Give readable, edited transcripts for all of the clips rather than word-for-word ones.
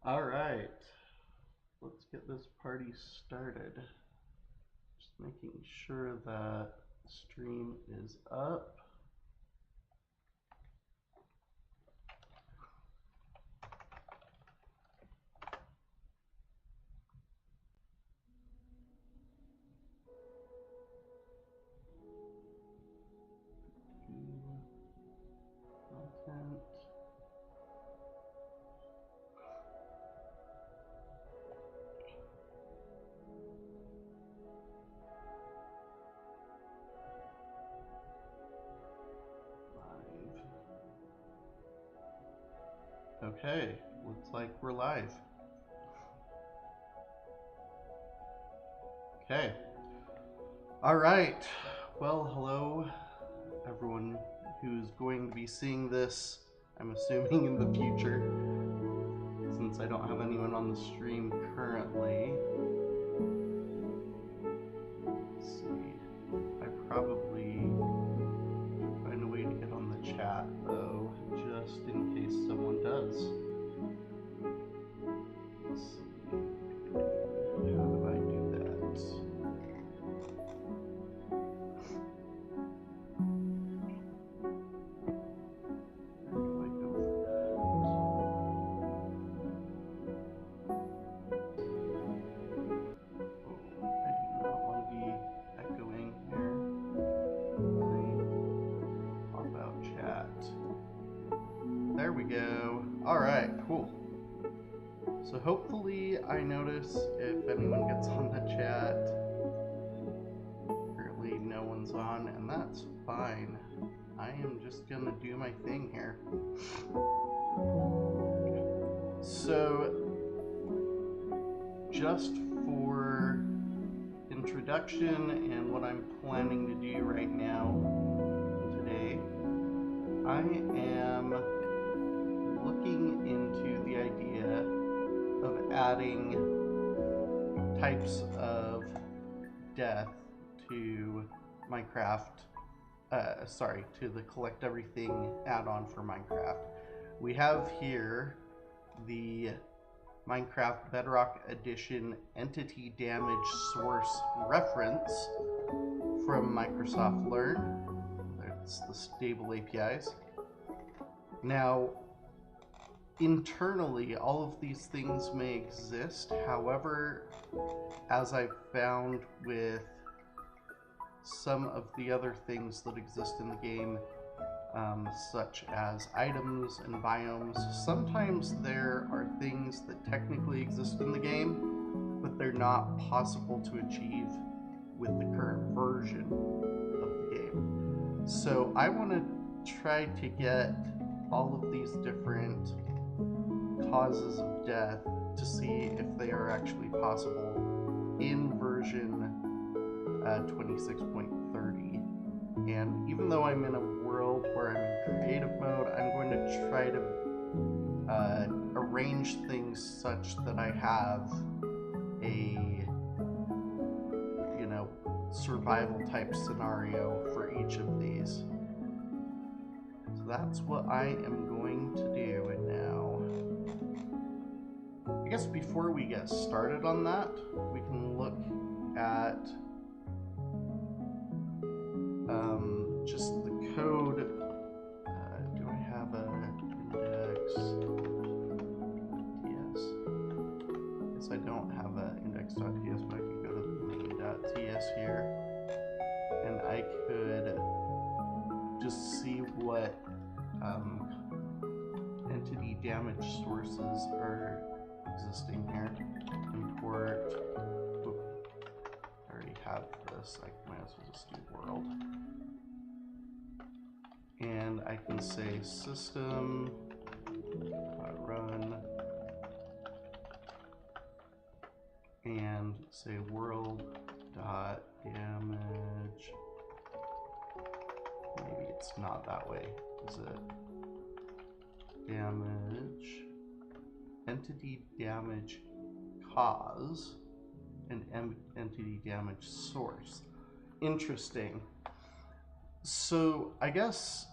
All right, let's get this party started. Just making sure that the stream is up. Content. Okay, looks like we're live. Okay. All right. Well, hello, everyone who's going to be seeing this, I'm assuming in the future, since I don't have anyone on the stream currently. Let's see. I probably find a way to get on the chat, though, just in case someone does. Let's see. How do I do that? Where do I go for that? Oh, I do not want to be echoing here. Pop out chat. There we go. Alright, cool. So hopefully I notice if anyone gets on the chat. Currently no one's on, and that's fine. I am just gonna do my thing here. So, just for introduction and what I'm planning to do right now today, I am looking into the idea of adding types of death to Minecraft, to the collect everything add-on for Minecraft. We have here the Minecraft Bedrock Edition Entity Damage Source Reference from Microsoft Learn. That's the stable APIs. Now, internally, all of these things may exist. However, as I've found with some of the other things that exist in the game, such as items and biomes, sometimes there are things that technically exist in the game, but they're not possible to achieve with the current version of the game. So I want to try to get all of these different causes of death to see if they are actually possible in version 26.30. And even though I'm in a world where I'm in creative mode, I'm going to try to arrange things such that I have a, survival type scenario for each of these. So that's what I am going to do now. I guess before we get started on that, we can look at just the code. Do I have an index? Yes. Guess I don't have an index.ts, but I could go to the main.ts here, and I could just see what entity damage sources are existing here. Import. I already have this. I might as well just do world. And I can say system run and say world dot damage. Maybe it's not that way, is it? Damage, entity damage cause, and entity damage source. Interesting. So I guess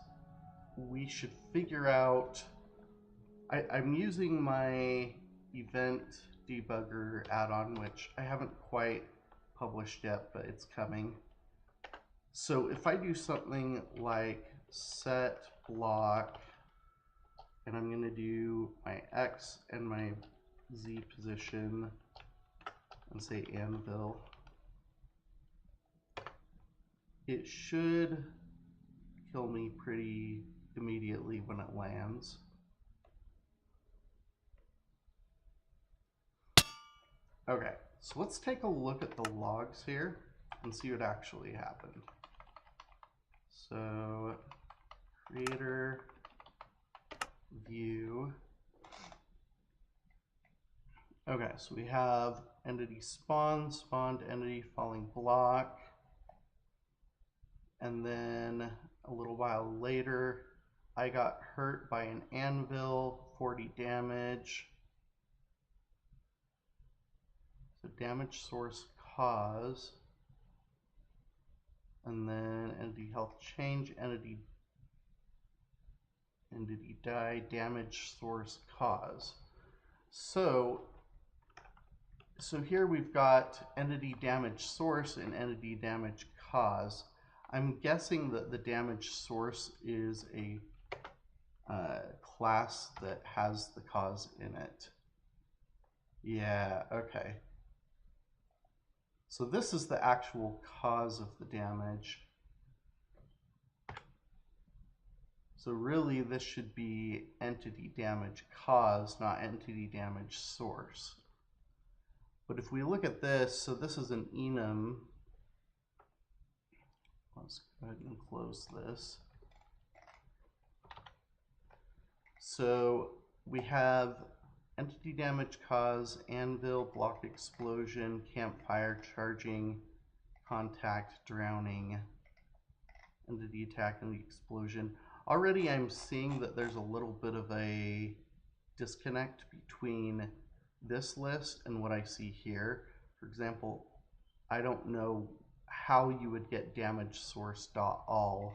we should figure out, I'm using my event debugger add-on, which I haven't quite published yet, but it's coming. So if I do something like set block, and I'm going to do my X and my Z position, and say anvil, it should kill me pretty immediately when it lands. Okay, so let's take a look at the logs here and see what actually happened. So creator view. Okay, so we have entity spawned entity falling block, and then a little while later I got hurt by an anvil, 40 damage. So damage source cause, and then entity health change, entity die, damage source cause. So here we've got entity damage source and entity damage cause. I'm guessing that the damage source is a class that has the cause in it. Yeah, okay. So this is the actual cause of the damage. So really this should be entity damage cause, not entity damage source. But if we look at this, so this is an enum. Let's go ahead and close this. So we have entity damage cause, anvil, block explosion, campfire, charging, contact, drowning, entity attack, and the explosion. Already I'm seeing that there's a little bit of a disconnect between this list and what I see here. For example, I don't know how you would get damage source .all.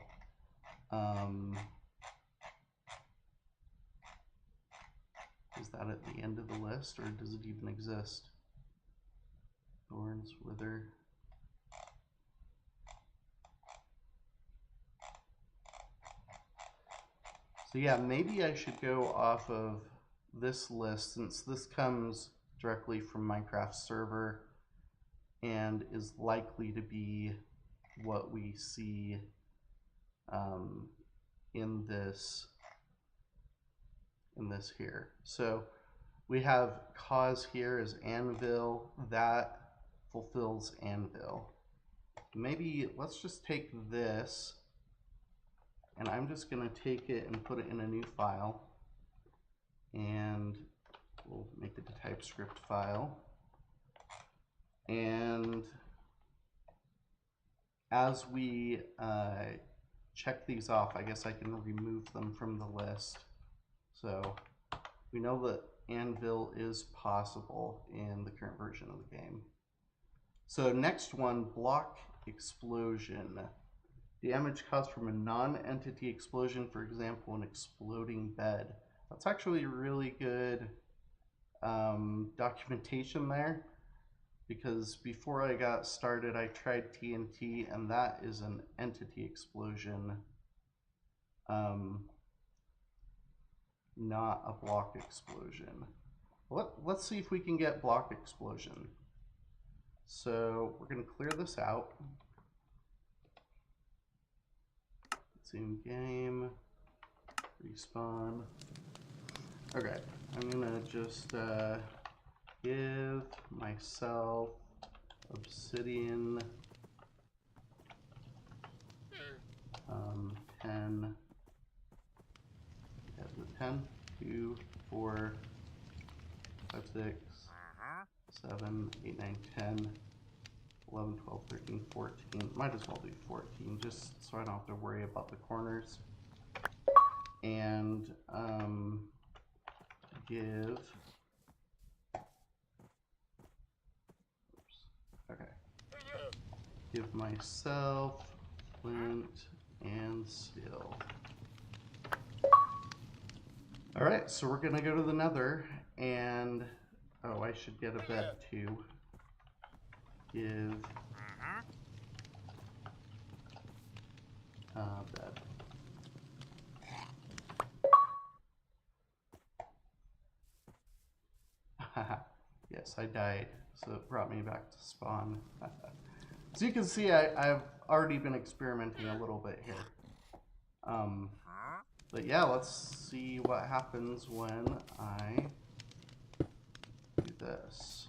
Is that at the end of the list, or does it even exist? Thorns, wither. So yeah, maybe I should go off of this list, since this comes directly from Minecraft server and is likely to be what we see in this here. So we have cause here is anvil, that fulfills anvil. Maybe let's just take this, and I'm just going to take it and put it in a new file, and we'll make it a TypeScript file. And as we check these off, I guess I can remove them from the list. So we know that anvil is possible in the current version of the game. So next one, block explosion. Damage caused from a non-entity explosion, for example, an exploding bed. That's actually really good documentation there, because before I got started I tried TNT, and that is an entity explosion, not a block explosion. Let's see if we can get block explosion. So we're going to clear this out. It's in game, respawn. Okay, I'm gonna just give myself obsidian 10, 10, 2, 4, 5, 6, 7, 8, 9, 10, 11, 12, 13, 14. Might as well do 14, just so I don't have to worry about the corners. And give, give myself flint and steel. All right, so we're gonna go to the nether and Oh, I should get a bed too. Give bed. Yes, I died, so it brought me back to spawn. So you can see I've already been experimenting a little bit here. But yeah, let's see what happens when I do this.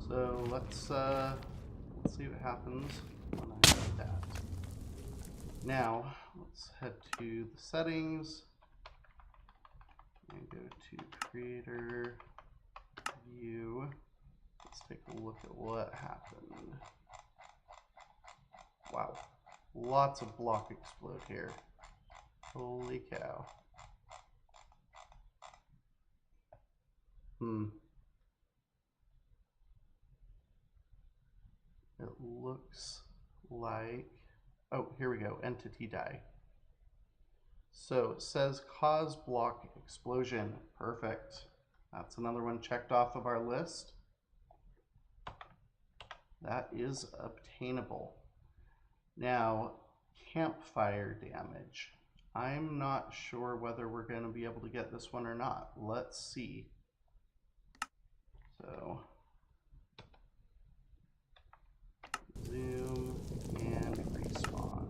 So let's see what happens when I do that. Now let's head to the settings and go to creator view. Let's take a look at what happened. Wow, lots of block explode here. Holy cow. It looks like, oh, here we go, entity die. So it says cause block explosion. Perfect. That's another one checked off of our list. That is obtainable. Now, campfire damage. I'm not sure whether we're going to be able to get this one or not. Let's see. So, zoom and respawn.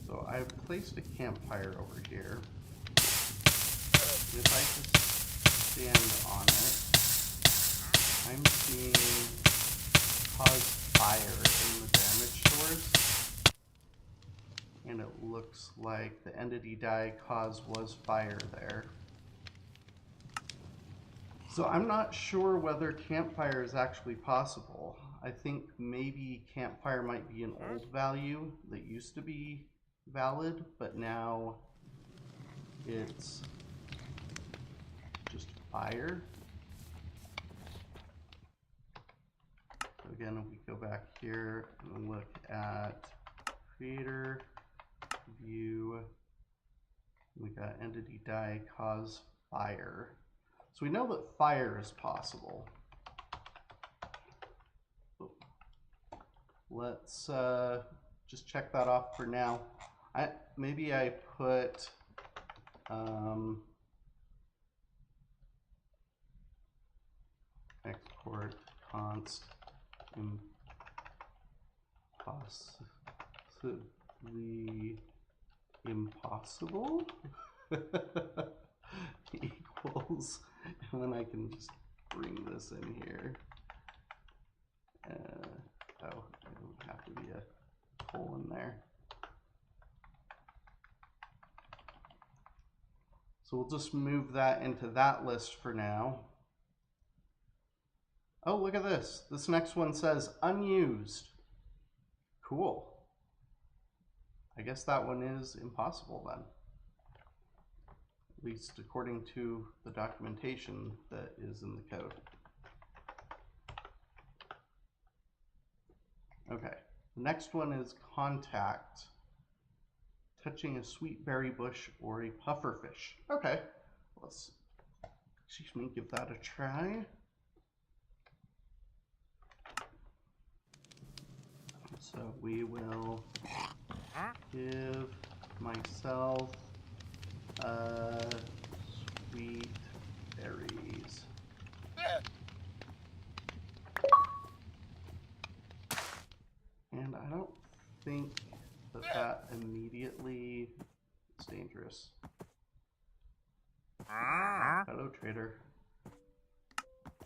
So I've placed a campfire over here. If I just stand on it, I'm seeing cause fire in the damage source. And it looks like the entity die cause was fire there. So I'm not sure whether campfire is actually possible. I think maybe campfire might be an old value that used to be valid, but now it's just fire. So again, if we go back here and look at creator view, we got entity die cause fire. So we know that fire is possible. Let's just check that off for now. Maybe I put export const impossible equals, and then I can just bring this in here. Oh, it would have to be a colon there. So we'll just move that into that list for now. Oh, look at this. This next one says unused. Cool. I guess that one is impossible then. At least according to the documentation that is in the code. Okay, the next one is contact. Touching a sweet berry bush or a pufferfish. Okay, let's, give that a try. So we will give myself sweet berries. And I don't think that immediately is dangerous. Hello, trader.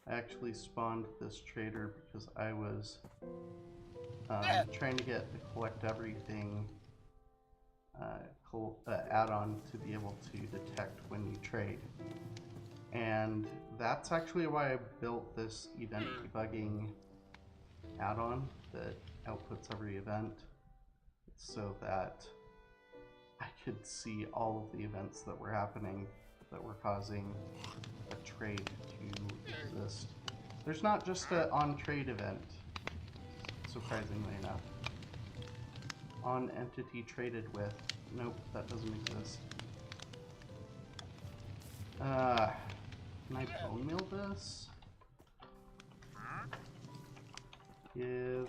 I actually spawned this trader because I was trying to get the collect everything add-on to be able to detect when you trade. And that's actually why I built this event debugging add-on that outputs every event, so that I could see all of the events that were happening that were causing a trade to exist. There's not just an on-trade event, surprisingly enough. On entity traded with. Nope, that doesn't exist. Can I bone meal this? Give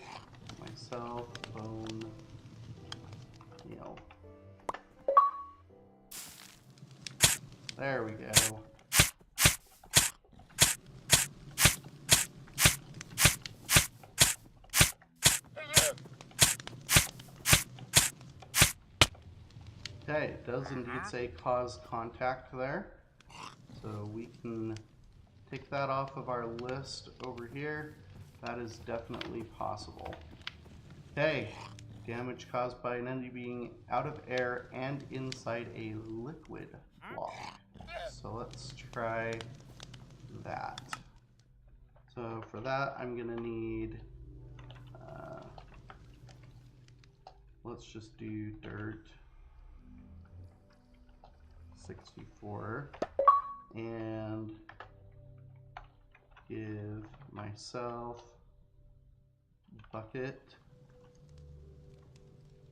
myself bone meal. There we go. Okay, it does indeed say cause contact there. So we can take that off of our list over here. That is definitely possible. Okay, damage caused by an entity being out of air and inside a liquid block. So let's try that. So for that, I'm gonna need, let's just do dirt 64 and give myself bucket,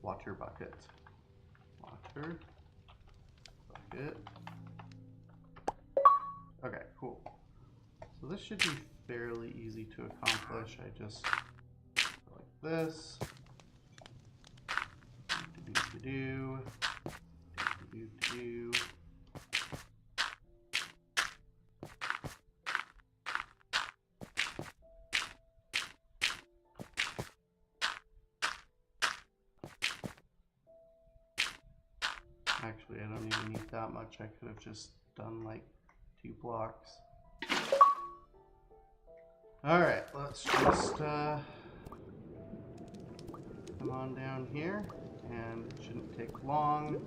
water bucket, water bucket. Okay, cool. So this should be fairly easy to accomplish. I just go like this. Do. Actually, I don't even need that much. I could have just done like 2 blocks. Alright, let's just come on down here, and it shouldn't take long.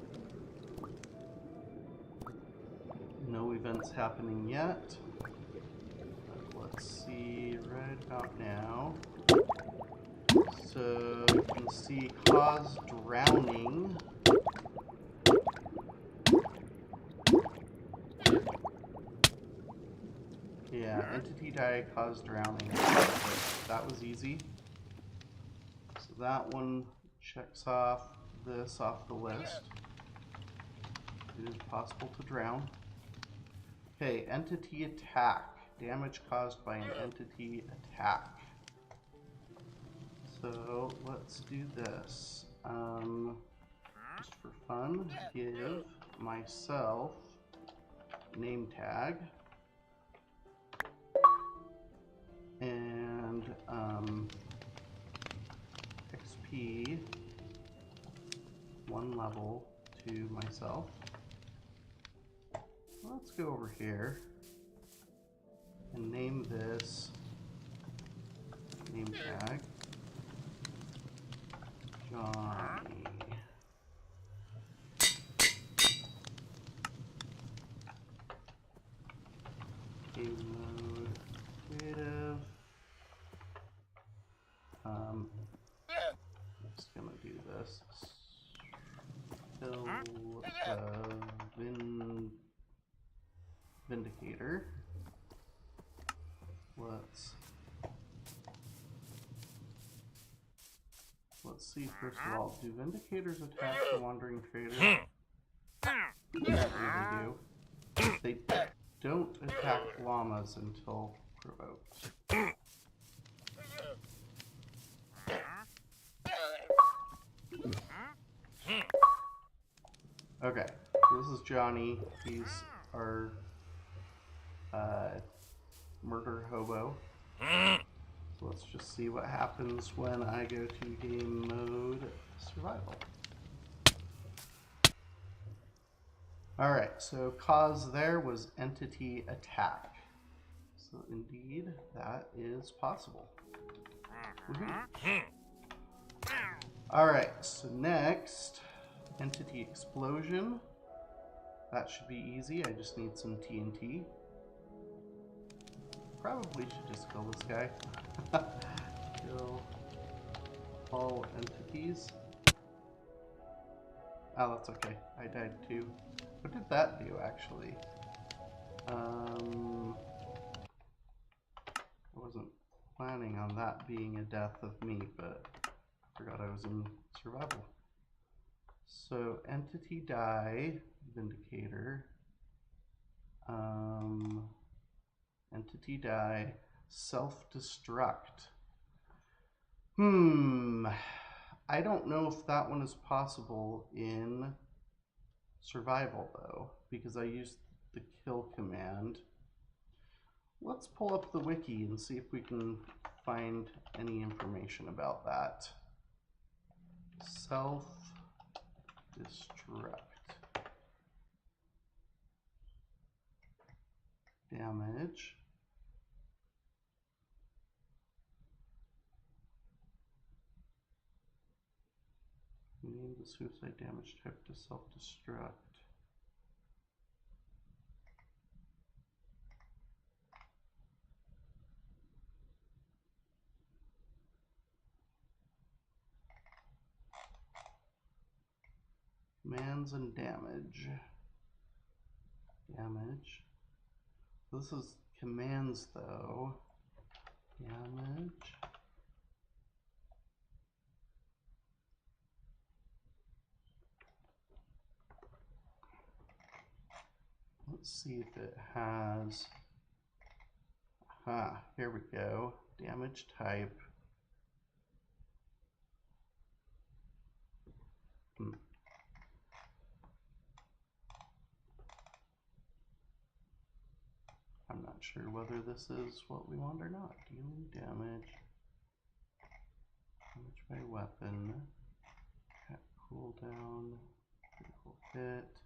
No events happening yet. But let's see right about now. So you can see cause drowning. Yeah, entity die caused drowning. That was easy. So that one checks off this off the list. It is possible to drown. Okay, entity attack. Damage caused by an entity attack. So let's do this. Just for fun, give myself name tag. And XP 1 level to myself. Let's go over here and name this name tag Johnny. Game mode creative. I'm just gonna do this. Kill Vindicator. Let's see first of all, do Vindicators attack the Wandering Trader? Yeah, they do. They don't attack llamas until provoked. Okay, so this is Johnny. He's our murder hobo. So let's just see what happens when I go to game mode survival. Alright, so cause there was entity attack. So indeed, that is possible. Alright, so next, entity explosion. That should be easy. I just need some TNT. probably should just kill this guy. Kill all entities. Oh, that's okay. I died too. What did that do, actually? I wasn't planning on that being a death of me, but I forgot I was in survival. So, entity die, Vindicator. Entity die, self-destruct. I don't know if that one is possible in survival, though, because I used the kill command. Let's pull up the wiki and see if we can find any information about that. Self-destruct. Damage. Name the suicide damage type to self-destruct. Commands and damage. Damage. This is commands, though. Damage. Let's see if it has. Aha, here we go. Damage type. I'm not sure whether this is what we want or not. Dealing damage. Damage by weapon. Cooldown. Critical hit.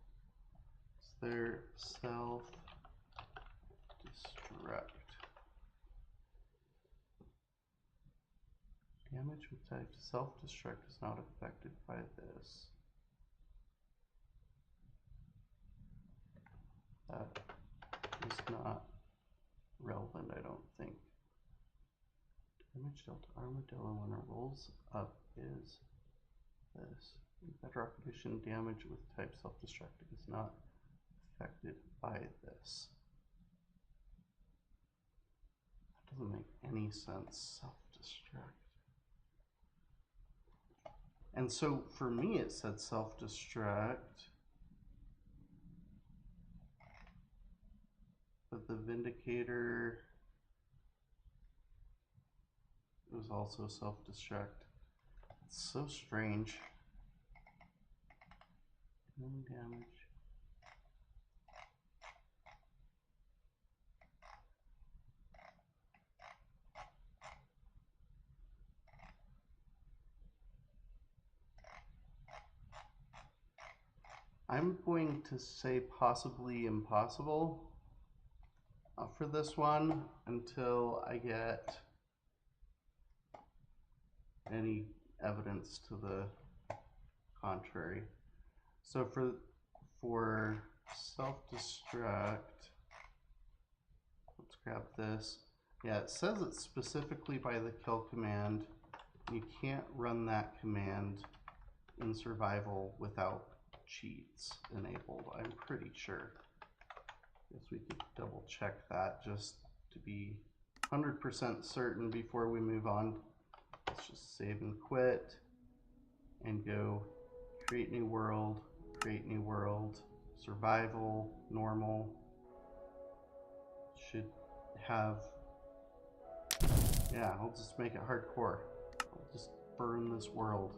Is there self-destruct? Damage with type self-destruct is not affected by this. That is not relevant, I don't think. Damage dealt to armadillo when it rolls up is this. Bedrock Edition damage with type self-destruct is not affected by this. That doesn't make any sense. Self-destruct. And so for me it said self-destruct. But the Vindicator was also self-destruct. It's so strange. Damage. I'm going to say possibly impossible for this one until I get any evidence to the contrary. So for self-destruct, let's grab this. Yeah, it says it's specifically by the kill command. You can't run that command in survival without cheats enabled, I'm pretty sure. Guess we could double check that just to be 100% certain before we move on. Let's just save and quit and go create new world, survival, normal. Should have, yeah, I'll just make it hardcore. I'll just burn this world.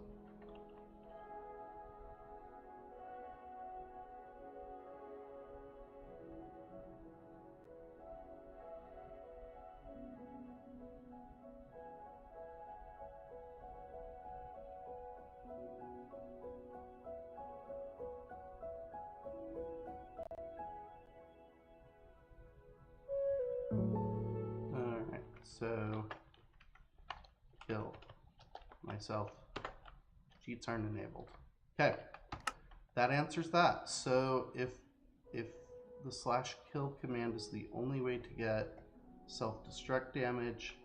Alright, so kill myself. Cheats aren't enabled. Okay, that answers that. So if the /kill command is the only way to get self-destruct damage,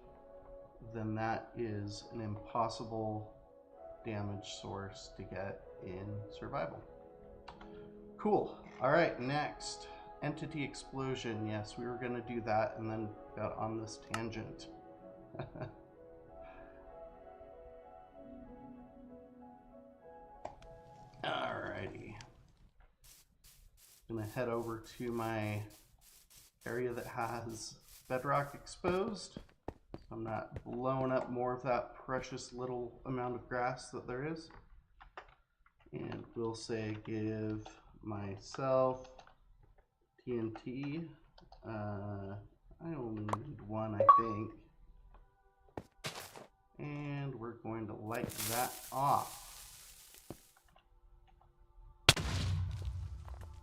then that is an impossible damage source to get in survival. Cool. All right, next. Entity explosion. Yes, we were going to do that and then got on this tangent. Alrighty. Gonna head over to my area that has bedrock exposed, so I'm not blowing up more of that precious little amount of grass that there is. And we'll say give myself TNT. I only need one, I think. And we're going to light that off.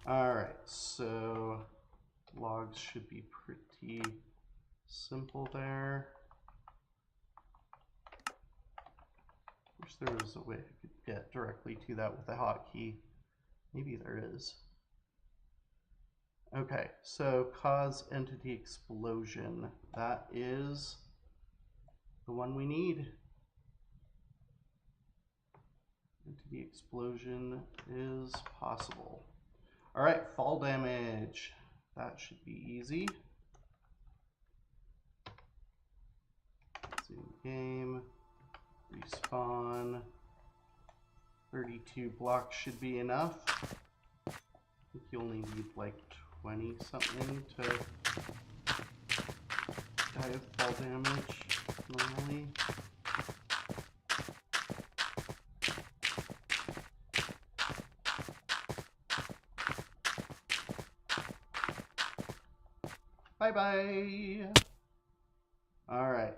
Alright, so logs should be pretty simple there. Wish there was a way I could get directly to that with a hotkey. Maybe there is. Okay, so cause entity explosion. That is the one we need. Entity explosion is possible. All right, fall damage. That should be easy. It's in game. Respawn. 32 blocks should be enough. I think you only need like 20 something to die of fall damage normally. Bye-bye. All right.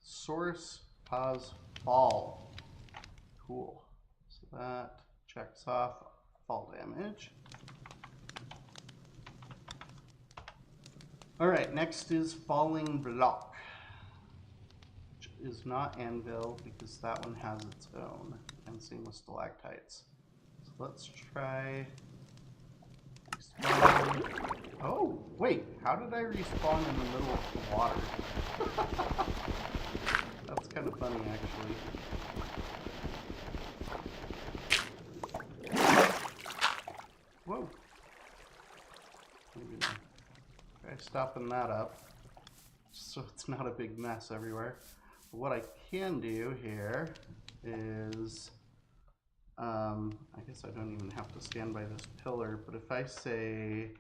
Source, pause, fall. Cool. So that checks off fall damage. All right, next is falling block, which is not anvil because that one has its own, and same with stalactites. So let's try respawn. Oh, wait, how did I respawn in the middle of the water? That's kind of funny, actually. Whoa. Try stopping that up so it's not a big mess everywhere. What I can do here is, I guess I don't even have to stand by this pillar, but if I say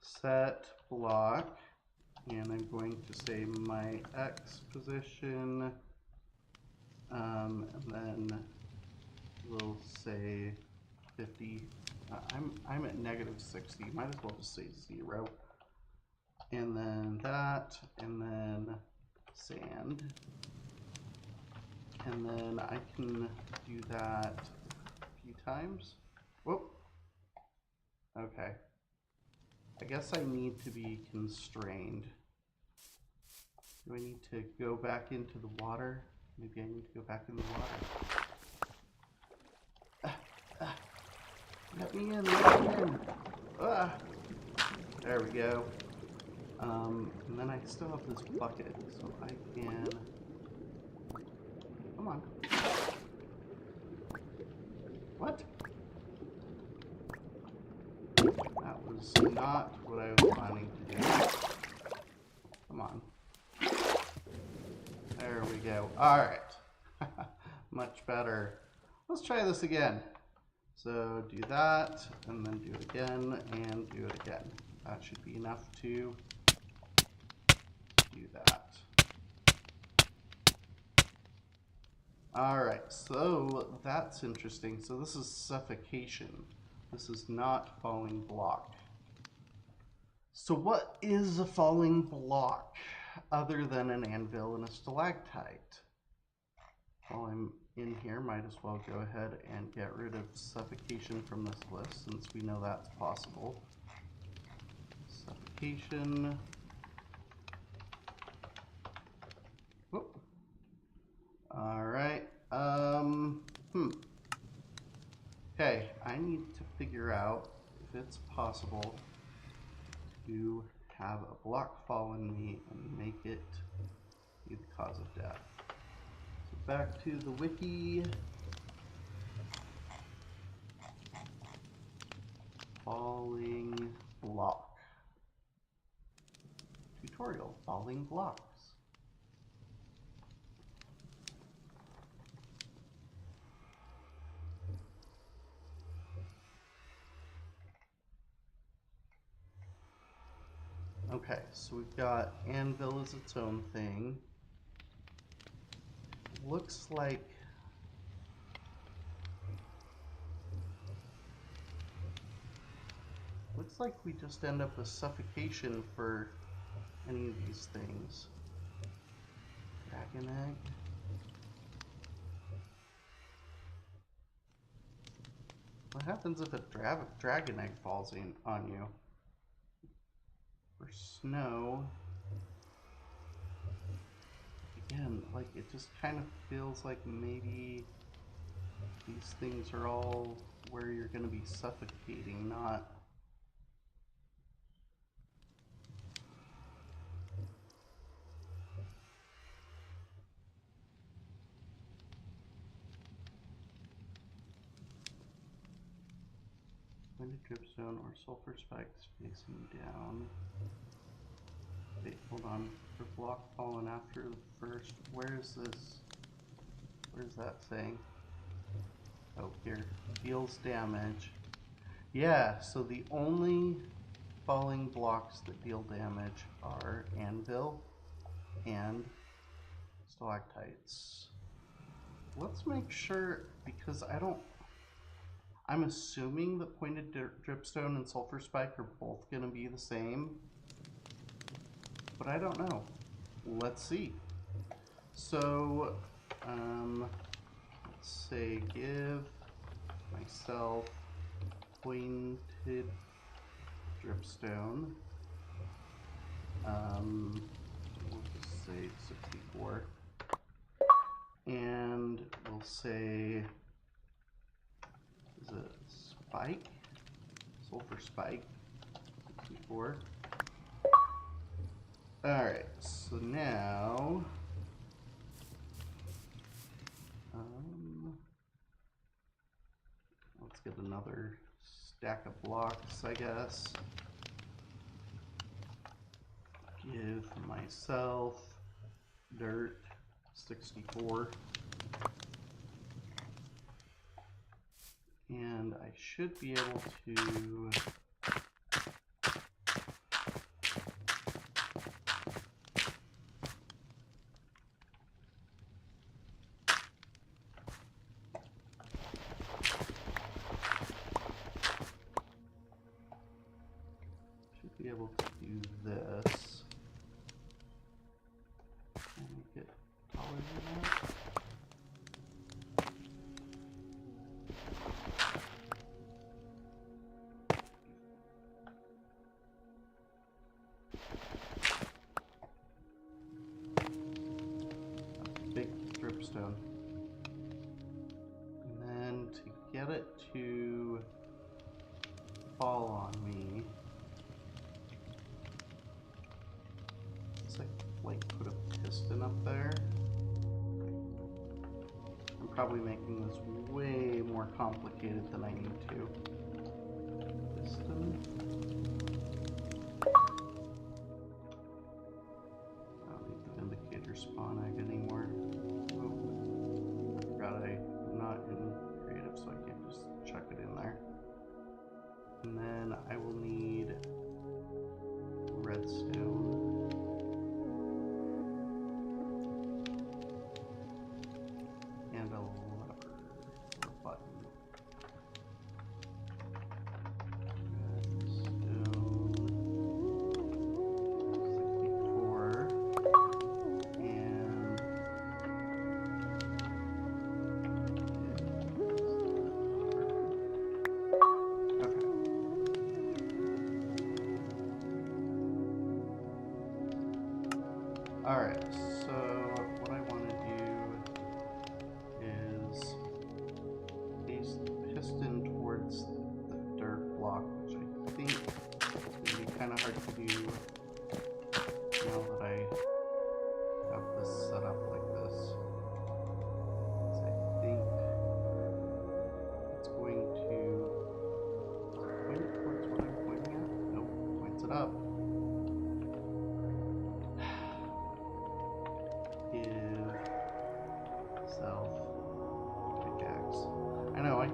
set block, and I'm going to say my X position, and then we'll say 50. I'm at -60. Might as well just say 0. And then that, and then sand. And then I can do that a few times. Whoop. Okay. I guess I need to be constrained. Do I need to go back into the water? Maybe I need to go back in the water. Let me in, let me in. There we go. And then I still have this bucket, so I can... Come on. What? That was not what I was planning to do. Come on. There we go. Alright. Much better. Let's try this again. So do that, and then do it again, and do it again. That should be enough to do that. Alright, so that's interesting. So this is suffocation. This is not falling block. So what is a falling block other than an anvil and a stalactite? While I'm in here, might as well go ahead and get rid of suffocation from this list since we know that's possible. Suffocation. Whoop. All right. Okay, I need to figure out if it's possible to have a block fall on me and make it be the cause of death. So back to the wiki. Falling block. Tutorial, falling blocks. Okay, so we've got anvil as its own thing. Looks like we just end up with suffocation for any of these things. Dragon egg. What happens if a dragon egg falls on you? For snow, again, like it just kind of feels like maybe these things are all where you're going to be suffocating, not... Pointed dripstone or sulfur spikes facing down. Wait, hold on. For block fallen after the first. Where is this? Where's that saying? Oh, here. Deals damage. Yeah, so the only falling blocks that deal damage are anvil and stalactites. Let's make sure, because I'm assuming that pointed dripstone and sulfur spike are both going to be the same, but I don't know. Let's see. So, let's say give myself pointed dripstone. We'll just say 64. And we'll say, is it spike? Sulfur spike, 64. Alright, so now, let's get another stack of blocks, I guess. Give myself dirt, 64. And I should be able to do this and make it taller than that. Big dripstone. And then to get it to fall on me, like put a piston up there. I'm probably making this way more complicated than I need to. Piston. I don't need the indicator spawn egg anymore. Oh, I forgot I'm not in creative, so I can't just chuck it in there. And then I will need redstone. And a lever or a button. Redstone 64 and okay.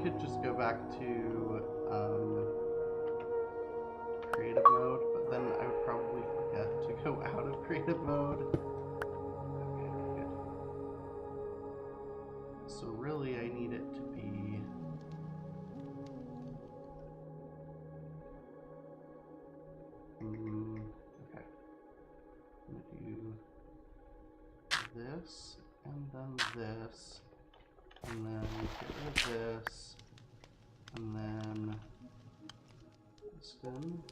could just go back to creative mode, but then I would probably forget to go out of creative mode. Okay, good. So really I need it to be okay. I'm gonna do this and then this and then get rid of this and then piston.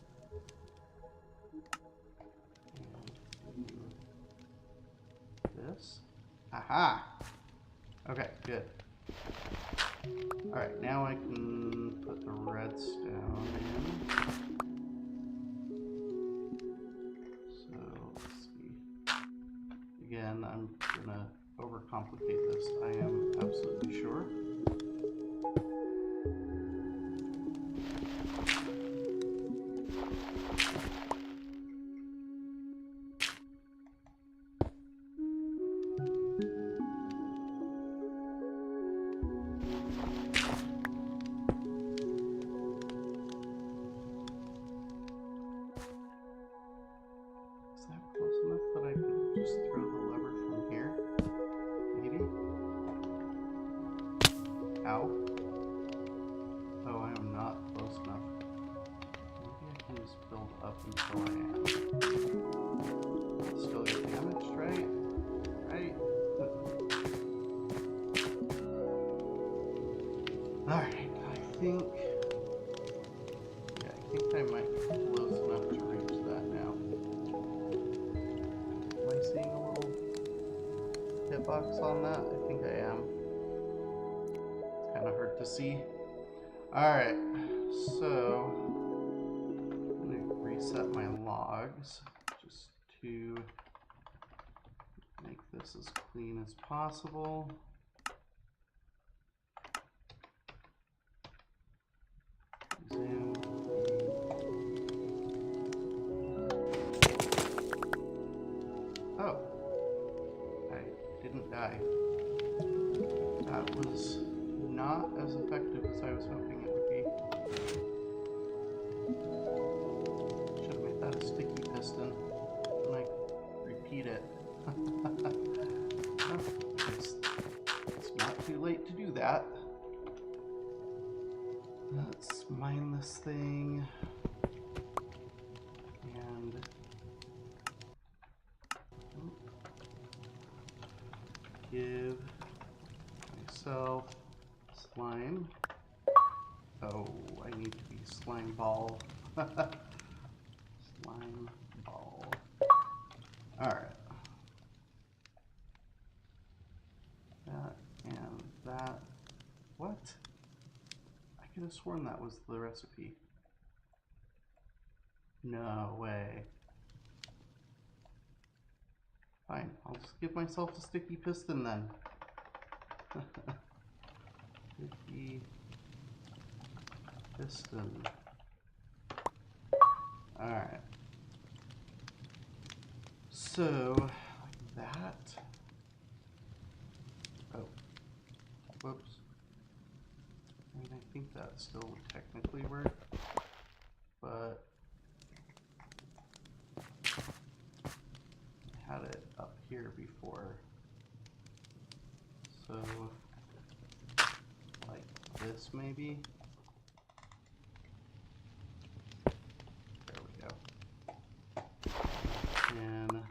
This. Aha! Okay, good. Alright, now I can put the redstone in. So, let's see. Again, I'm gonna overcomplicate this, I am absolutely sure. Ow. Oh, I am not close enough. Maybe I can just build up until I am. Still get damaged, right? Right? Alright, I think I might be close enough to reach that now. Am I seeing a little hitbox on that? I think I am. Kind of hard to see. Alright, so I'm going to reset my logs just to make this as clean as possible. Zoom. Oh, I didn't die. That was not as effective as I was hoping it would be. Should have made that a sticky piston. And I repeat it. It's not too late to do that. Let's mine this thing. And give myself slime. Oh, I need to be slime ball. Slime ball. Alright. That and that. What? I could have sworn that was the recipe. No way. Fine, I'll just give myself a sticky piston then. Sticky piston. Alright. So, like that. Oh. Whoops. I mean, I think that still would technically work. But I had it up here before. So, like this maybe. There we go. And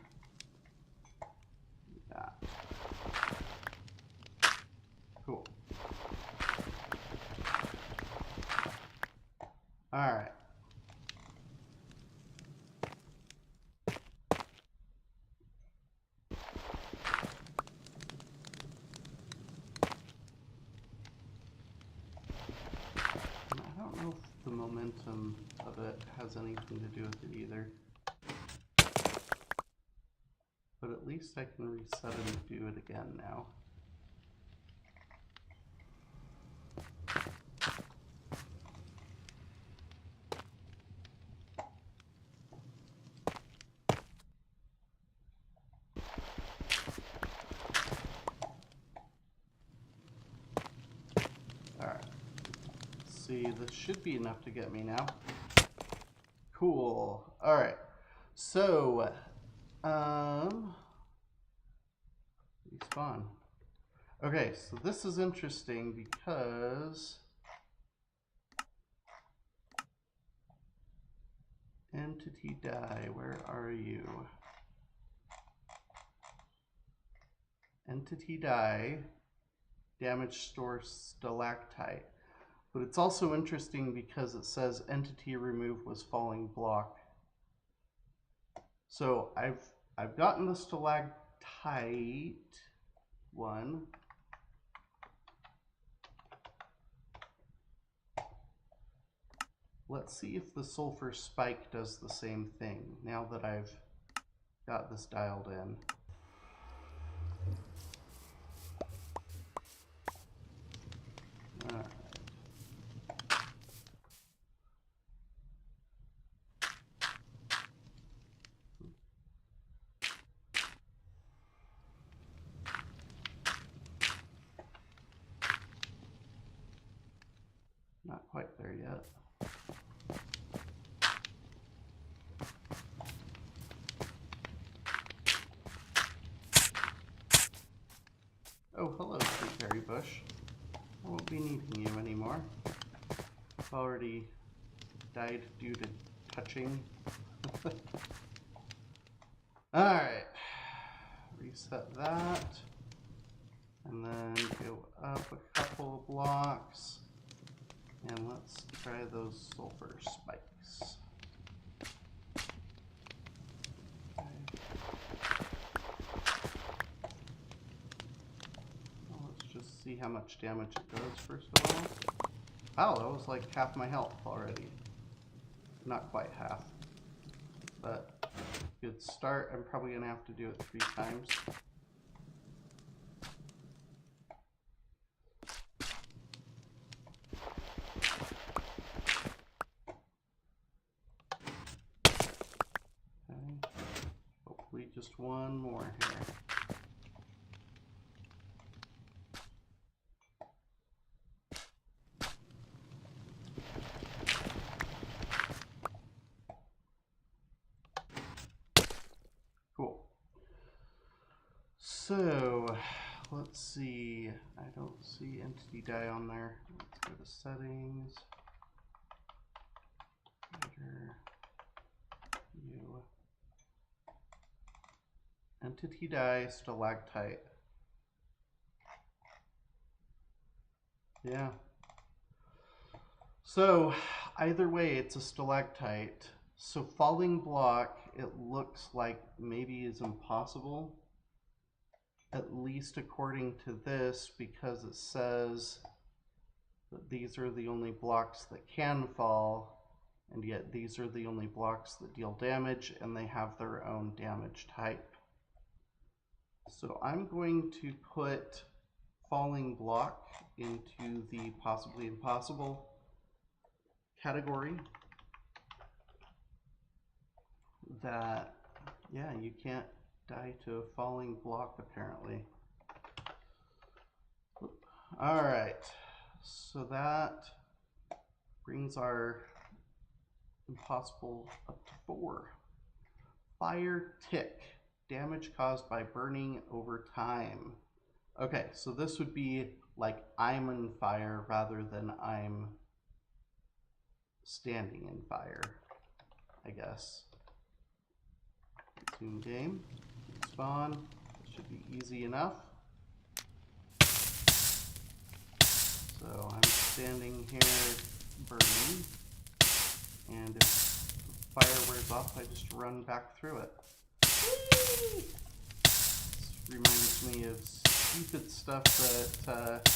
that. Cool. All right. The momentum of it has anything to do with it either. But at least I can reset and do it again now. Alright. Let's see, this should be enough to get me now. Cool. All right. So, respawn. Okay, so this is interesting because entity die, where are you? Entity die, damage store stalactite. But it's also interesting because it says entity remove was falling block. So I've gotten the stalactite one. Let's see if the sulfur spike does the same thing now that I've got this dialed in. Not quite there yet. Oh, hello, sweet berry bush. I won't be needing you anymore. I've already died due to touching. Alright. Reset that. And then go up a couple of blocks. And let's try those sulfur spikes. Okay. Well, let's just see how much damage it does first of all. Oh, that was like half my health already. Not quite half. But good start. I'm probably going to have to do it 3 times. Hopefully just one more here. Cool. So, let's see. I don't see entity die on there. Let's go to settings. Enter. View. Entity die stalactite. Yeah. So either way, it's a stalactite. So falling block, it looks like maybe is impossible. At least according to this, because it says that these are the only blocks that can fall, and yet these are the only blocks that deal damage, and they have their own damage type. So I'm going to put falling block into the possibly impossible category. That, yeah, you can't die to a falling block apparently. All right, so that brings our impossible up to 4. Fire tick. Damage caused by burning over time. Okay, so this would be like I'm in fire rather than I'm standing in fire, I guess. Resume game, spawn, should be easy enough. So I'm standing here burning, and if the fire wears off, I just run back through it. Whee! This reminds me of stupid stuff that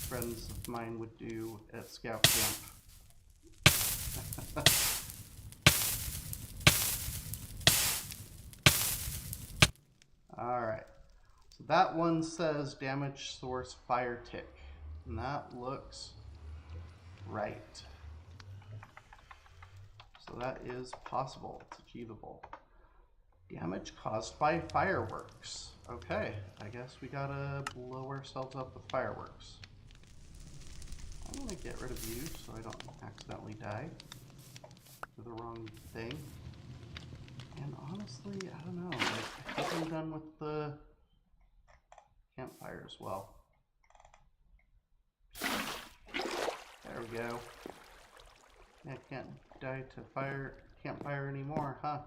friends of mine would do at scout camp. Alright, so that one says damage source fire tick, and that looks right. So that is possible, it's achievable. Damage caused by fireworks. Okay, I guess we gotta blow ourselves up with fireworks. I'm gonna get rid of you so I don't accidentally die to the wrong thing. And honestly, I don't know, like, I think I'm done with the campfire as well. There we go. Yeah, I can't die to campfire anymore, huh?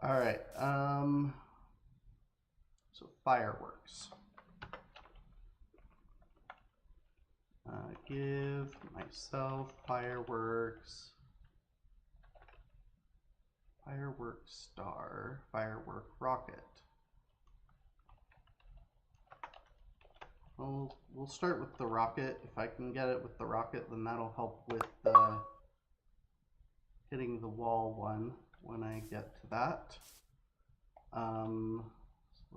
Alright, so fireworks. Give myself fireworks. Firework star. Firework rocket. We'll start with the rocket. If I can get it with the rocket, then that'll help with hitting the wall one when I get to that. So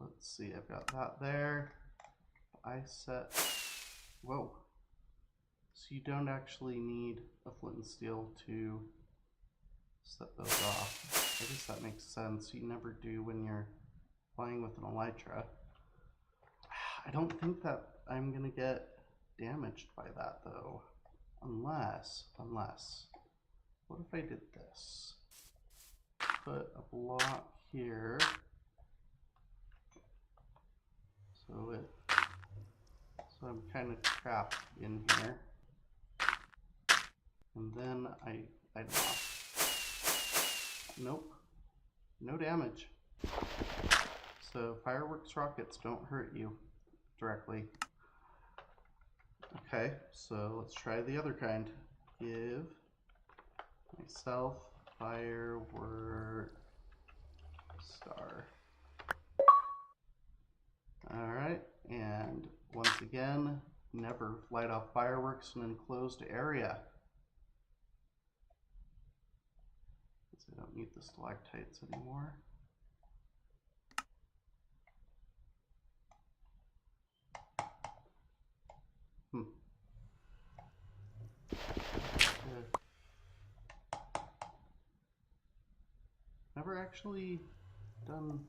let's see, I've got that there. I set, whoa. So you don't actually need a flint and steel to set those off. I guess that makes sense. You never do when you're playing with an elytra. I don't think that I'm gonna get damaged by that though. Unless, what if I did this? Put a block here. So I'm kind of trapped in here. And then I lost. Nope, no damage. So fireworks rockets don't hurt you directly. Okay, so let's try the other kind. Give myself firework star. Alright, and once again, never light off fireworks in an enclosed area. I don't need the stalactites anymore. Never actually done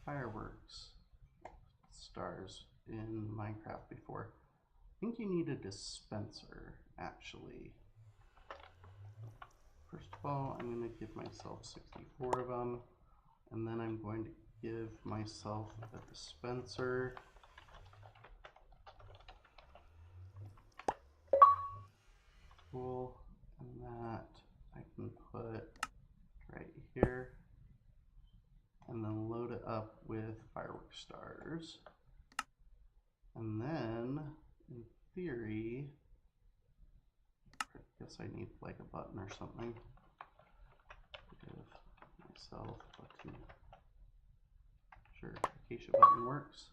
fireworks stars in Minecraft before. I think you need a dispenser, actually. First of all, I'm going to give myself 64 of them, and then I'm going to give myself a dispenser. Cool, and that I can put right here, and then load it up with firework stars. And then, in theory, I guess I need like a button or something. Give myself a button. Sure, acacia button works.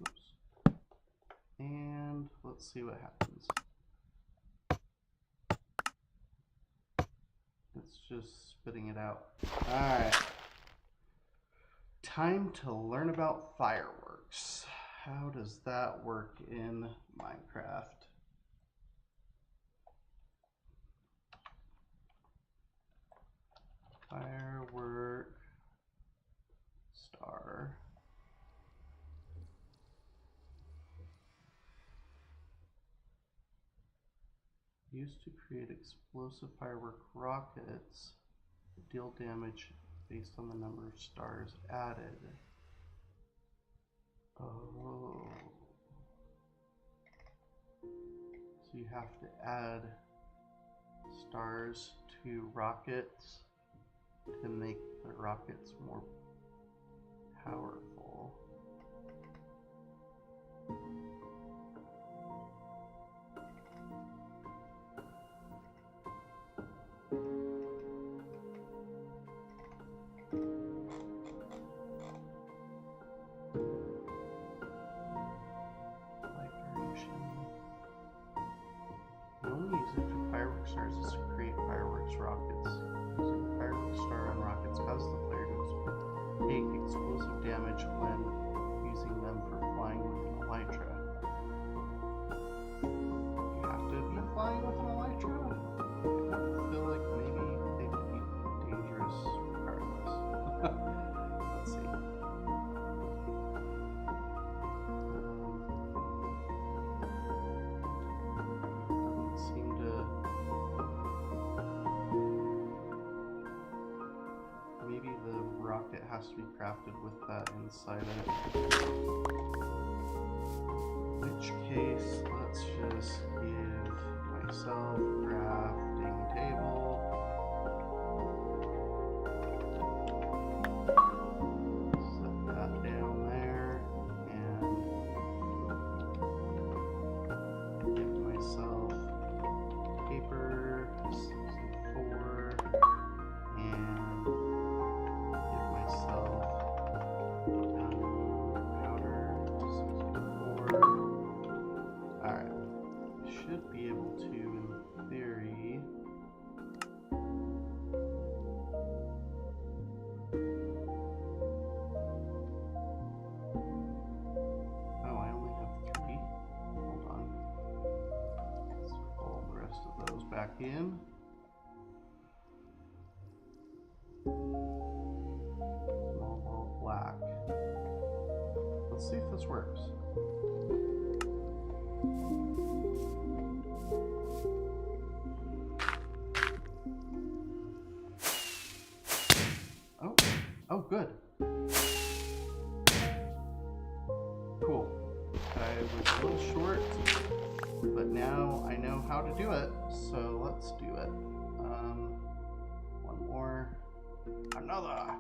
Oops. And let's see what happens. It's just spitting it out. Alright. Time to learn about fireworks. How does that work in Minecraft? Firework star. Used to create explosive firework rockets that deal damage based on the number of stars added. Oh. So you have to add stars to rockets to make the rockets more powerful. Fireworks stars is to create fireworks rockets. Using a fireworks star on rockets causes the player to take explosive damage when using them for flying with an elytra. You have to be flying with an elytra? I feel like maybe they would be dangerous regardless. Let's see. has to be crafted with that inside it. In which case, let's just give myself crafting table. Set that down there and give myself paper 64 and give myself powder 64. Alright, should be able to, in theory, oh, I only have 3. Hold on. Let's pull the rest of those back in. Small ball black. Let's see if this works. Oh, good. Cool. I was a little short, but now I know how to do it, so let's do it. One more. Another.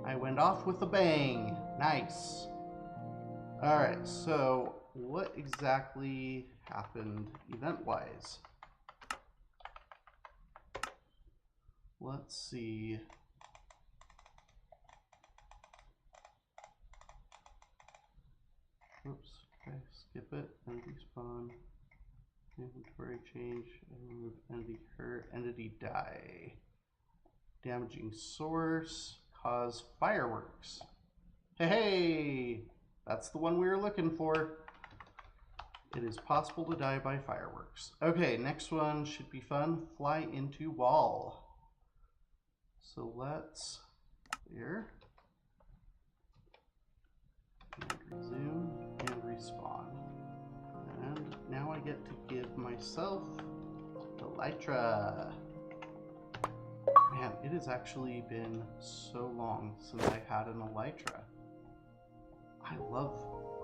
I went off with a bang. Nice. Alright, so what exactly happened event-wise? Let's see. Oops, okay, skip it, entity spawn, inventory change, remove entity hurt, entity die. Damaging source, cause fireworks. Hey, that's the one we were looking for. It is possible to die by fireworks. Okay, next one should be fun. Fly into wall. So let's clear and resume and respawn. And now I get to give myself elytra. Man, it has actually been so long since I had an elytra. I love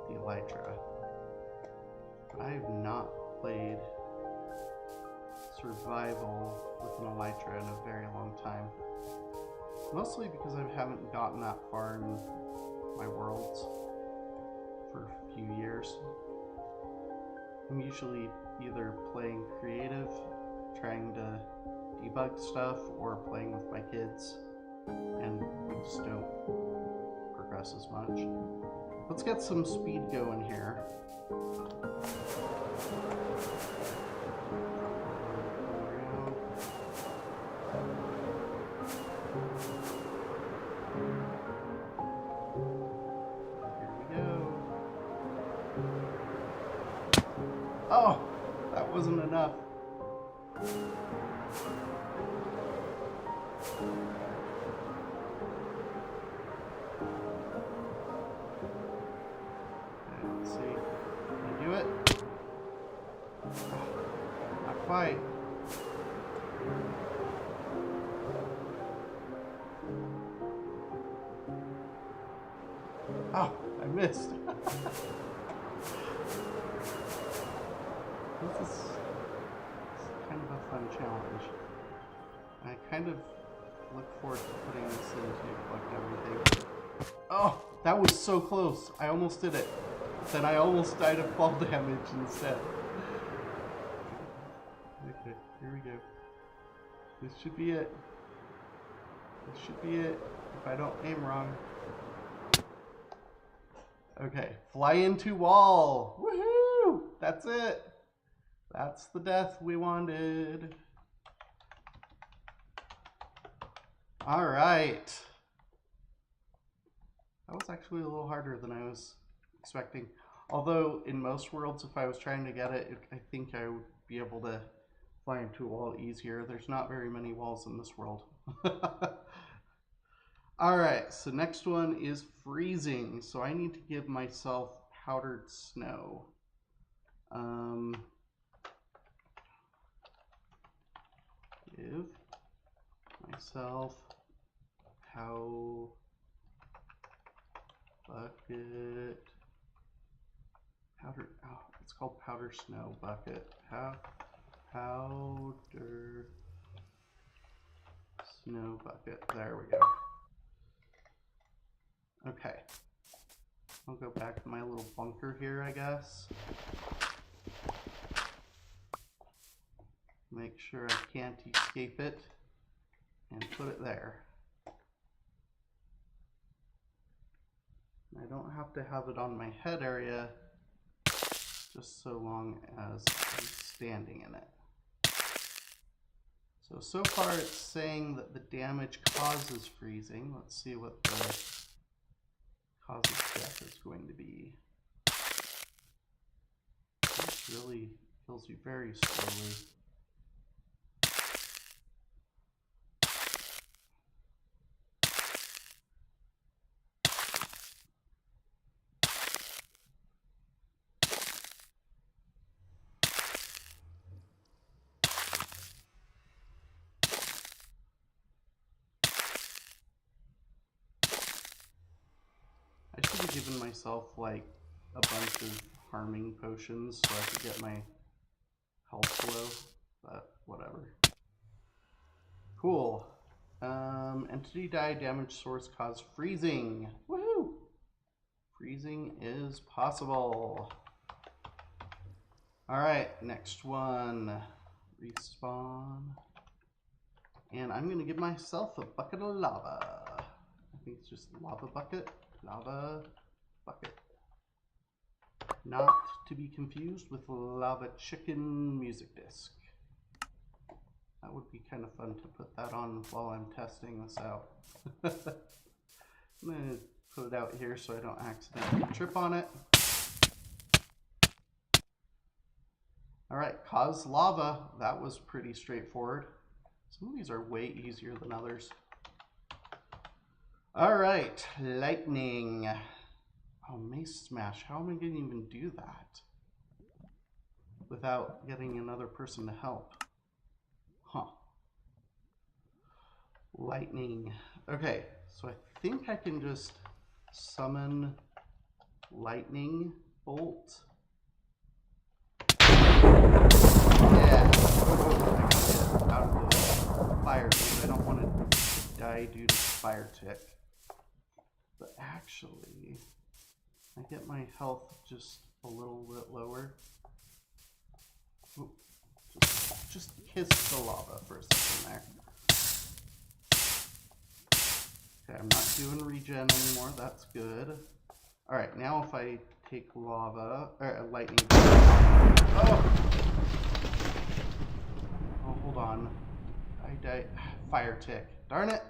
the elytra. I have not played survival with an elytra in a very long time. Mostly because I haven't gotten that far in my worlds for a few years. I'm usually either playing creative, trying to debug stuff, or playing with my kids, and we just don't progress as much. Let's get some speed going here. Oh, that wasn't enough. Okay, let's see. Can I do it? Not quite. Oh, I missed. This is kind of a fun challenge. I kind of look forward to putting this in to collect everything. Oh, that was so close. I almost did it. Then I almost died of fall damage instead. Okay, here we go. This should be it. This should be it, if I don't aim wrong. Okay, fly into wall. Woohoo! That's it. That's the death we wanted. All right. That was actually a little harder than I was expecting. Although in most worlds, if I was trying to get it, I think I would be able to fly into a wall easier. There's not very many walls in this world. All right, so next one is freezing. So I need to give myself powdered snow. myself bucket powder. Oh, it's called powder snow bucket. Powder snow bucket. There we go. Okay. I'll go back to my little bunker here, I guess. Make sure I can't escape it and put it there. I don't have to have it on my head area, just so long as I'm standing in it. So far it's saying that the damage causes freezing. Let's see what the cause of death is going to be. This really kills you very slowly. I should have given myself like a bunch of harming potions so I could get my health low, but whatever. Cool. Entity die, damage source cause freezing. Woohoo! Freezing is possible. Alright, next one. Respawn. And I'm gonna give myself a bucket of lava. I think it's just lava bucket. Lava bucket. Not to be confused with lava chicken music disc. That would be kind of fun to put that on while I'm testing this out. I'm going to put it out here so I don't accidentally trip on it. Alright, cause lava. That was pretty straightforward. Some of these are way easier than others. Alright, lightning. Oh, mace smash. How am I going to even do that without getting another person to help? Huh. Lightning. Okay, so I think I can just summon lightning bolt. Yeah. Oh, I gotta get out of the fire because I don't want to die due to fire tick. But actually, I get my health just a little bit lower. Ooh, just kiss the lava for a second there. Okay, I'm not doing regen anymore. That's good. All right, now if I take lava or lightning. Oh, hold on. I died. Fire tick. Darn it.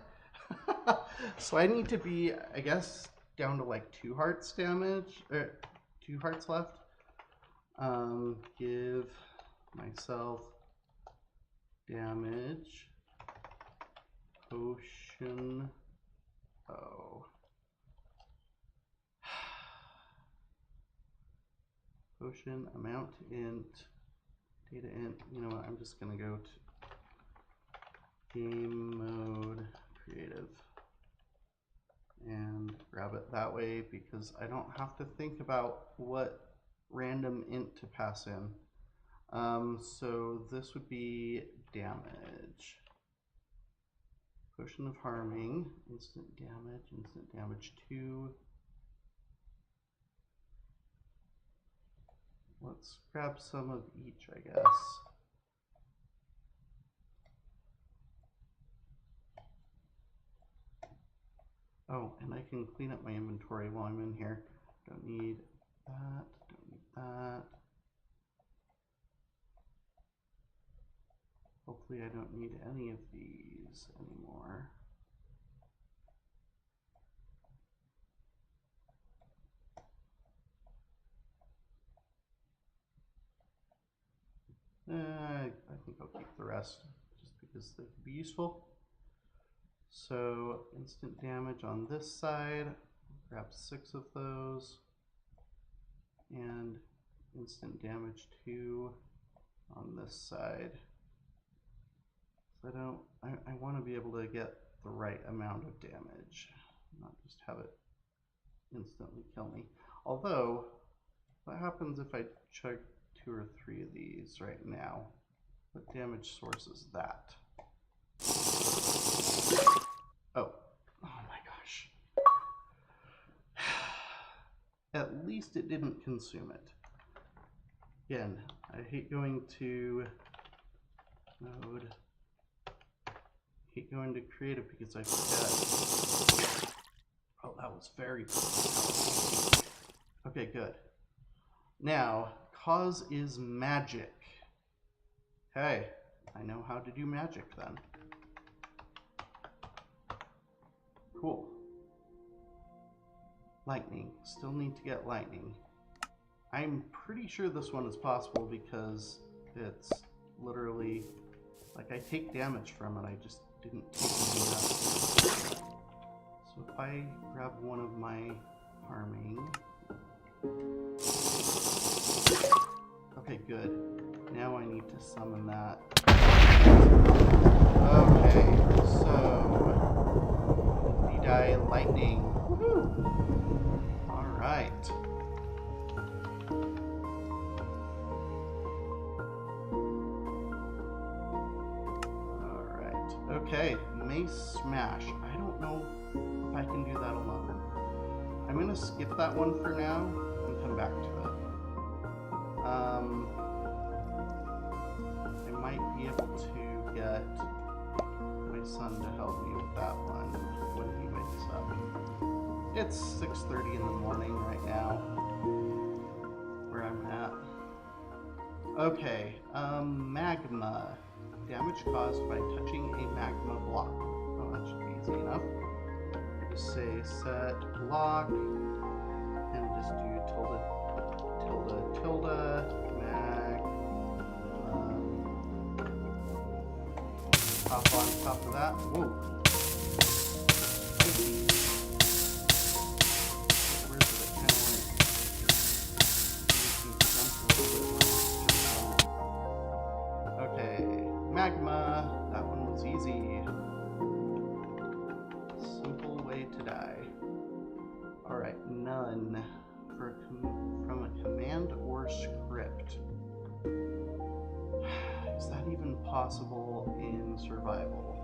So I need to be, I guess, down to like 2 hearts damage, or 2 hearts left. Give myself damage potion. Oh. Potion amount int data int. You know what? I'm just gonna go to game mode creative and grab it that way because I don't have to think about what random int to pass in. So this would be damage. Potion of harming, instant damage 2. Let's grab some of each, I guess. Oh, and I can clean up my inventory while I'm in here. Don't need that, don't need that. Hopefully I don't need any of these anymore. I think I'll keep the rest just because they could be useful. So instant damage on this side, grab 6 of those, and instant damage 2 on this side. I want to be able to get the right amount of damage, not just have it instantly kill me. Although, what happens if I chug 2 or 3 of these right now? What damage source is that? Oh my gosh. At least it didn't consume it. Again, I hate going to mode. Hate going to creative because I forget. Oh, that was very cool. Okay, good. Now, cause is magic. Okay, I know how to do magic then. Cool. Lightning. Still need to get lightning. I'm pretty sure this one is possible because it's literally like I take damage from it, I just didn't take any enough. So if I grab one of my farming. Okay, good. Now I need to summon that. Okay, so die lightning. Woohoo! Alright. Okay, Mace Smash. I don't know if I can do that alone. I'm gonna skip that one for now and come back to it. I might be able to get my son to help me with that one when he wakes up. It's 6:30 in the morning right now, where I'm at. Okay, magma. Damage caused by touching a magma block. Oh, that should be easy enough. Just say set block and just do tilde, tilde, tilde, mag. Hop on top of that. Whoa. Spicy. Where's it? Kind of like makes me jump a little bit. Okay. Magma, that one was easy. Simple way to die. Alright, none from a command or script. Is that even possible in survival?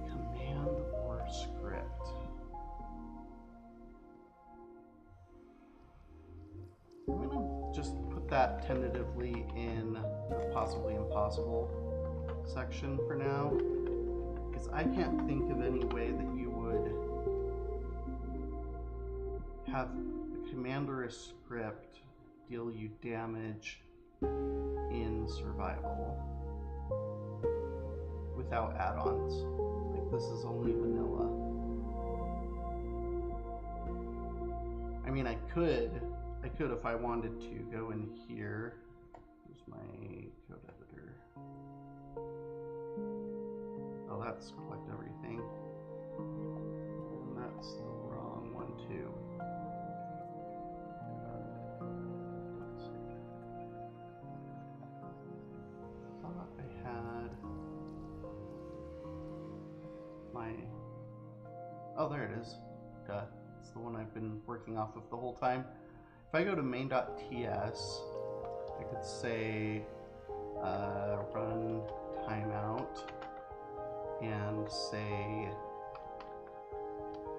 Command or script? I'm gonna just put that tentatively in the possibly impossible section for now, because I can't think of any way that you would have a command or a script deal you damage in survival without add-ons. Like, this is only vanilla. I mean, I could if I wanted to go in here. Here's my code editor. Oh, that's collect everything. And that's the wrong one too. Let's see. I thought I had my... Oh, there it is. Duh. It's the one I've been working off of the whole time. If I go to main.ts, I could say run timeout and say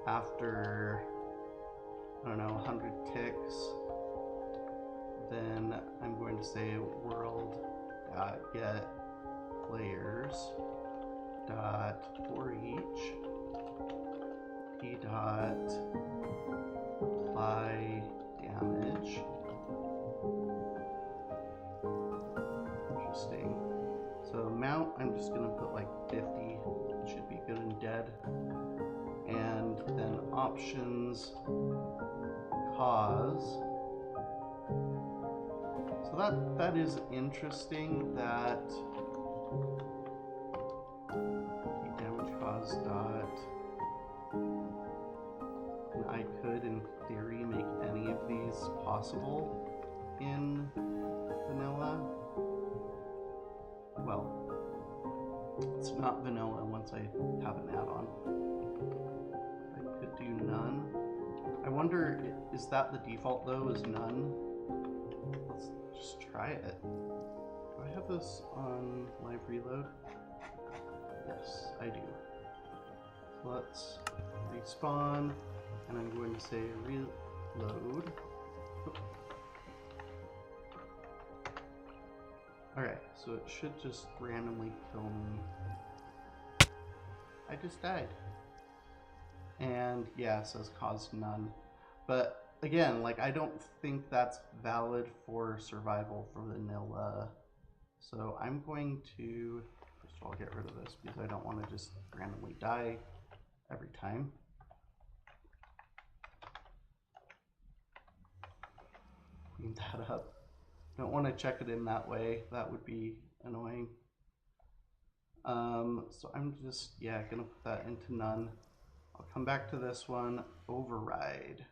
after, I don't know, 100 ticks, then I'm going to say world.get players dot for each p dot apply damage. Interesting. So amount, I'm just gonna put like 50. It should be good and dead. And then options, cause. So that is interesting that damage cause dot. And I could, in theory, make any of these possible in vanilla. Well, it's not vanilla once I have an add-on. I could do none. I wonder, is that the default though, is none? Let's just try it. Do I have this on live reload? Yes, I do. So let's respawn, and I'm going to say reload. Alright, so it should just randomly kill me. I just died. And yeah, it says caused none. But again, like, I don't think that's valid for survival for vanilla. So I'm going to, first of all, get rid of this because I don't want to just randomly die every time. Clean that up. Don't want to check it in that way. That would be annoying. So I'm just, yeah, gonna put that into none. I'll come back to this one. Override.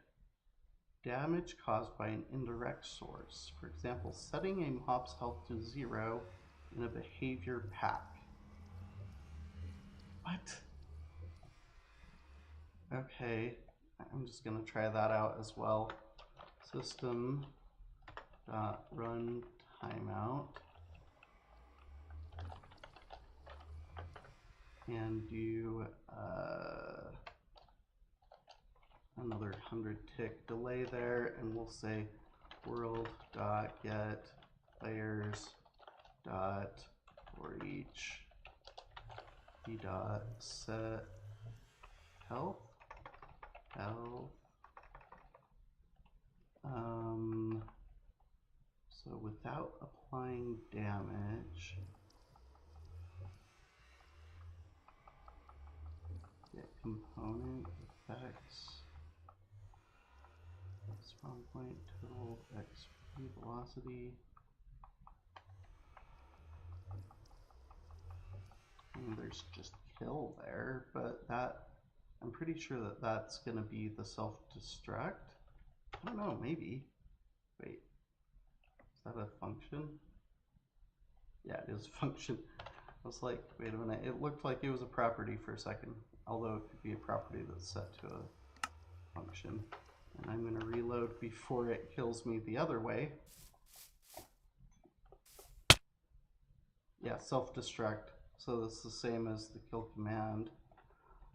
Damage caused by an indirect source. For example, setting a mob's health to 0 in a behavior pack. What? Okay, I'm just gonna try that out as well. System dot run timeout. And do another 100 tick delay there, and we'll say world dot get players dot for each p dot set health. So without applying damage, get component effects, spawn point, total XP velocity. And there's just kill there, but that, I'm pretty sure that that's gonna be the self-destruct. I don't know, maybe. Wait, is that a function? Yeah, it is a function. I was like, wait a minute, it looked like it was a property for a second, although it could be a property that's set to a function. And I'm gonna reload before it kills me the other way. Yeah, self-destruct. So that's the same as the kill command.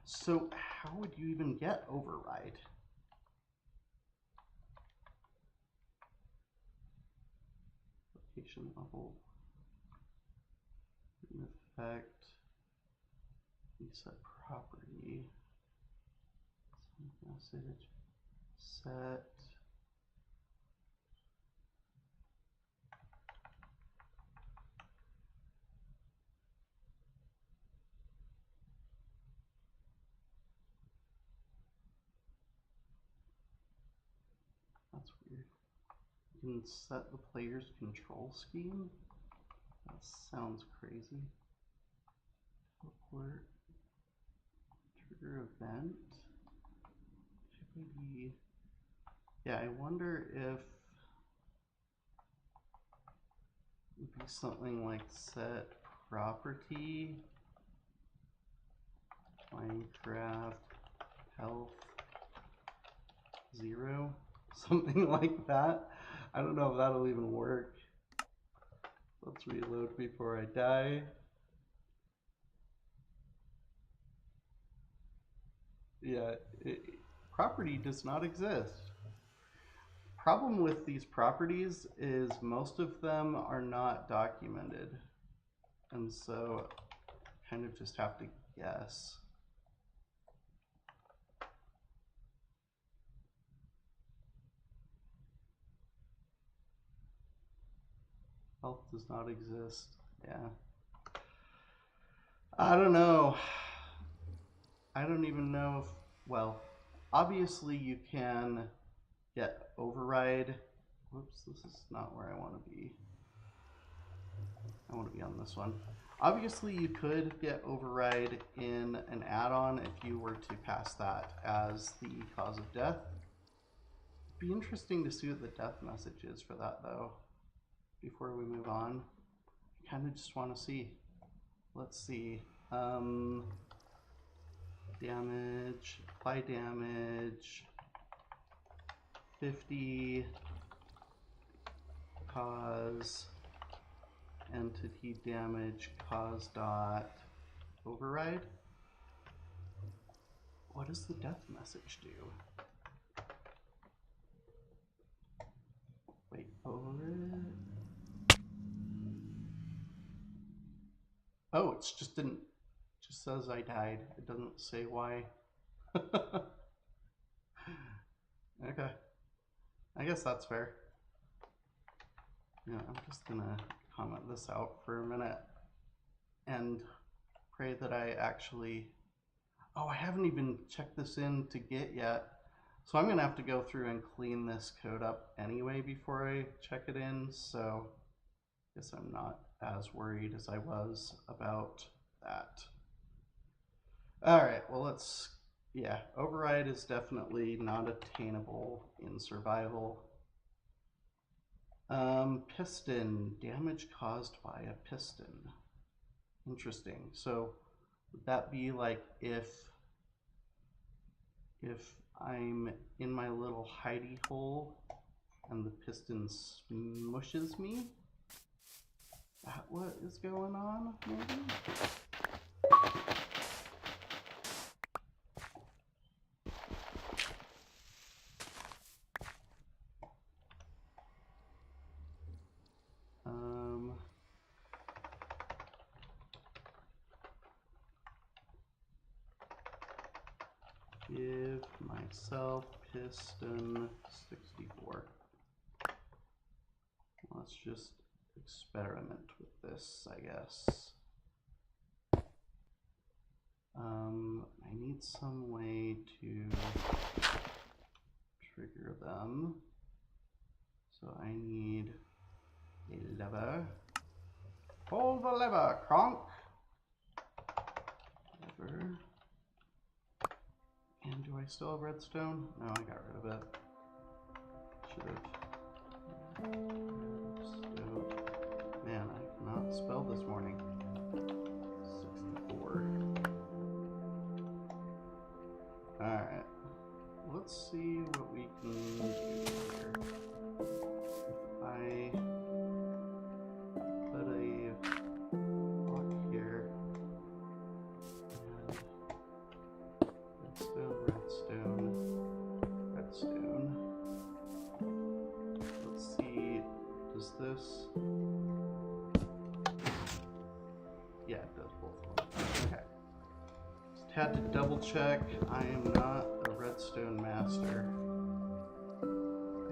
So how would you even get override? Location level. Effect. Reset property. Message. Set. That's weird. You can set the player's control scheme? That sounds crazy. Teleport. Trigger event. Maybe. Yeah, I wonder if it would be something like set property. Minecraft health 0. Something like that. I don't know if that'll even work. Let's reload before I die. Yeah, property does not exist. Problem with these properties is most of them are not documented. And so kind of just have to guess. Health does not exist. Yeah. I don't know. I don't even know if, well, obviously you can get override. Whoops, this is not where I want to be. I want to be on this one. Obviously you could get override in an add-on if you were to pass that as the cause of death. It'd be interesting to see what the death message is for that though, before we move on. I kind of just want to see. Let's see. Damage, apply damage, 50, cause, entity damage, cause dot, override. What does the death message do? Wait for it. Oh, it's just didn't, just says I died. It doesn't say why. Okay. I guess that's fair. Yeah, I'm just gonna comment this out for a minute and pray that I actually, oh, I haven't even checked this in to Git yet. So I'm gonna have to go through and clean this code up anyway before I check it in. So I guess I'm not as worried as I was about that. All right, well, let's, yeah, override is definitely not attainable in survival. Piston, damage caused by a piston. Interesting. So would that be like if I'm in my little hidey hole and the piston smushes me? That what is going on, maybe? Give myself piston 64. Let's just experiment with this, I guess. I need some way to trigger them. So I need a lever. Pull the lever, Kronk. Lever. And do I still have redstone? No, I got rid of it. Should have. Man, I cannot spell this morning. 64. Alright. Let's see what we can do here. If I put a block here and redstone, redstone, redstone. Let's see, does this? Yeah, it does both of them. Okay. Just had to double check. I am not a redstone master. I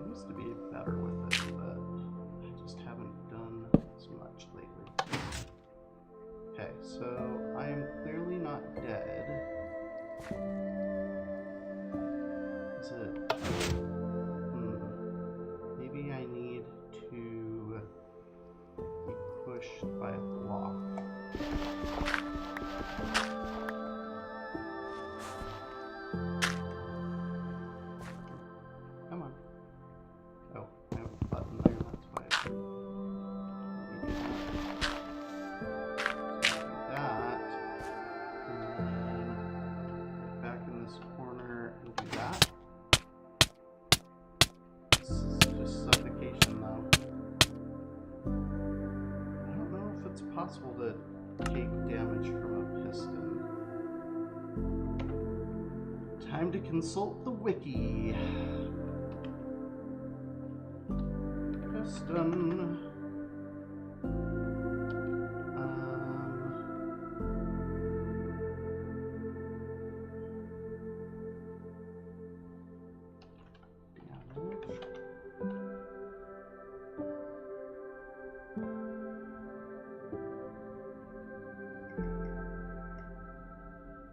used to be better with it, but I just haven't done as much lately. Okay, so I am clearly not dead. Is it? Maybe I need to be pushed by a block. Come on. Oh, I have a button there, that's why I do that. And then get back in this corner and do that. This is just suffocation though. I don't know if it's possible to take damage from a piston. Time to consult the wiki. Piston. Damage.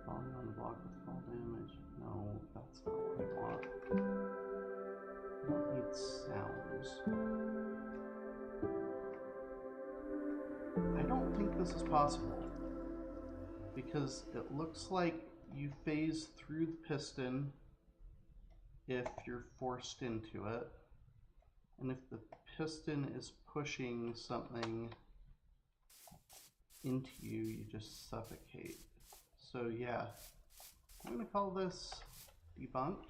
Falling on the block with fall damage. No, that's not what I want. I don't need sounds. I don't think this is possible because it looks like you phase through the piston if you're forced into it, and if the piston is pushing something, into you, you just suffocate. So yeah, I'm gonna call this debunked.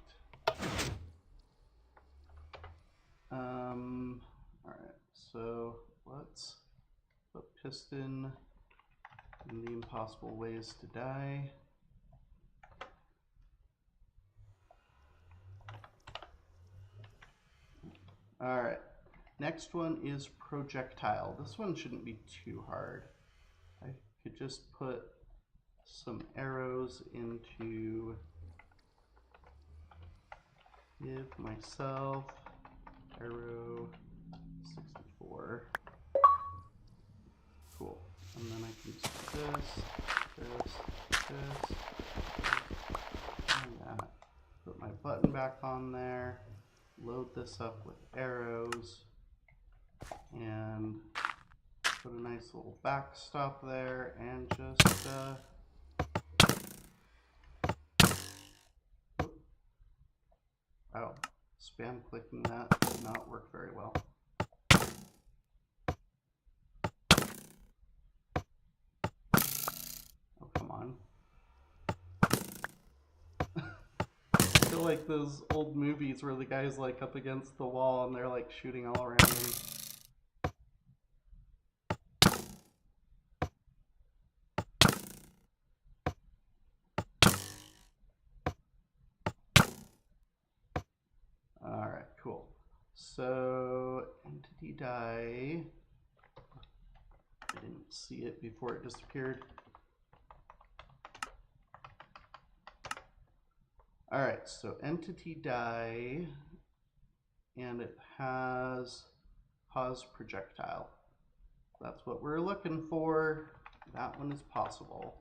Alright, so let's put piston in the impossible ways to die. Alright, next one is projectile. This one shouldn't be too hard. I could just put some arrows into, give myself arrow 64. Cool. And then I can do this, and that. Put my button back on there, load this up with arrows, and put a nice little backstop there, and just wow, spam clicking that did not work very well. Oh, come on. I feel like those old movies where the guy's like up against the wall and they're like shooting all around him. Alright, cool. So, entity die. I didn't see it before it disappeared. Alright, so entity die, and it has cause projectile. That's what we're looking for. That one is possible.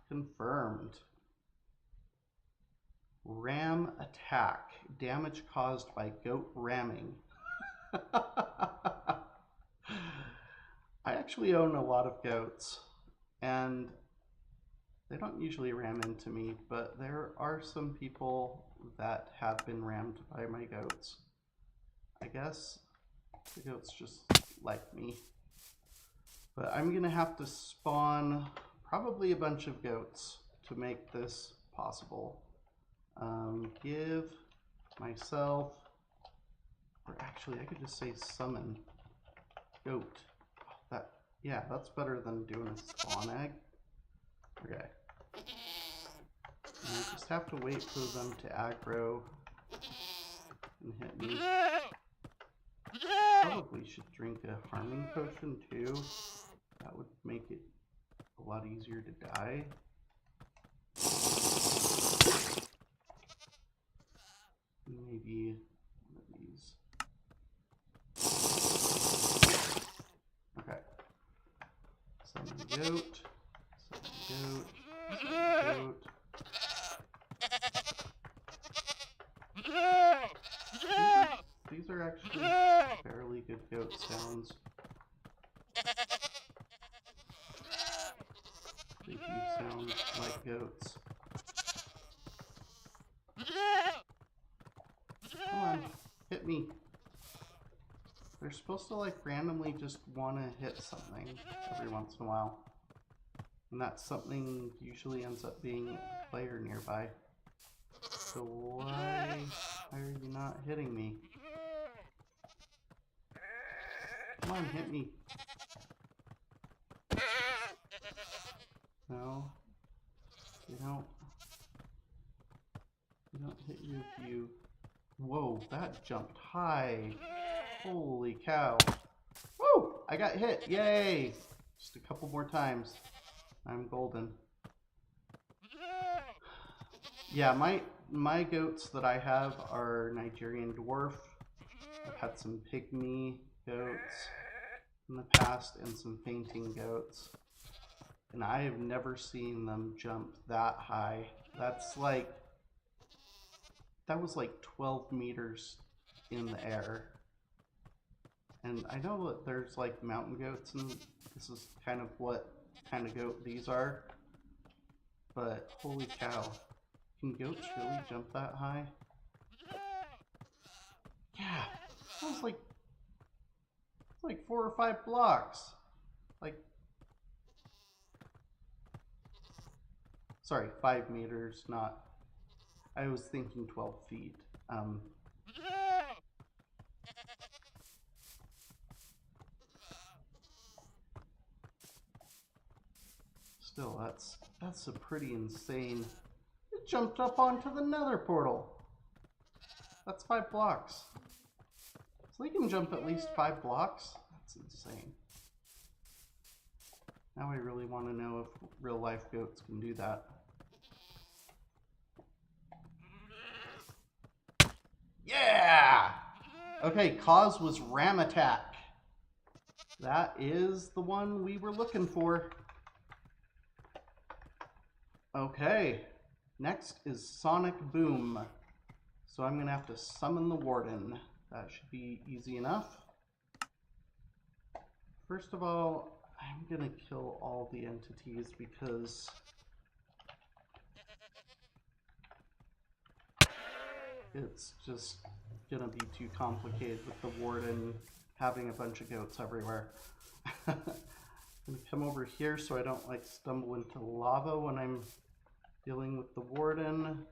Confirmed. Ram attack. Damage caused by goat ramming. I actually own a lot of goats, and they don't usually ram into me, but there are some people that have been rammed by my goats. I guess the goats just like me. But I'm gonna have to spawn probably a bunch of goats to make this possible. Give myself, or actually I could just say summon goat. That, yeah, that's better than doing a spawn egg. Okay. And I just have to wait for them to aggro and hit me. Probably should drink a harming potion too. That would make it a lot easier to die. Maybe one of these. Okay. Summon goat. Summon goat. Goat. These are actually fairly good goat sounds. They do sound like goats. Come on, hit me. They're supposed to like randomly just want to hit something every once in a while. And that something usually ends up being a player nearby. So why are you not hitting me? Come on, hit me. No. They don't hit you if you... Whoa, that jumped high. Holy cow. Woo! I got hit. Yay! Just a couple more times. I'm golden. Yeah, my goats that I have are Nigerian dwarf. I've had some pygmy goats in the past and some fainting goats. And I have never seen them jump that high. That was like 12 meters in the air. And I know that there's like mountain goats, and this is kind of what kind of goat these are. But holy cow, can goats really jump that high? Yeah, that was like 4 or 5 blocks. Like, Sorry, 5 meters, not... I was thinking 12 feet. Still, that's a pretty insane... It jumped up onto the nether portal. That's 5 blocks. So they can jump at least 5 blocks? That's insane. Now I really want to know if real life goats can do that. Yeah! Okay, cause was ram attack. That is the one we were looking for. Okay, next is Sonic Boom. So I'm gonna have to summon the warden. That should be easy enough. First of all, I'm gonna kill all the entities because it's just gonna be too complicated with the warden having a bunch of goats everywhere. I'm gonna come over here so I don't like stumble into lava when I'm dealing with the warden.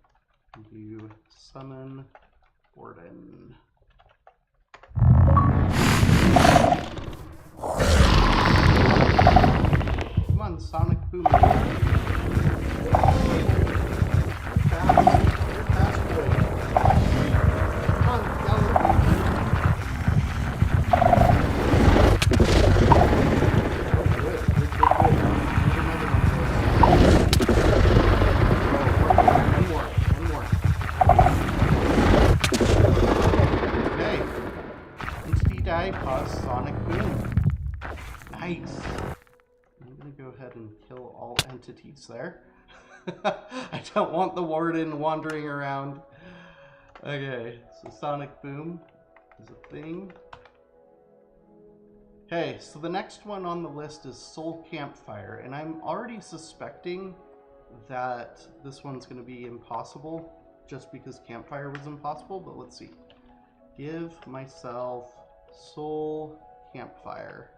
You summon warden. Come on, Sonic Boom. Entities there. I don't want the warden wandering around. Okay, so Sonic Boom is a thing. Okay, so the next one on the list is Soul Campfire, and I'm already suspecting that this one's going to be impossible just because Campfire was impossible, but let's see. Give myself Soul Campfire.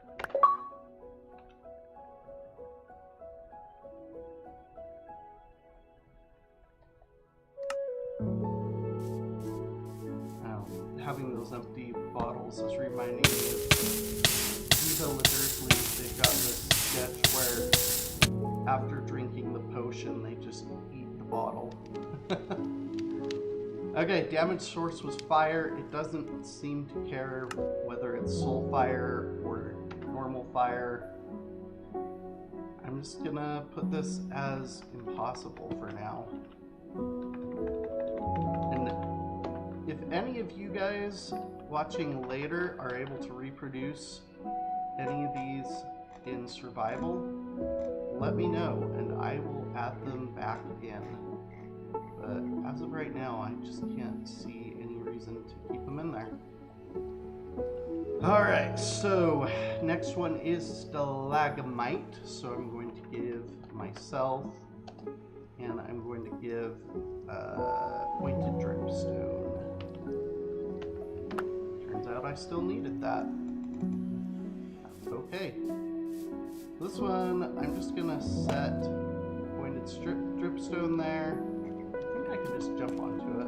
Having those empty bottles is reminding me of the villagers leave. They've got this sketch where after drinking the potion they just eat the bottle. Okay, damage source was fire. It doesn't seem to care whether it's soul fire or normal fire. I'm just gonna put this as impossible for now. If any of you guys watching later are able to reproduce any of these in survival, let me know and I will add them back in. But as of right now, I just can't see any reason to keep them in there. Alright, so next one is Stalagmite. So I'm going to give myself, and I'm going to give pointed dripstone. Turns out I still needed that. That's okay. This one, I'm just gonna set pointed dripstone there. I think I can just jump onto it.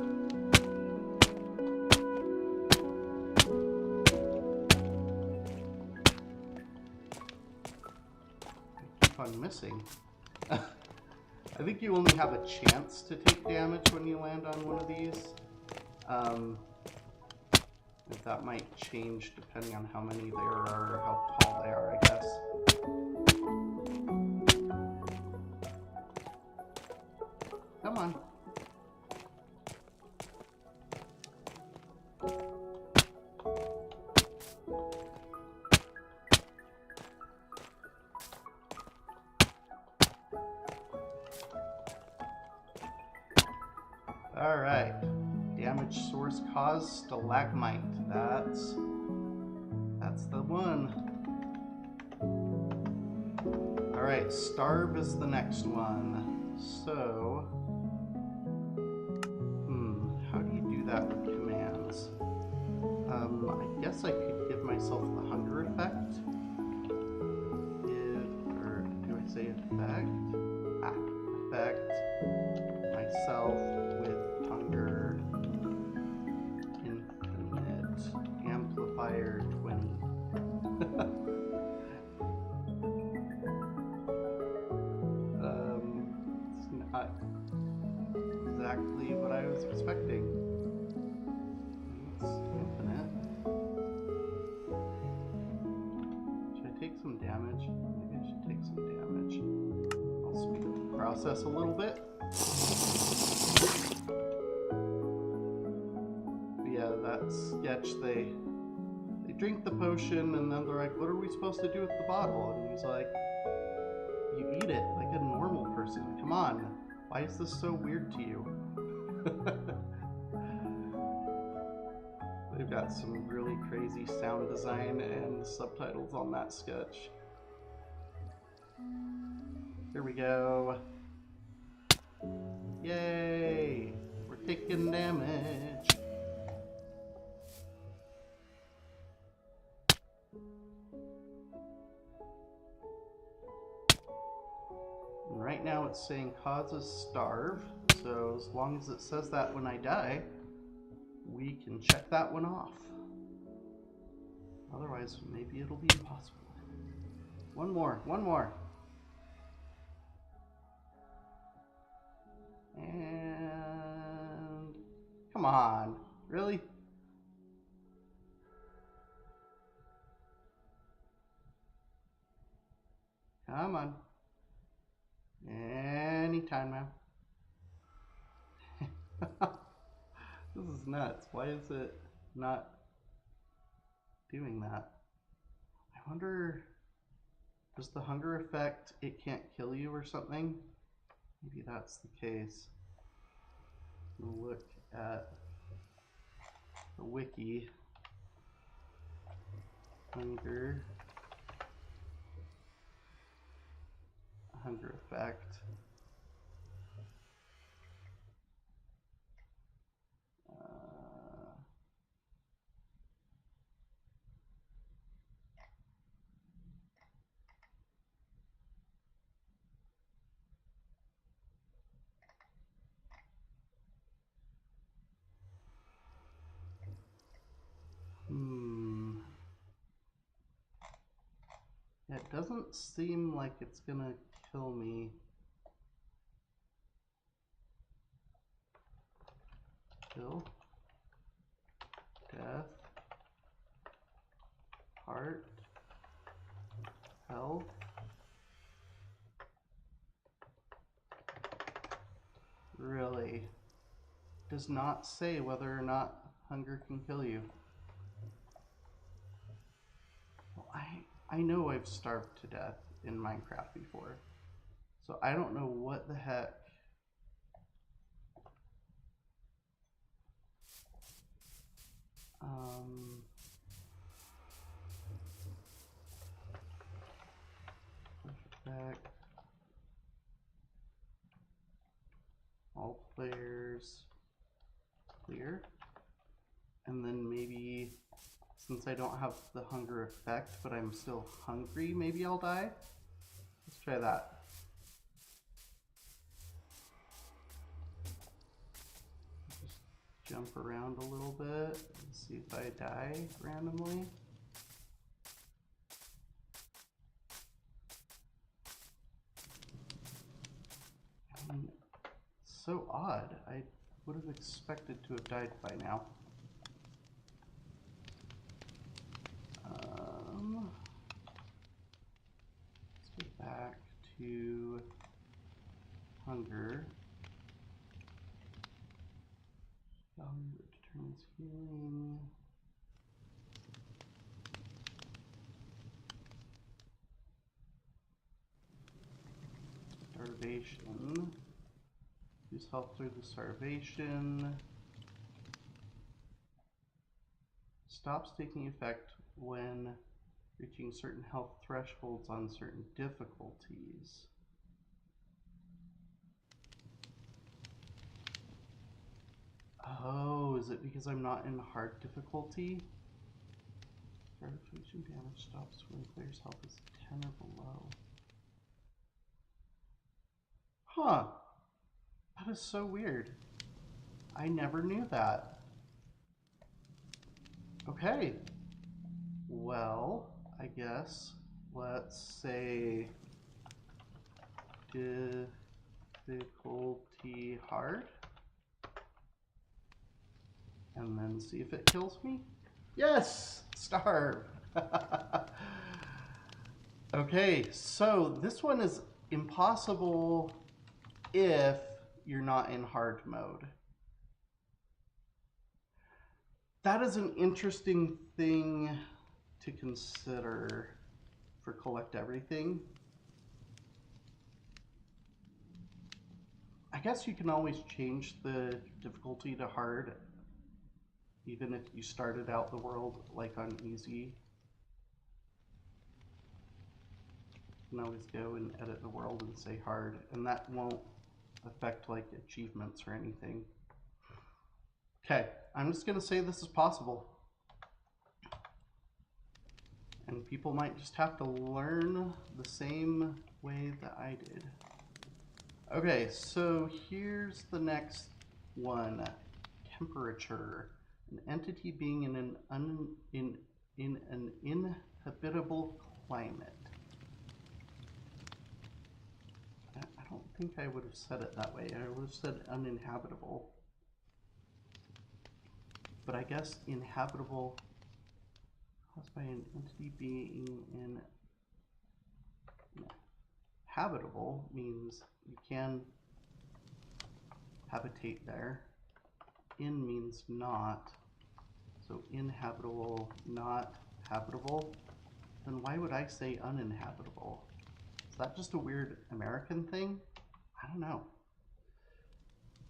I keep on missing. I think you only have a chance to take damage when you land on one of these. That might change depending on how many there are or how tall they are, I guess. Come on. Alright. Damage source cause stalagmite. That's the one. Alright, starve is the next one. So how do you do that with commands? I guess I could give myself the hunger effect. Or do I say effect? Effect. exactly what I was expecting. It's infinite. Should I take some damage? Maybe I should take some damage. I'll speed up the process a little bit. But yeah, that sketch, they drink the potion and then they're like, what are we supposed to do with the bottle? And he's like, you eat it like a normal person. Come on. Why is this so weird to you? They've got some really crazy sound design and subtitles on that sketch. Here we go. Yay! We're taking damage. And right now it's saying causes starve, so as long as it says that when I die, we can check that one off. Otherwise, maybe it'll be impossible. One more. And come on, really? Come on. Anytime now. This is nuts. Why is it not doing that? I wonder, does the hunger effect, it can't kill you or something? Maybe that's the case. We'll look at the wiki. Hunger effect. It doesn't seem like it's gonna kill me. Kill, death, heart, health. Really? Does not say whether or not hunger can kill you. Well, I know I've starved to death in Minecraft before, so I don't know what the heck. Back. All players clear. And then maybe, since I don't have the hunger effect, but I'm still hungry, maybe I'll die? Let's try that. Just jump around a little bit and see if I die randomly. So odd. I would have expected to have died by now. Let's go back to hunger. Value that determines healing. Starvation. Use health through the starvation. Stops taking effect when reaching certain health thresholds on certain difficulties. Oh, is it because I'm not in hard difficulty? Starvation damage stops when player's health is 10 or below. Huh. That is so weird. I never knew that. Okay. Well, I guess let's say difficulty hard. and then see if it kills me. Yes! Starve! Okay, so this one is impossible if you're not in hard mode. That is an interesting thing to consider for collect everything. I guess you can always change the difficulty to hard, even if you started out the world like on easy. You can always go and edit the world and say hard, and that won't affect like achievements or anything. Okay, I'm just gonna say this is possible. And people might just have to learn the same way that I did. Okay, so here's the next one. Temperature. An entity being in an inhabitable climate. I don't think I would have said it that way. I would have said uninhabitable. But I guess inhabitable caused by an entity being in habitable means you can habitate there. In means not. So inhabitable, not habitable. Then why would I say uninhabitable? Is that just a weird American thing? I don't know.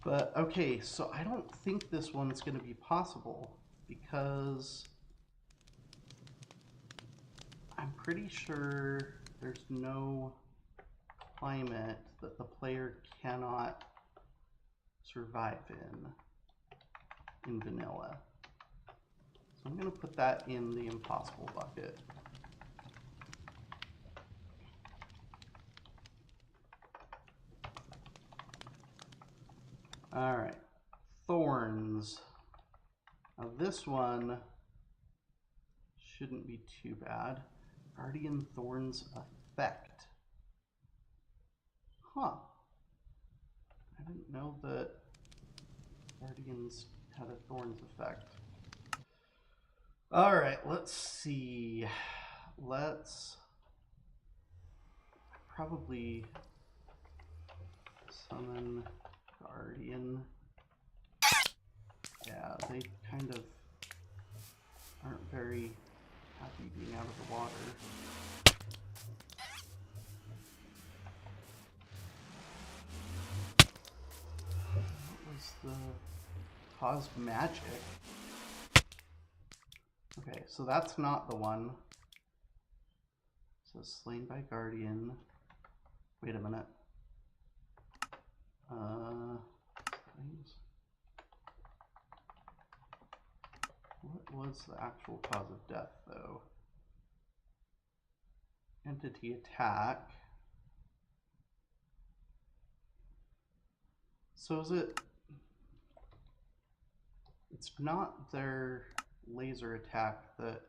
But okay, so I don't think this one's going to be possible because I'm pretty sure there's no climate that the player cannot survive in vanilla. So I'm going to put that in the impossible bucket. All right, thorns. Now this one shouldn't be too bad. Guardian Thorns effect. Huh. I didn't know that Guardians had a Thorns effect. All right, let's see. Let's probably summon Guardian. Yeah, they kind of aren't very happy being out of the water. What was the cause magic? Okay, so that's not the one. It says slain by Guardian. Wait a minute. What was the actual cause of death, though? Entity attack. So is it... It's not their laser attack that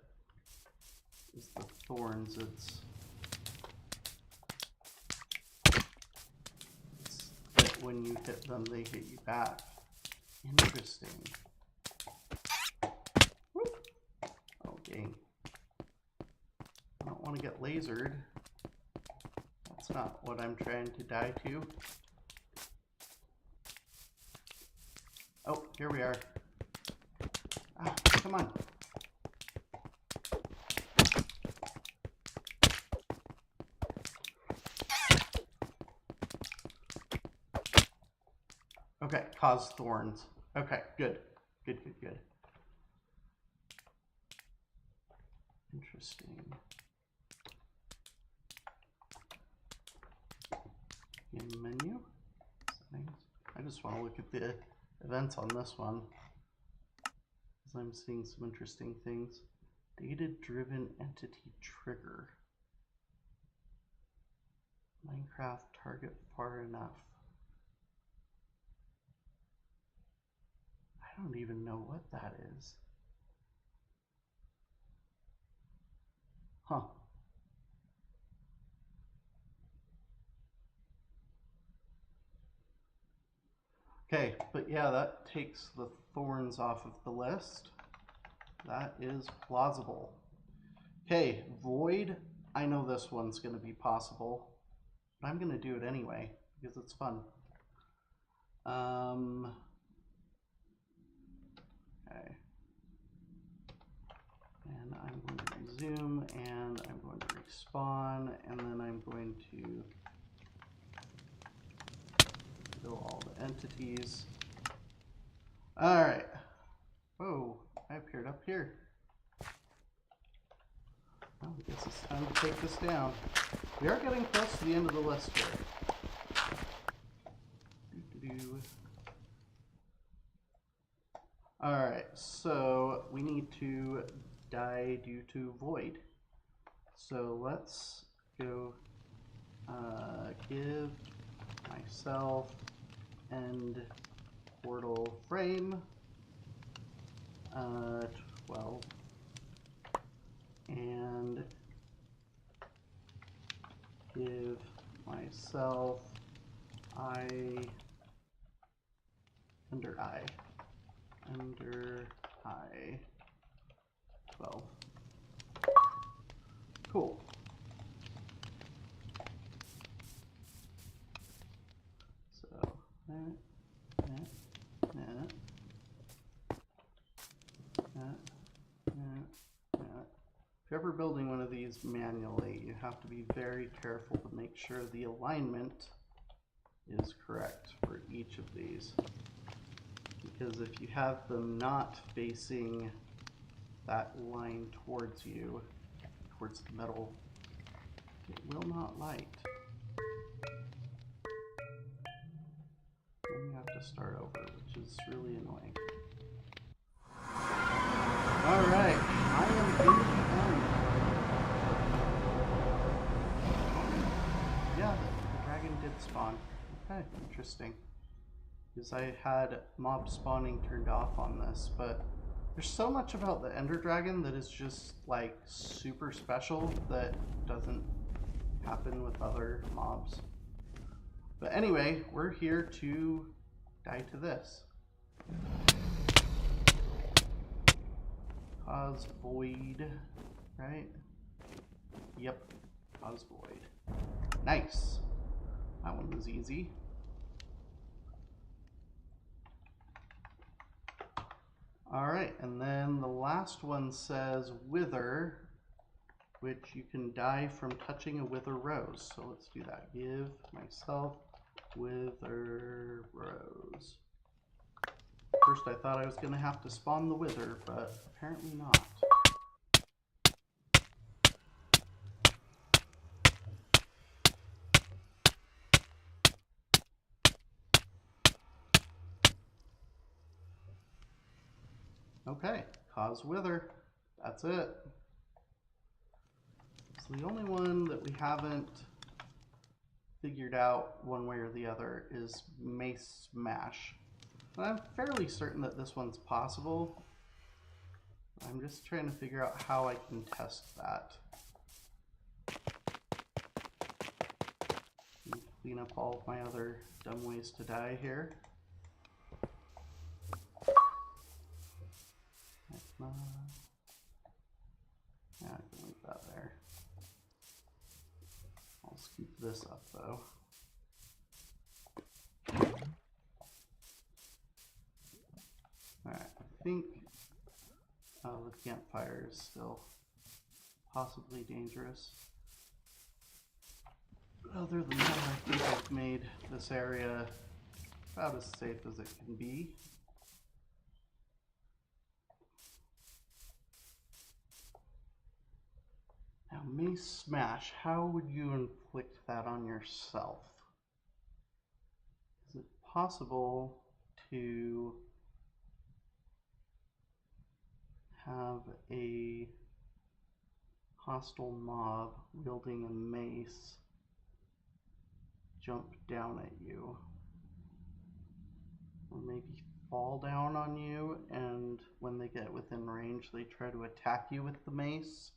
is the thorns, it's that when you hit them, they hit you back. Interesting. Whoop. Oh, dang. I don't want to get lasered. That's not what I'm trying to die to. Oh, here we are. Ah, come on. Okay, cause thorns. Okay, good. Good. Interesting. Game menu. Settings. I just want to look at the events on this one, because I'm seeing some interesting things. Data-driven entity trigger. Minecraft target far enough. I don't even know what that is. Huh. Okay, but yeah, that takes the thorns off of the list. That is plausible. Okay, void. I know this one's going to be possible, but I'm going to do it anyway because it's fun. Okay. And I'm going to resume, and I'm going to respawn, and then I'm going to fill all the entities. All right. Whoa, I appeared up here. Well, I guess it's time to take this down. We are getting close to the end of the list here. Alright, so we need to die due to void. So let's go give myself end portal frame 12 and give myself I under 12. Cool. So that. If you're ever building one of these manually, you have to be very careful to make sure the alignment is correct for each of these. Because if you have them not facing that line towards you, towards the metal, it will not light. Then you have to start over, which is really annoying. Alright, I am in the end. Yeah, the dragon did spawn. Okay, interesting. Because I had mob spawning turned off on this, but there's so much about the Ender Dragon that is just like super special that doesn't happen with other mobs. But anyway, we're here to die to this. Cause void, right? Yep, cause void. Nice. That one was easy. Alright, and then the last one says wither, which you can die from touching a wither rose. So let's do that. Give myself wither rose. First I thought I was going to have to spawn the wither, but apparently not. Okay, cause wither. That's it. So the only one that we haven't figured out one way or the other is mace smash. And I'm fairly certain that this one's possible. I'm just trying to figure out how I can test that. Clean up all of my other dumb ways to die here. Yeah, I can leave that there. I'll scoop this up though. Alright, I think the campfire is still possibly dangerous. Other than that, I think I've made this area about as safe as it can be. Now, mace smash, how would you inflict that on yourself? Is it possible to have a hostile mob wielding a mace jump down at you? Or maybe fall down on you, and when they get within range, they try to attack you with the mace?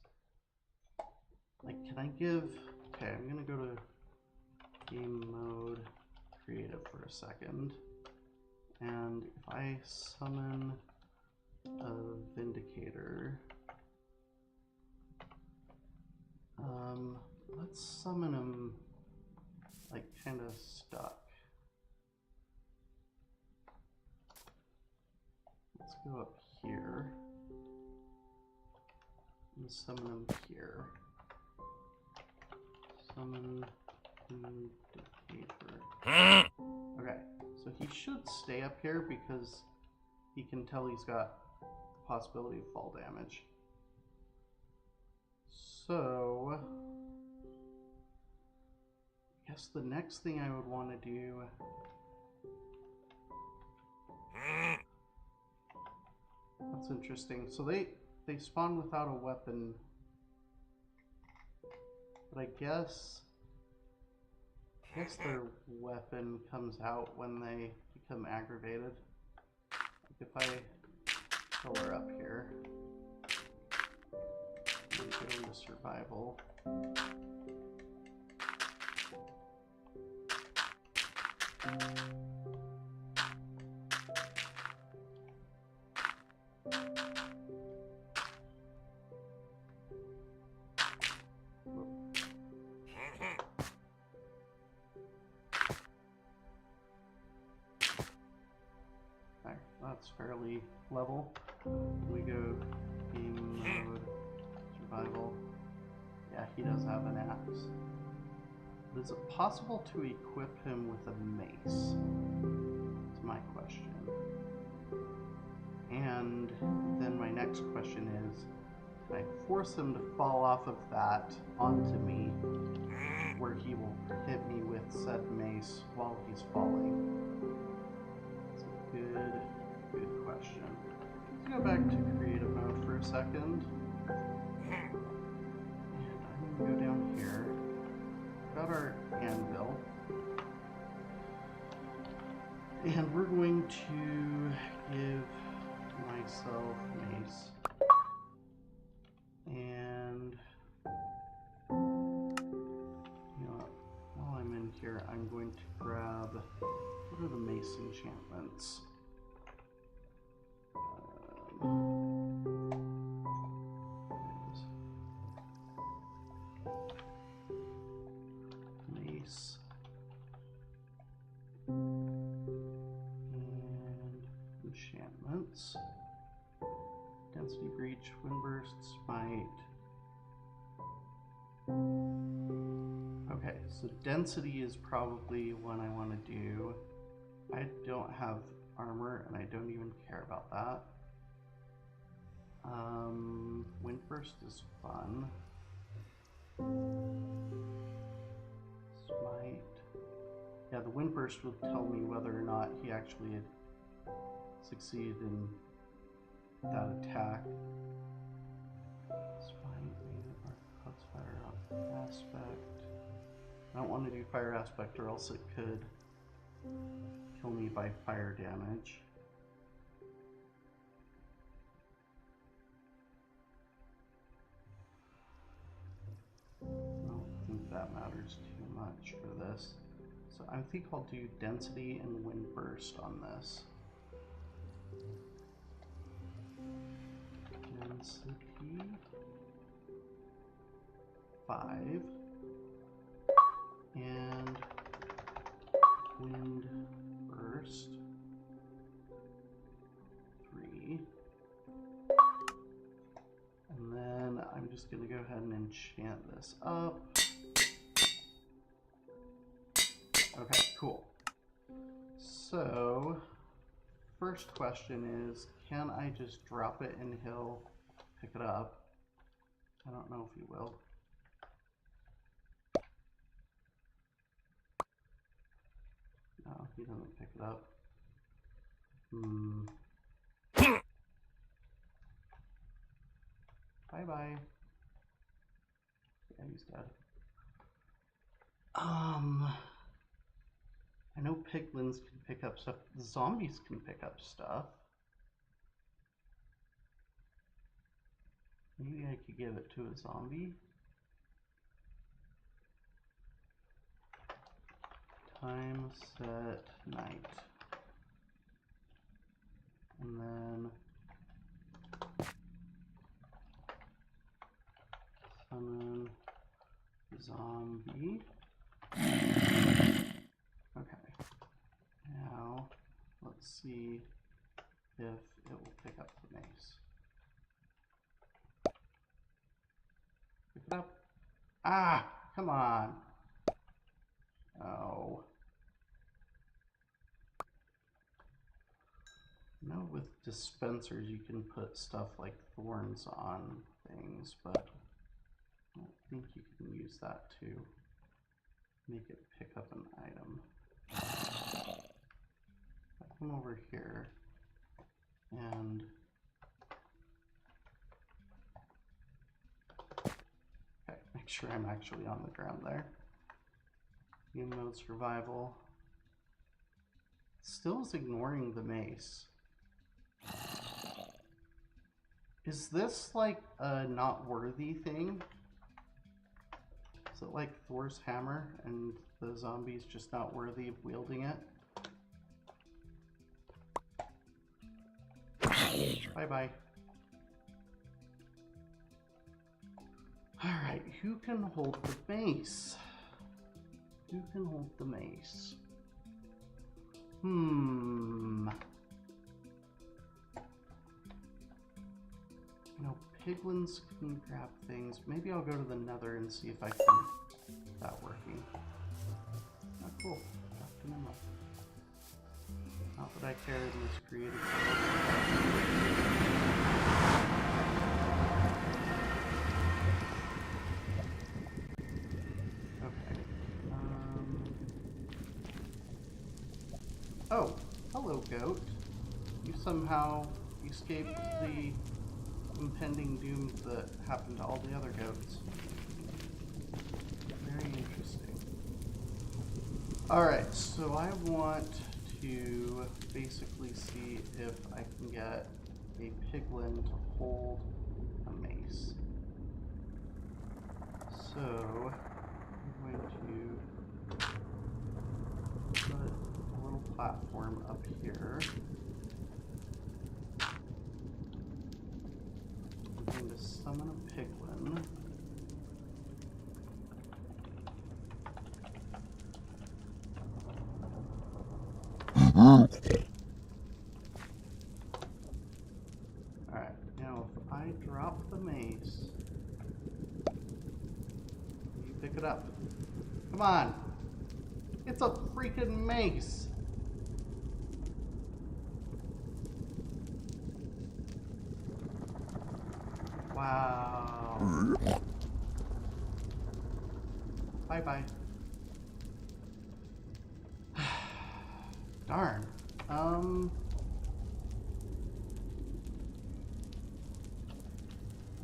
Like, can I give... Okay, I'm gonna go to game mode creative for a second. And if I summon a Vindicator, let's summon him like kind of stuck. Let's go up here and summon him here. Summon Vindicator. Okay, so he should stay up here because he can tell he's got possibility of fall damage. So I guess the next thing I would want to do, that's interesting. So they spawn without a weapon, but I guess their weapon comes out when they become aggravated. Like if I fill her up here and go into survival. That's fairly level. We go game mode, survival. Yeah, he does have an axe. But is it possible to equip him with a mace? That's my question. And then my next question is, can I force him to fall off of that onto me, where he will hit me with said mace while he's falling? That's a good question. Let's go back to creative mode for a second. And I'm going to go down here. Got our anvil. And we're going to give myself mace. And you know what? While I'm in here, I'm going to grab, what are the mace enchantments? Mace. And enchantments. Density Breach, Windburst, Smite. Okay, so density is probably one I want to do. I don't have armor and I don't even care about that. Windburst is fun. Smite. Yeah, the Windburst will tell me whether or not he actually had succeeded in that attack. Smite, cuts fire aspect. I don't want to do fire aspect or else it could kill me by fire damage. I don't think that matters too much for this. So I think I'll do density and Windburst on this. Density 5 and Windburst 3, and then I'm just going to go ahead and enchant this up. Okay, cool. So first question is, can I just drop it and he'll pick it up? I don't know if he will. No, he doesn't pick it up. Bye-bye. Yeah, he's dead. I know piglins can pick up stuff. The zombies can pick up stuff. Maybe I could give it to a zombie. Time set night. And then summon zombie. Okay. Now, let's see if it will pick up the mace. Pick it up. Ah! Come on. Oh. I know with dispensers you can put stuff like thorns on things, but I don't think you can use that to make it pick up an item. I come over here and okay, make sure I'm actually on the ground there. Game mode survival. Still is ignoring the mace. Is this like a not worthy thing? Is it like Thor's hammer and the zombie's just not worthy of wielding it? Bye-bye. Alright, who can hold the mace? Who can hold the mace? You know, piglins can grab things. Maybe I'll go to the nether and see if I can get that working. Oh, cool. Dropped an emerald. Not that I care in this creative okay. Oh, hello, goat. You somehow escaped the impending doom that happened to all the other goats. Very interesting. Alright, so I want to basically see if I can get a piglin to hold a mace. So I'm going to put a little platform up here. I'm going to summon a piglin. Alright, now if I drop the mace, you pick it up. Come on! It's a freaking mace! Wow. Bye-bye. Darn.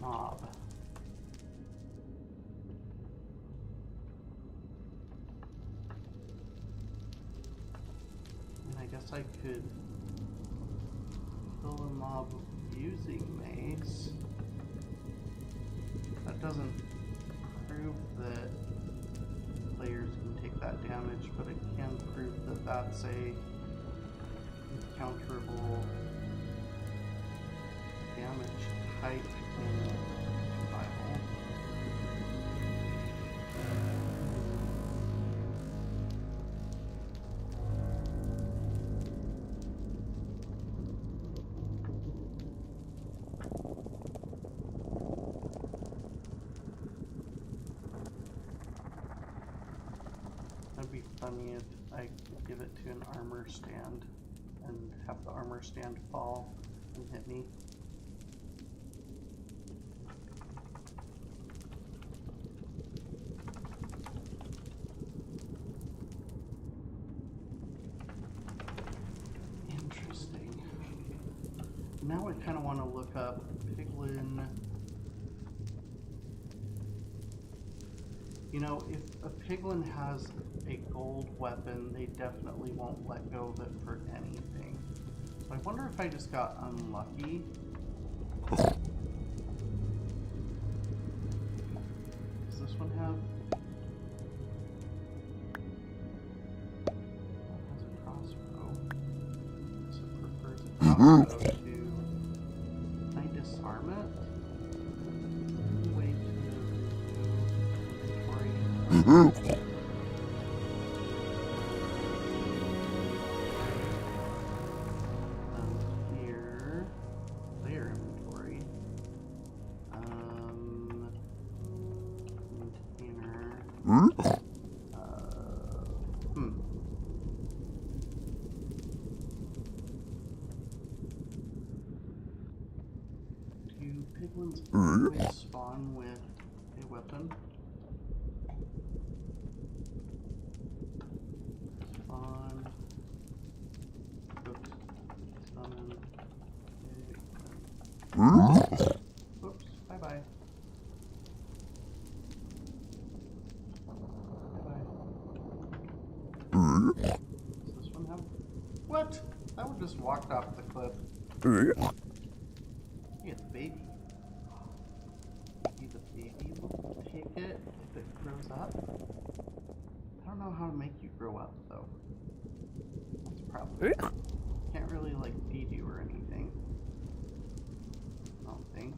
Mob. And I guess I could kill a mob using mace. That doesn't prove that players can take that damage, but it can prove that that's a encounterable damage type in survival. That'd be funny if I give it to an armor stand and have the armor stand fall and hit me. Interesting. Now I kind of want to look up piglin. You know, if a piglin has a gold weapon, they definitely won't let go of it for anything. So I wonder if I just got unlucky. Does this one have? It has a crossbow. So it prefers a crossbow to Here, player inventory. Container. Do piglins always spawn with a weapon? Spawn. Oops. Summon. Oops. Bye bye. Does this one have? What? That one just walked off the cliff. Yeah, the baby. Maybe the baby will take it if it grows up. I don't know how to make you grow up though. That's a problem. Can't really like feed you or anything. I don't think.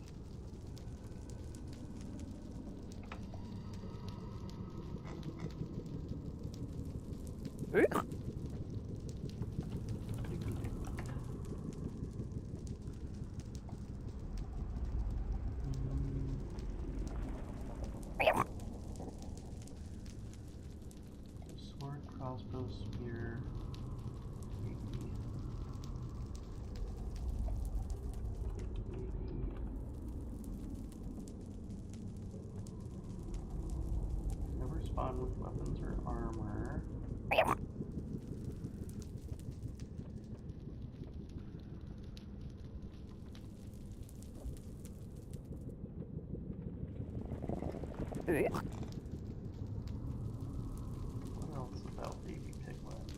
Sword, crossbow, spear. Never spawn with weapons or armor. What else about baby piglet?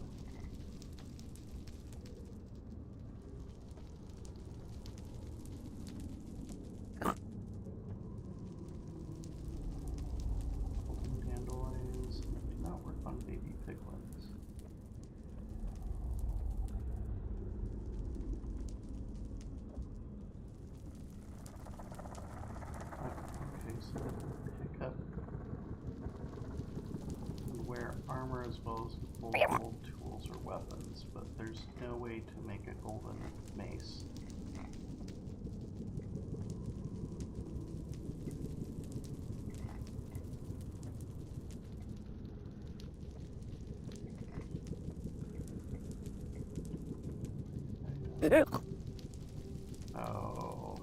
Golden dandelions do not work on baby piglets. Okay, so pick up and wear armor as well as gold tools or weapons, but there's no way to make a golden mace. Oh.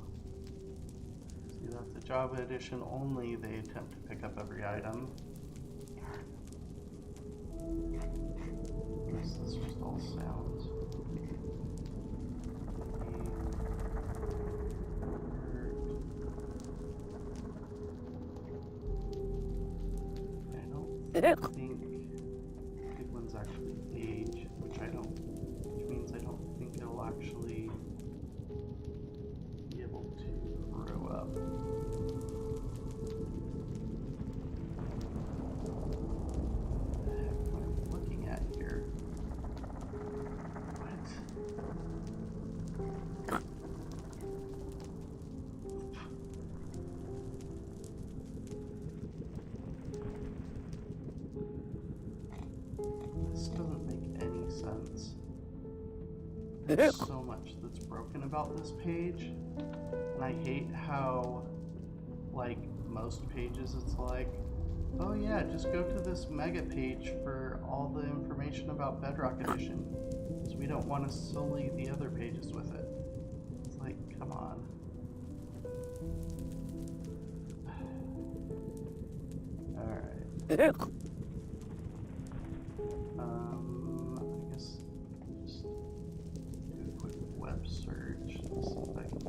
See, that's a Java edition only. They attempt to pick up every item. This just all sounds. I don't think good ones actually age, which means I don't think it'll actually be able to grow up. What the heck am I looking at here? What? This doesn't make any sense. There's so much that's broken about this page, and I hate how, like, most pages it's like, oh yeah, just go to this mega page for all the information about Bedrock Edition, because we don't want to sully the other pages with it. It's like, come on. Alright. I guess just do a quick web search to see if I can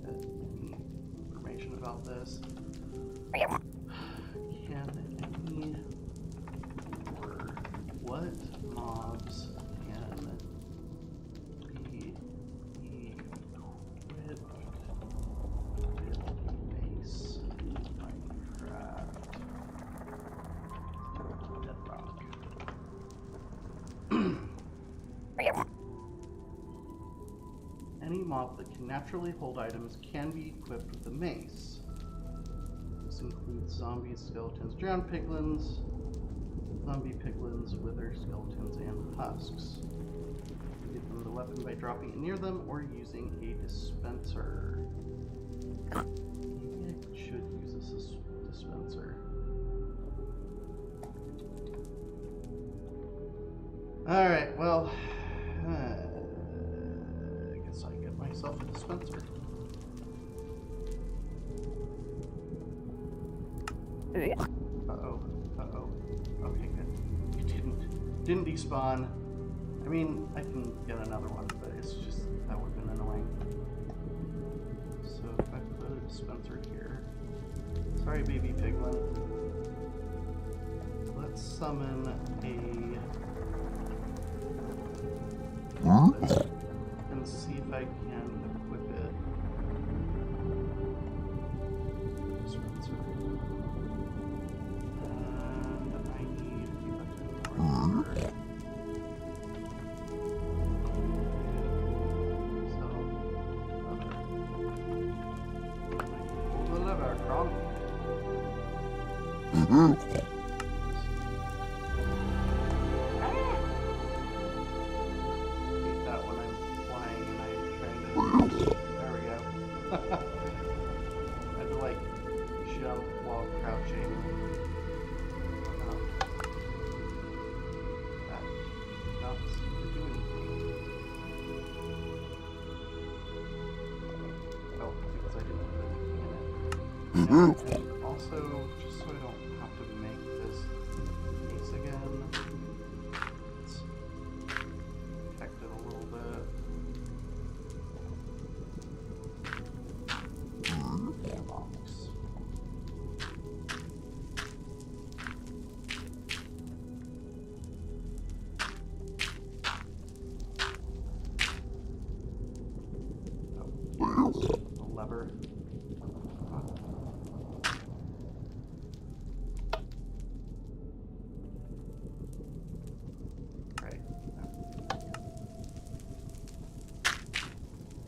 get any information about this. Can any or what mobs can be equipped with mace Minecraft Bedrock? Any mob that can naturally hold items can be equipped with a mace. This includes zombies, skeletons, drowned piglins, zombie piglins, wither, skeletons, and husks. You give them the weapon by dropping it near them or using a dispenser. Maybe I should use this as dispenser. Alright, well, I guess I get myself a dispenser. Uh-oh. Uh-oh. Okay, good. It didn't despawn. I mean, I can get another one, but it's just, that would have been annoying. So if I put a dispenser here. Sorry, baby piglin. Let's summon and see if I can equip it. Dispenser. And I need a weapon. And also, just so I don't have to make this case again, let's protect it a little bit. Box. Oh, the lever.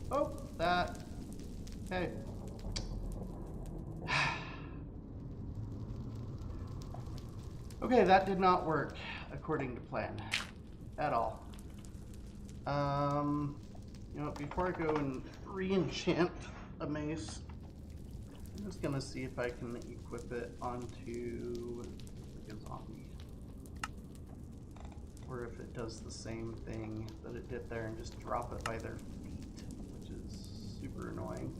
Oh, that. Okay. Okay, that did not work according to plan at all. You know, before I go and re-enchant a mace, I'm just gonna see if I can equip it onto like a zombie. Or if it does the same thing that it did there and just drop it by their feet, which is super annoying.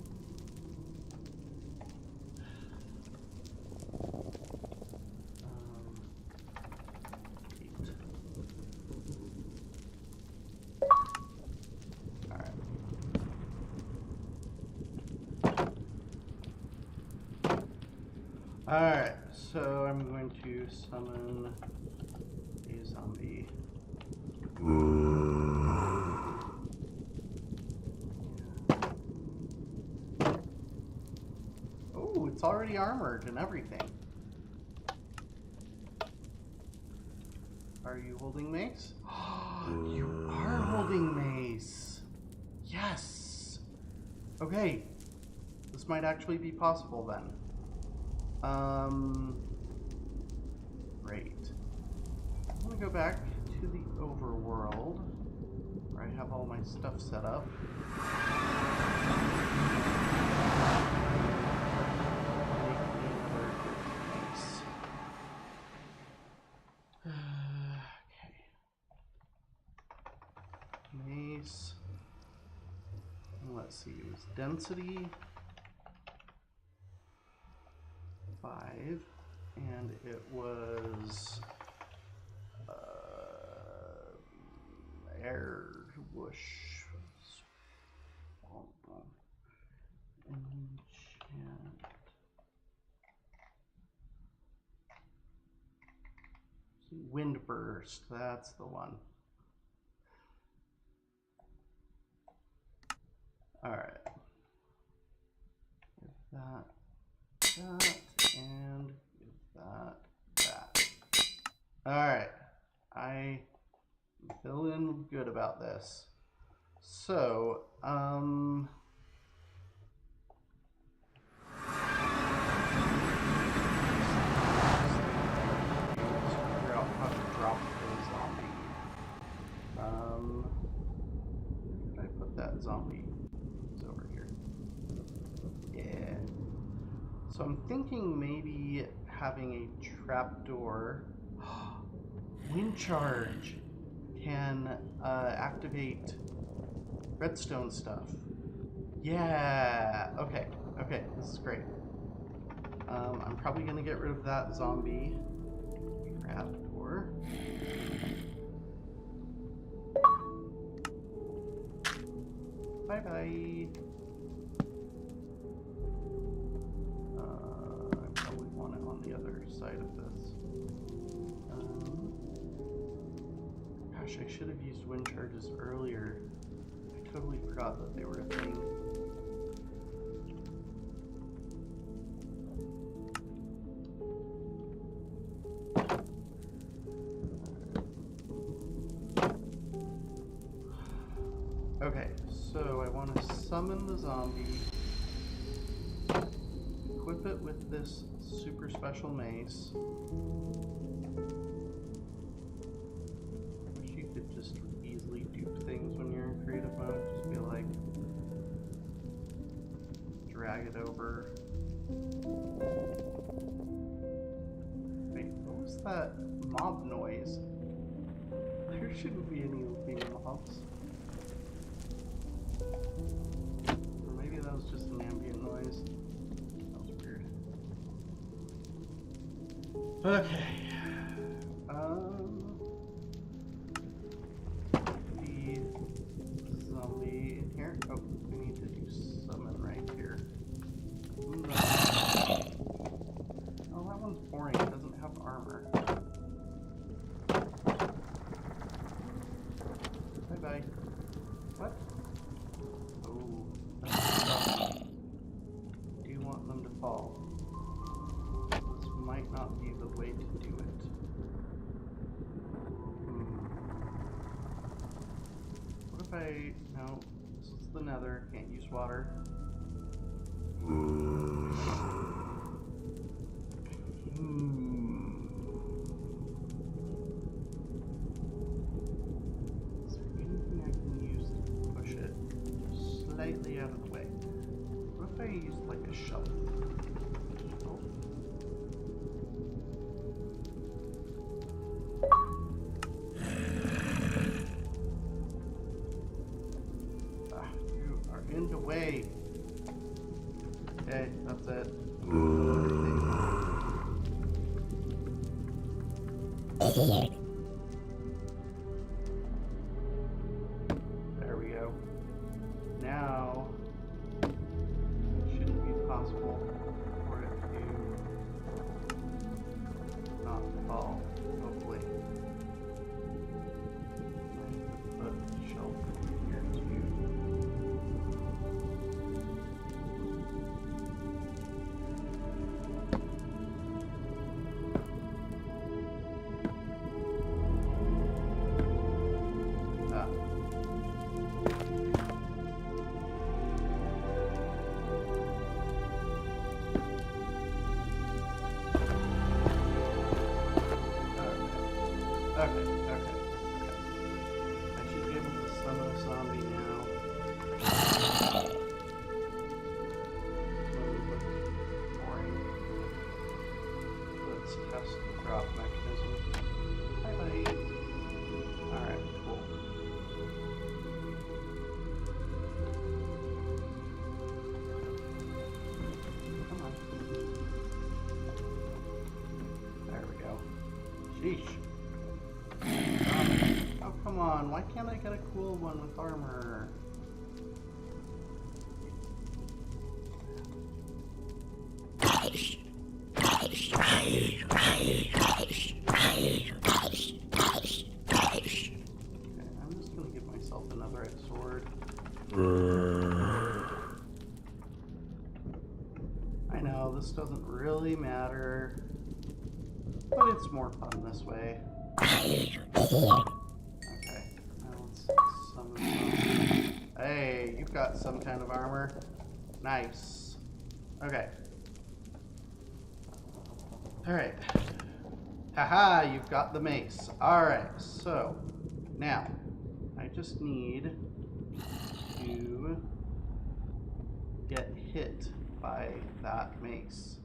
Alright. Alright, so I'm going to summon a zombie. Oh, it's already armored and everything. Are you holding mace? You are holding mace. Yes. Okay. This might actually be possible then. Great. I'm gonna go back to the overworld where I have all my stuff set up. Mace. Let's see, it was density 5, and it was air whoosh. Enchant. Wind burst, that's the one. Alright. Give that, and give that. Alright. I am feeling good about this. So, figure out how that zombie is over here. Yeah. So I'm thinking maybe having a trapdoor. Wind charge can activate redstone stuff. Yeah. Okay. Okay. This is great. I'm probably gonna get rid of that zombie trapdoor. Bye bye. I probably want it on the other side of this. Gosh, I should have used wind charges earlier. I totally forgot that they were a thing. Okay, so I want to summon the zombie, equip it with this super special mace. I wish you could just easily dupe things when you're in creative mode. Just be like, drag it over. Wait, what was that mob noise? There shouldn't be any looping mobs. Or maybe that was just an ambient noise. That was weird. Okay. The zombie in here. Oh, we need to do summon right here. No. Oh, that one's boring. It doesn't have armor. Bye-bye. What? Do you want them to fall? This might not be the way to do it. What if I... No, this is the nether. Can't use water. Is there anything I can use to push it slightly out of the way? What if I used like a shovel? Oh. You are in the way. Okay, that's it. There we go. Now, it shouldn't be possible for it to not fall, hopefully. I need to put a shelf in here too. Okay. I should be able to summon a zombie now. Boring. Let's test the drop mechanism. Bye bye. Alright, cool. Come on. There we go. Sheesh. Oh, come on. Why can't I get a cool one with armor? Okay, I'm just gonna give myself another sword. I know, this doesn't really matter, but it's more fun this way. Okay, now let's summon some. Hey, you've got some kind of armor. Nice. Okay. Alright. Haha, you've got the mace. Alright, so now I just need to to get hit by that mace.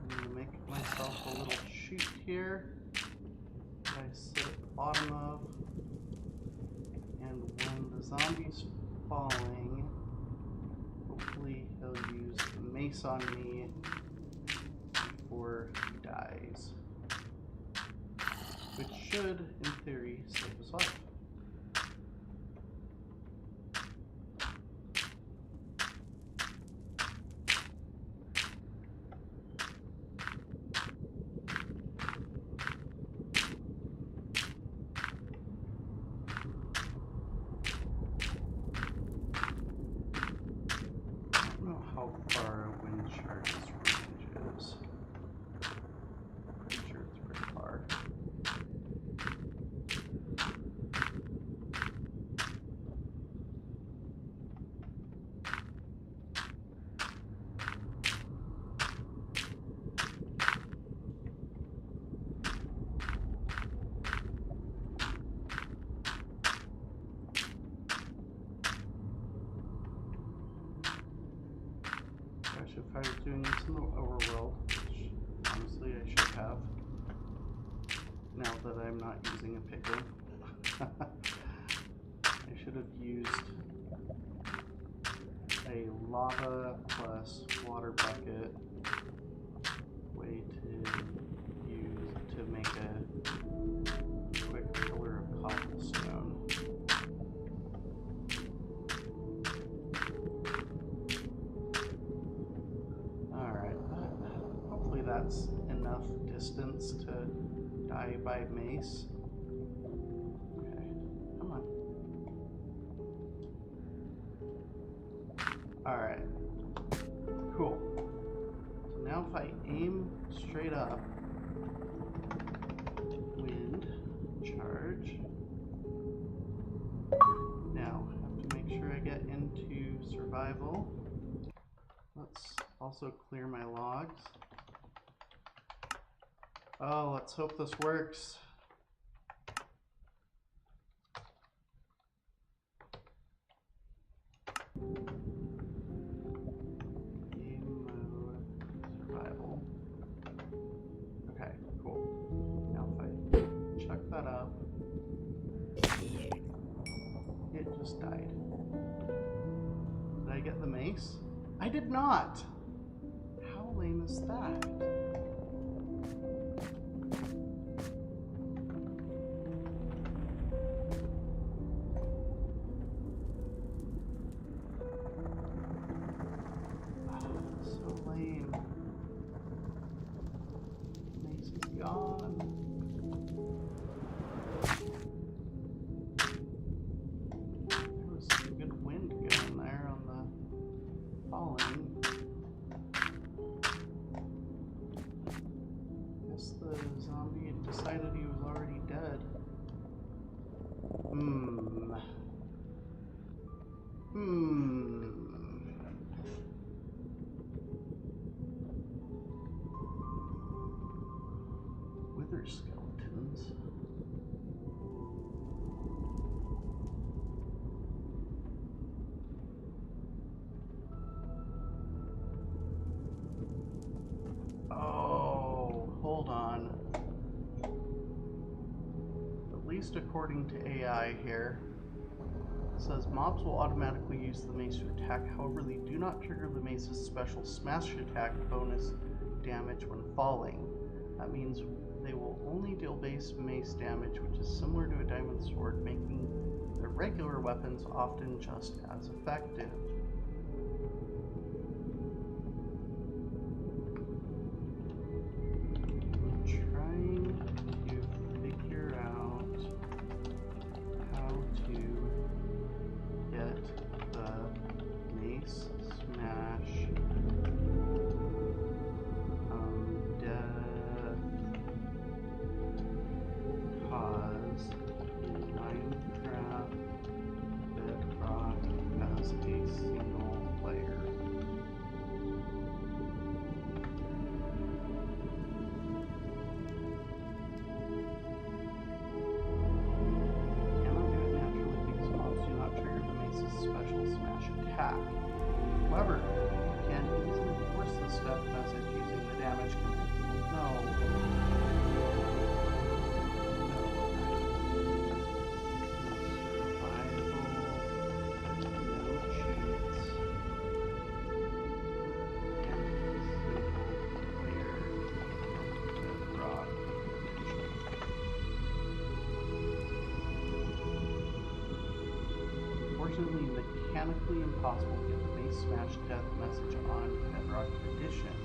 I'm gonna make myself a little chute here that I sit at the bottom of, and when the zombie's falling, hopefully he'll use the mace on me before he dies, which should, in theory, save his life. How far a wind charge's range is. Pretty sure it's pretty far. If I was doing this in the overworld, which honestly I should have, now that I'm not using a pickle, I should have used a lava plus water bucket way to use to make a quick pillar of cobblestone. That's enough distance to die by mace. Okay, come on. Alright, cool. So now if I aim straight up, wind, charge. Now, I have to make sure I get into survival. Let's also clear my logs. Oh, let's hope this works. Game mode, survival. Okay, cool. Now if I chuck that up, it just died. Did I get the mace? I did not! How lame is that? Decided he was already dead. Wither skeletons. Oh, hold on. At least according to AI here, it says mobs will automatically use the mace to attack, however they do not trigger the mace's special smash attack bonus damage when falling. That means they will only deal base mace damage, which is similar to a diamond sword, making their regular weapons often just as effective. Minecraft Bedrock as a unfortunately mechanically impossible to get the base smash death message on Bedrock Edition.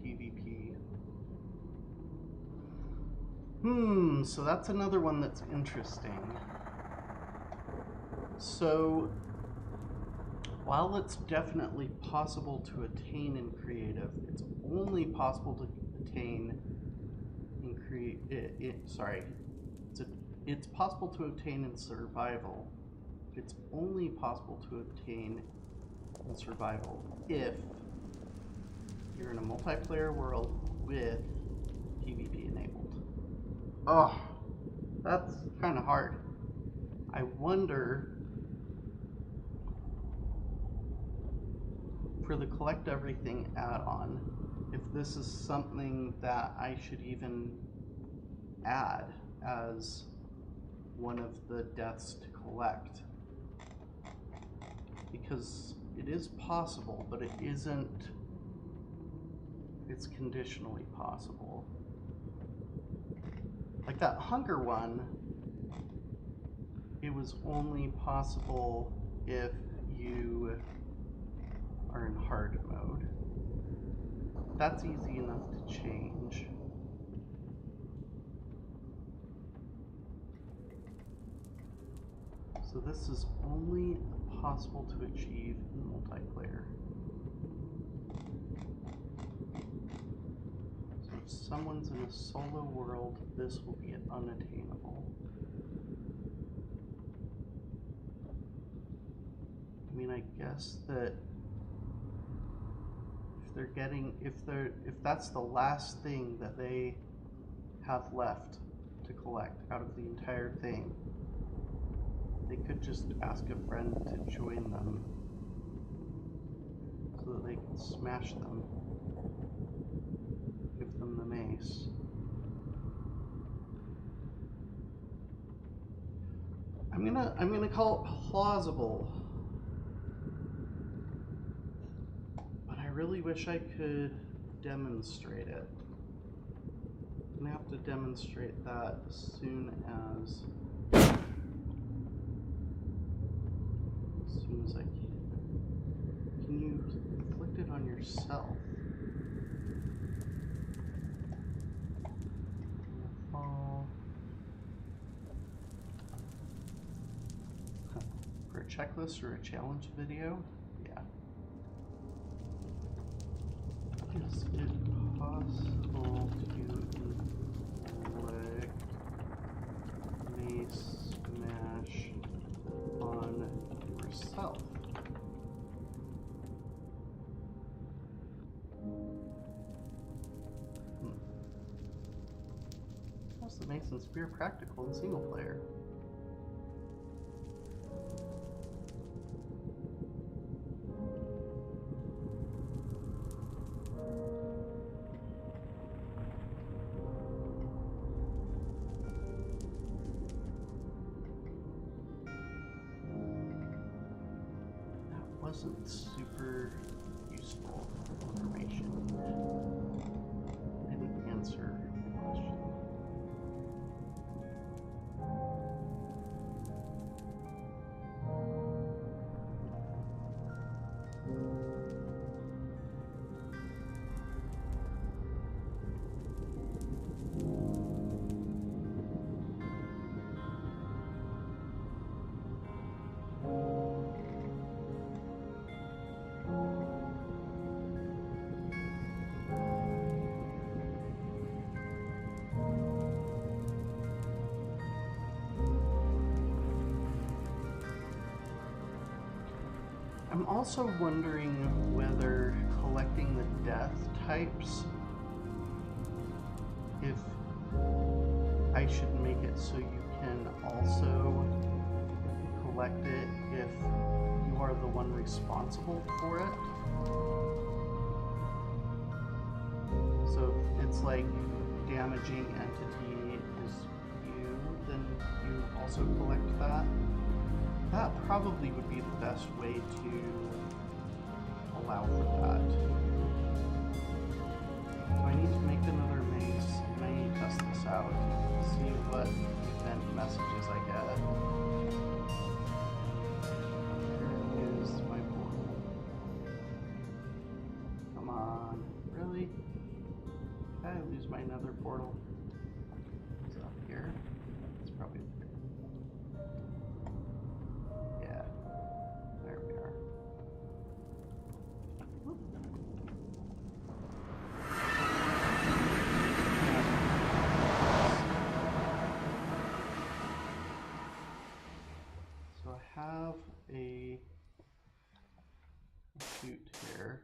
PvP. So that's another one that's interesting. So, while it's definitely possible to attain in creative, it's only possible to attain in it's possible to obtain in survival. It's only possible to obtain in survival if you're in a multiplayer world with PvP enabled. Oh, that's kind of hard. I wonder, for the Collect Everything add-on, if this is something that I should even add as one of the deaths to collect. Because it is possible, but it isn't. It's conditionally possible. Like that hunger one, it was only possible if you are in hard mode. That's easy enough to change. So this is only possible to achieve in multiplayer. So if someone's in a solo world, this will be unattainable. I mean, I guess that if they're getting, if that's the last thing that they have left to collect out of the entire thing, they could just ask a friend to join them so that they can smash them. Give them the mace. I'm gonna call it plausible. But I really wish I could demonstrate it. I'm gonna have to demonstrate that as soon as I can. Can you inflict it on yourself? Fall. For a checklist or a challenge video? Yeah. Is it possible to inflict mace smash on yourself? How's the mace and spear practical in single player? Wasn't super useful information. Didn't answer the question. I'm also wondering whether collecting the death types if I should make it so you can also collect it if you are the one responsible for it. So if it's like damaging entity is you, then you also collect that. That probably would be the best way to allow for that. So I need to make another maze, and I need to test this out, see what event messages I get. Where is my portal? Come on, really? Did I lose my nether portal? Is it up here? It's probably up here. Yeah, there we are. So I have a chute here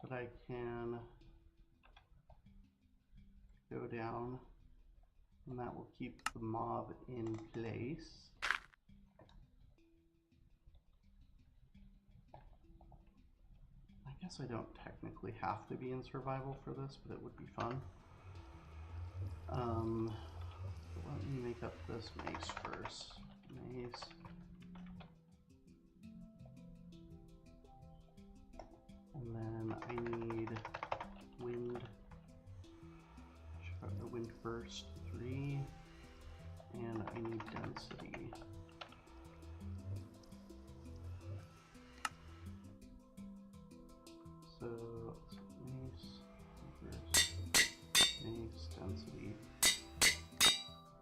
that I can go down, and that will keep the mob in place. I guess I don't technically have to be in survival for this, but it would be fun. Let me make up this maze first. Maze. And then I need wind. Wind burst 3. And I need density. So maze, burst, maze, density.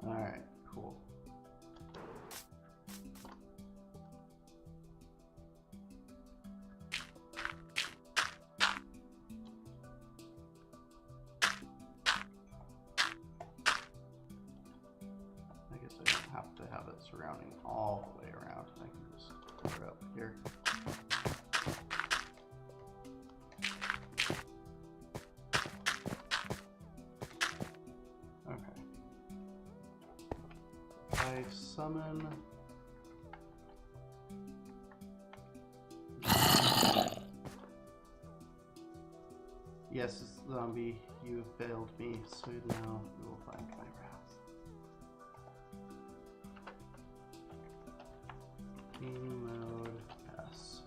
Alright, cool. I guess I don't have to have it surrounding all the way around. I can just put it up here. Okay. I summon yes, zombie, you failed me, so now you will find my wrath. Game mode S.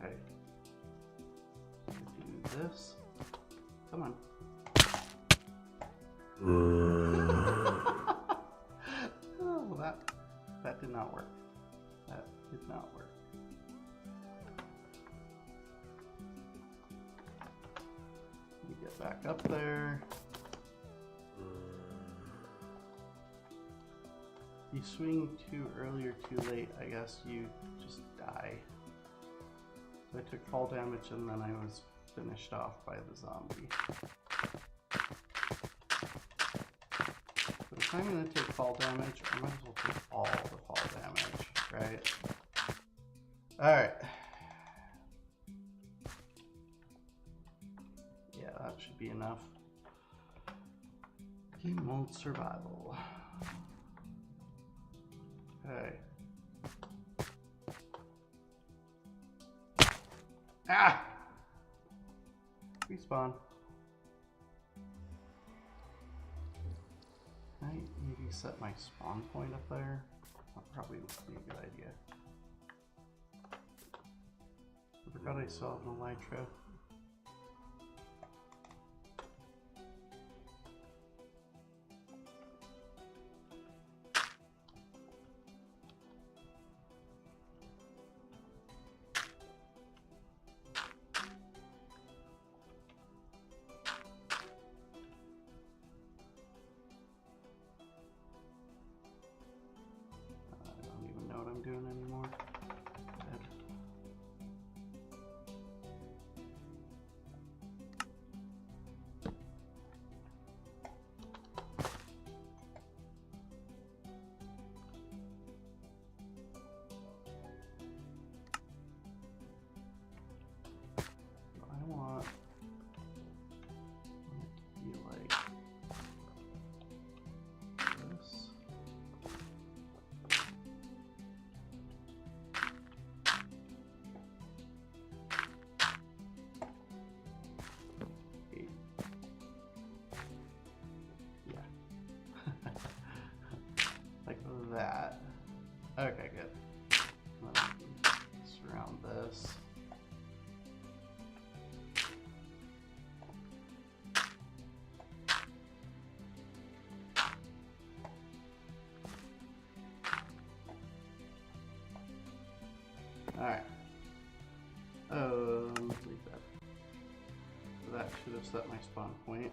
Okay. Do this. Come on. Oh, that did not work. That did not work. Let me get back up there. You swing too early or too late, I guess you just die. So I took fall damage and then I was finished off by the zombie. But if I'm going to take fall damage, I might as well take all the fall damage, right? Alright. Yeah, that should be enough. Game mode survival. Okay. Ah! Respawn. Can I maybe set my spawn point up there? That probably would be a good idea. I forgot I still have an elytra. doing anymore. Dead. should have set my spawn point.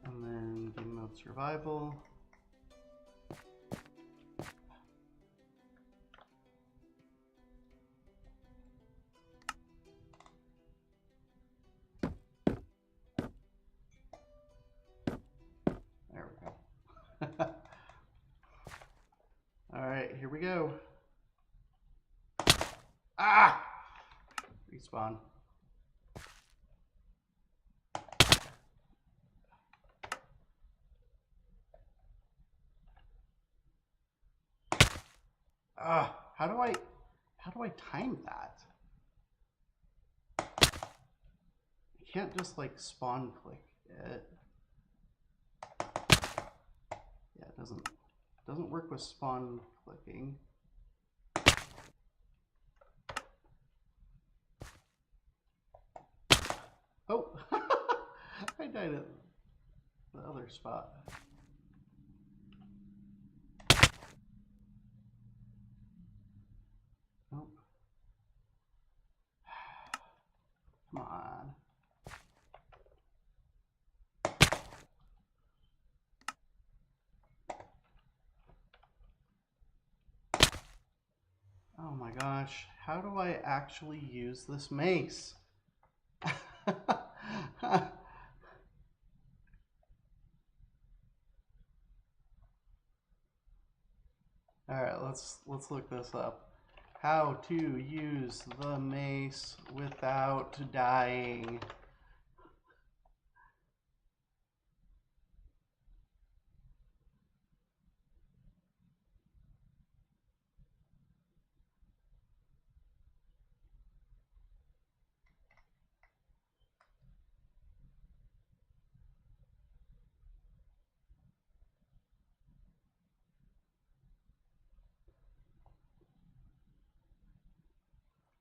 And then game mode survival. There we go. Alright, here we go. Ah! Respawn. How do I time that? I can't just like spawn click it. Yeah, it doesn't work with spawn clicking. Oh, I died at the other spot. Nope. Come on. Oh my gosh, how do I actually use this mace? Alright, let's look this up. How to use the mace without dying.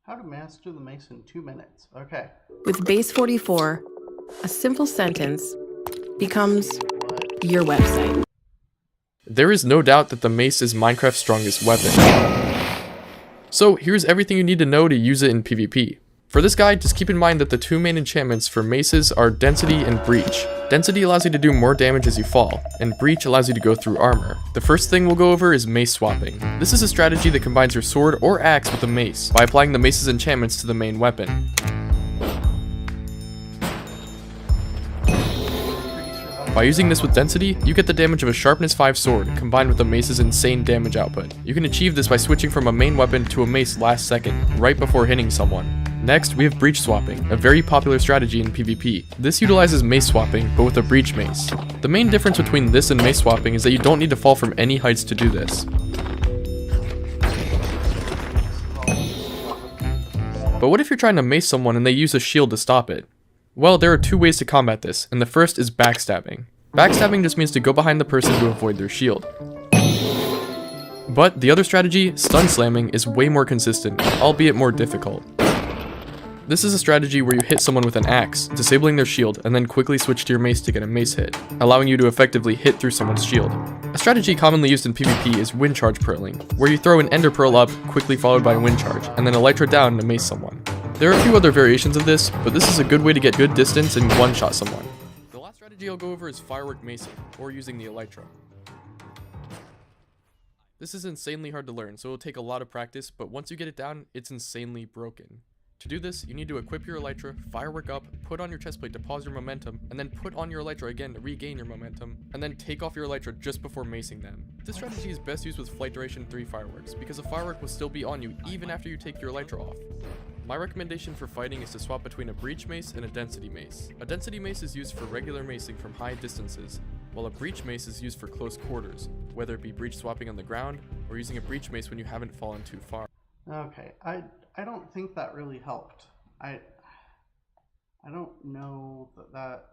How to master the mace in 2 minutes. Okay. With Base 44, a simple sentence becomes your website. There is no doubt that the mace is Minecraft's strongest weapon. So here's everything you need to know to use it in PvP. For this guide, just keep in mind that the two main enchantments for maces are Density and Breach. Density allows you to do more damage as you fall, and Breach allows you to go through armor. The first thing we'll go over is mace swapping. This is a strategy that combines your sword or axe with a mace, by applying the mace's enchantments to the main weapon. By using this with Density, you get the damage of a Sharpness 5 sword, combined with the mace's insane damage output. You can achieve this by switching from a main weapon to a mace last second, right before hitting someone. Next, we have Breach swapping, a very popular strategy in PvP. This utilizes mace swapping, but with a Breach mace. The main difference between this and mace swapping is that you don't need to fall from any heights to do this. But what if you're trying to mace someone and they use a shield to stop it? Well, there are two ways to combat this, and the first is backstabbing. Backstabbing just means to go behind the person to avoid their shield. But the other strategy, stun slamming, is way more consistent, albeit more difficult. This is a strategy where you hit someone with an axe, disabling their shield, and then quickly switch to your mace to get a mace hit, allowing you to effectively hit through someone's shield. A strategy commonly used in PvP is wind charge pearling, where you throw an ender pearl up, quickly followed by a wind charge, and then elytra down to mace someone. There are a few other variations of this, but this is a good way to get good distance and one-shot someone. The last strategy I'll go over is firework macing, or using the elytra. This is insanely hard to learn, so it'll take a lot of practice, but once you get it down, it's insanely broken. To do this, you need to equip your elytra, firework up, put on your chestplate to pause your momentum, and then put on your elytra again to regain your momentum, and then take off your elytra just before macing them. This strategy is best used with flight duration 3 fireworks, because a firework will still be on you even after you take your elytra off. My recommendation for fighting is to swap between a breach mace and a density mace. A density mace is used for regular macing from high distances, while a breach mace is used for close quarters, whether it be breach swapping on the ground, or using a breach mace when you haven't fallen too far. Okay, I don't think that really helped. I don't know that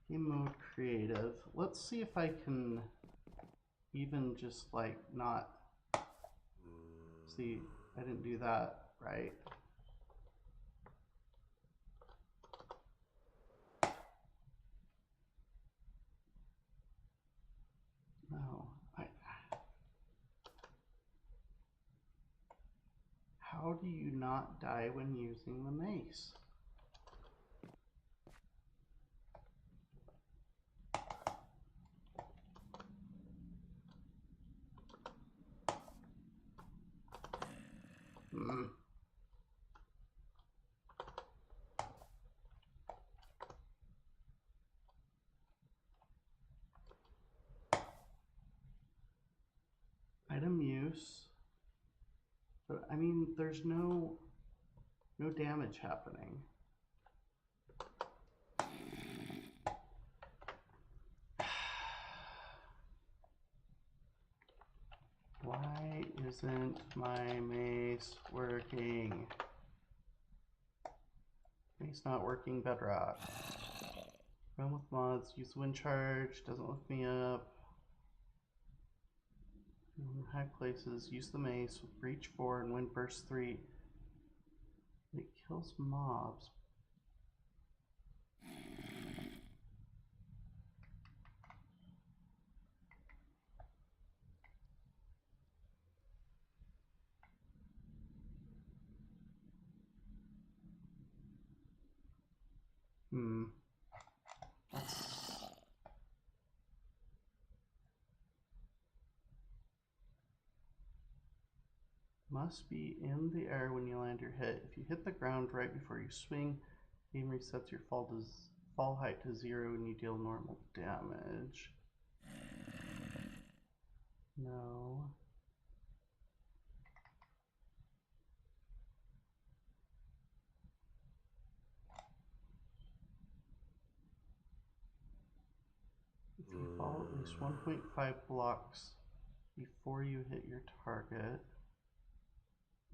game mode creative. Let's see if I can even just like not see. I didn't do that right. No, how do you not die when using the mace. Item use. But I mean, there's no damage happening. Why isn't my mace working? Mace not working, Bedrock. Run with mods, use wind charge, doesn't lift me up. In high places, use the mace with breach 4 and wind burst 3. It kills mobs. Must be in the air when you land your hit. If you hit the ground right before you swing, game resets your fall height to 0 and you deal normal damage. No. If you fall at least 1.5 blocks before you hit your target.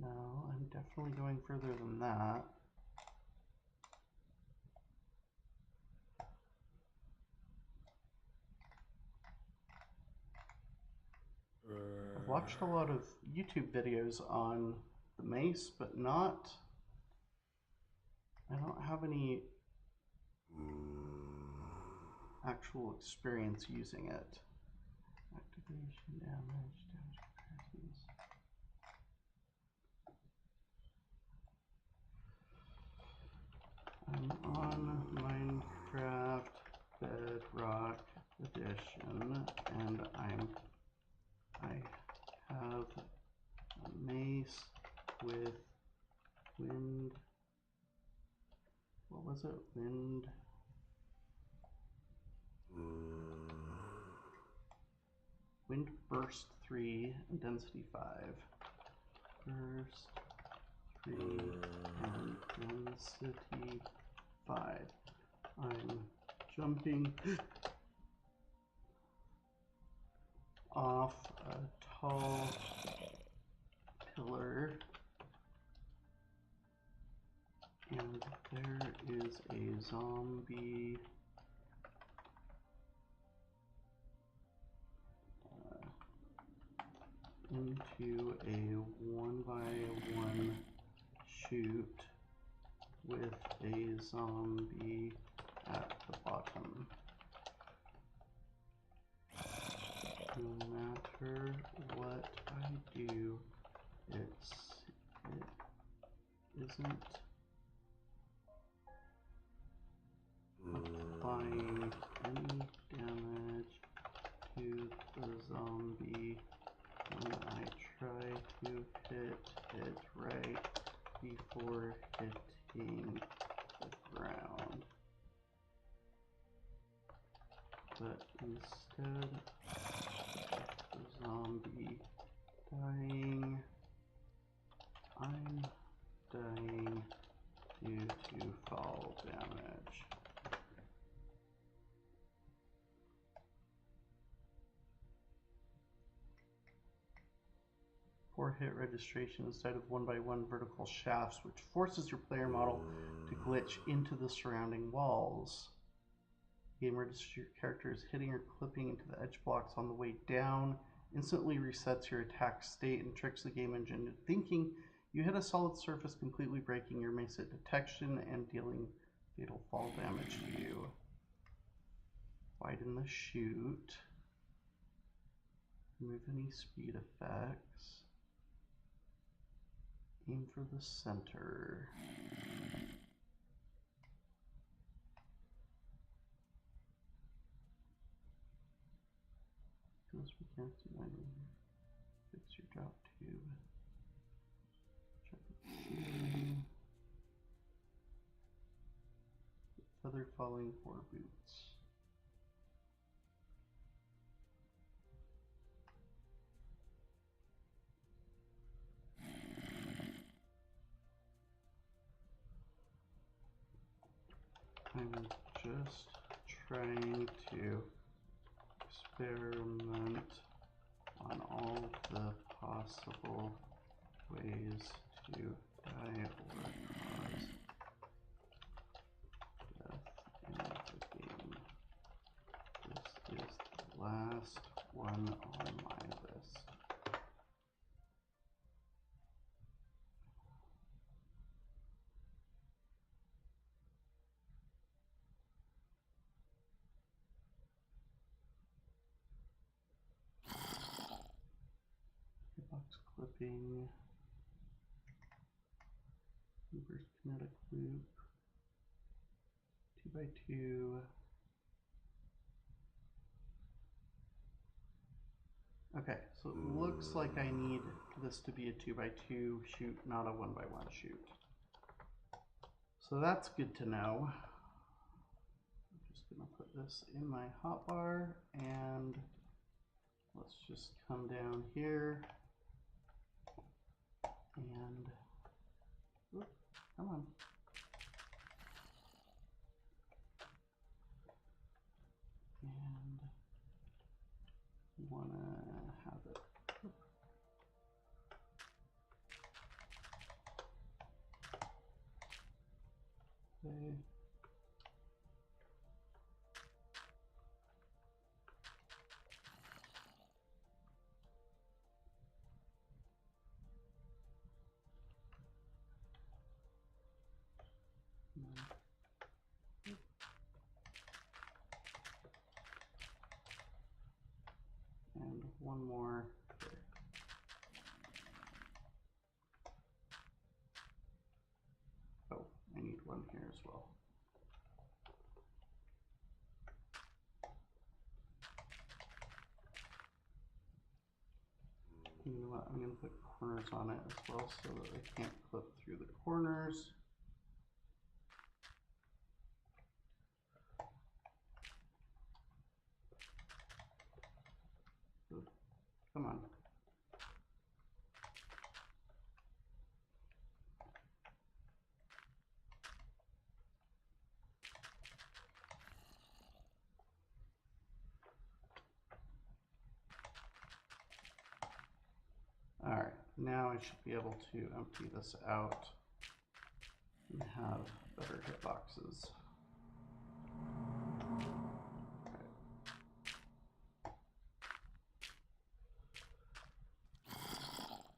No, I'm definitely going further than that. I've watched a lot of YouTube videos on the mace, but I don't have any actual experience using it. Activation, damage comparisons. I'm on Minecraft Bedrock Edition, and I have a mace with wind. What was it? Wind burst 3 and density 5. Burst 3 and density 5. I'm jumping off a tall pillar, and there is a zombie into a 1x1 shoot with a zombie at the bottom. No matter what I do, it isn't applying any damage to the zombie when I try to hit it right before hitting the ground. But instead of the zombie dying, I'm dying due to fall damage. Poor hit registration instead of 1x1 vertical shafts, which forces your player model to glitch into the surrounding walls. Game registers your character is hitting or clipping into the edge blocks on the way down, instantly resets your attack state, and tricks the game engine into thinking you hit a solid surface, completely breaking your mace at detection and dealing fatal fall damage to you. Widen the shoot. Remove any speed effects. Aim for the center. Because we can't see anything. Fix your drop tube. Check the ceiling. Feather falling for boots. I'm just trying to experiment on all the possible ways to die or cause death in the game. This is the last one on my list. Box clipping, reverse kinetic loop, 2x2. Okay, so it looks like I need this to be a 2x2 shoot, not a 1x1 shoot. So that's good to know. I'm just gonna put this in my hotbar and let's just come down here and, oops, come on. And we wanna have it. Okay. And one more here. Oh, I need one here as well. You know what, I'm going to put corners on it as well so that I can't clip through the corners. Good. Come on. All right, now I should be able to empty this out and have better hitboxes.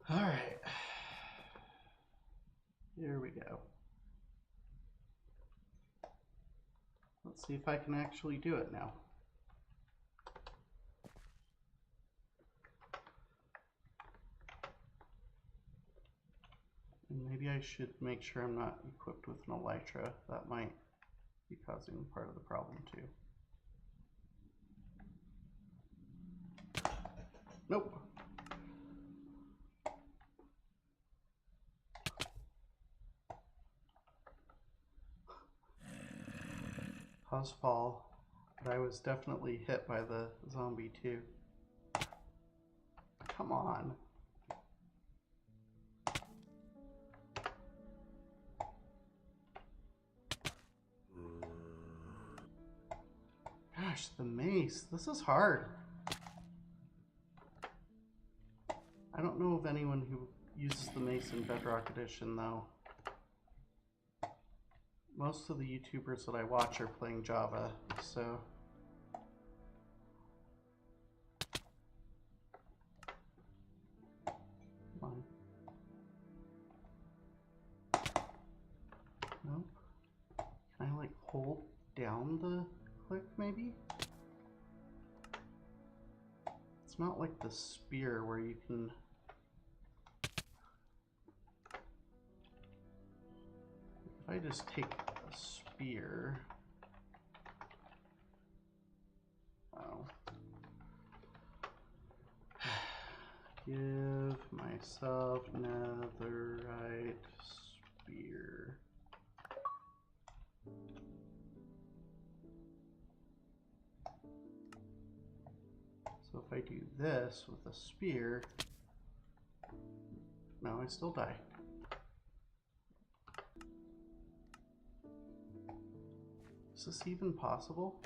All right, here we go. Let's see if I can actually do it now. And maybe I should make sure I'm not equipped with an elytra. That might be causing part of the problem too. Nope. Pause fall, but I was definitely hit by the zombie too. Come on. Gosh, the mace. This is hard. I don't know of anyone who uses the mace in Bedrock Edition though. Most of the YouTubers that I watch are playing Java, so. Come on. Nope. Can I like hold down the click maybe? It's not like the spear where you can I just take a spear. Oh. Give myself netherite spear. So if I do this with a spear, no, I still die. Is this even possible?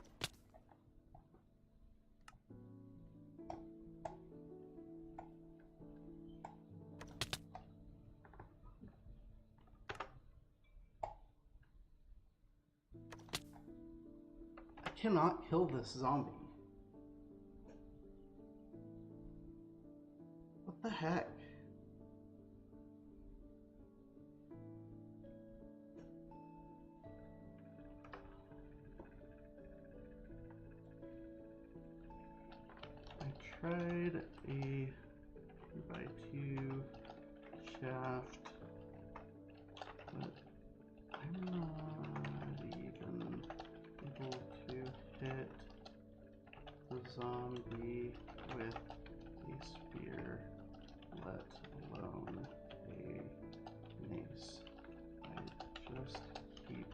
I cannot kill this zombie. What the heck? I tried a 2x2 shaft, but I'm not even able to hit the zombie with a spear, let alone a mace. I just keep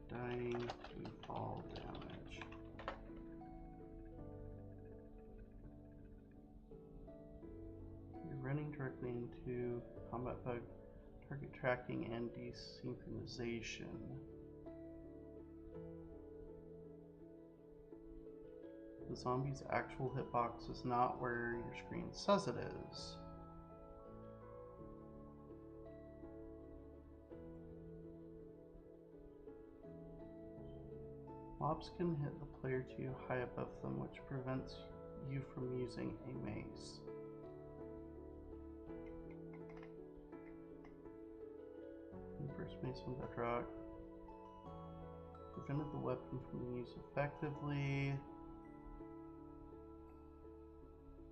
dying to fall damage. You're running directly into combat bug, target tracking, and desynchronization. The zombie's actual hitbox is not where your screen says it is. Mobs can hit the player too high above them, which prevents you from using a mace. The first mace on Bedrock prevented the weapon from being used effectively.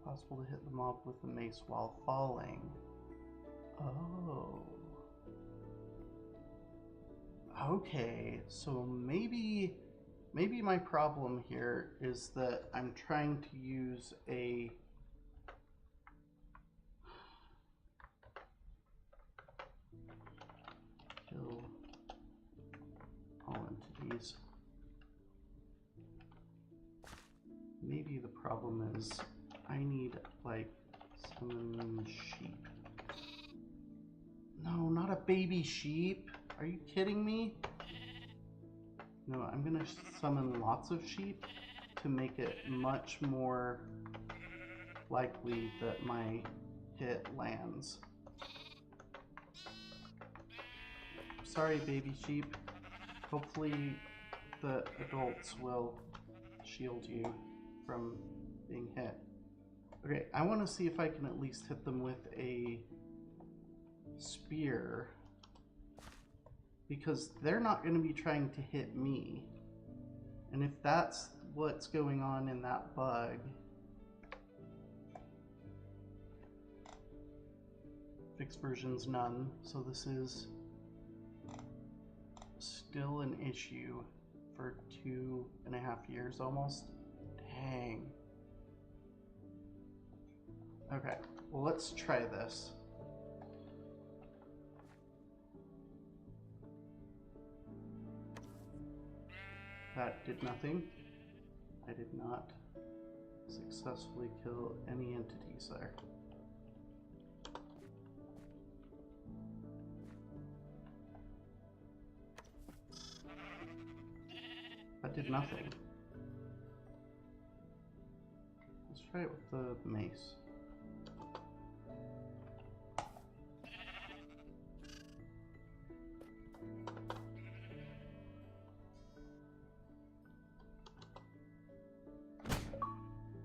Possible to hit the mob with a mace while falling. Oh. Okay, so maybe my problem here is that I'm trying to use a kill all entities. Maybe the problem is I need like summon sheep. No, not a baby sheep. Are you kidding me? No, I'm gonna summon lots of sheep to make it much more likely that my hit lands. Sorry, baby sheep. Hopefully the adults will shield you from being hit. Okay, I want to see if I can at least hit them with a spear, because they're not going to be trying to hit me. And if that's what's going on in that bug, fixed version's none, so this is still an issue for 2.5 years almost. Dang. Okay, well, let's try this. That did nothing. I did not successfully kill any entities there. That did nothing. Let's try it with the mace.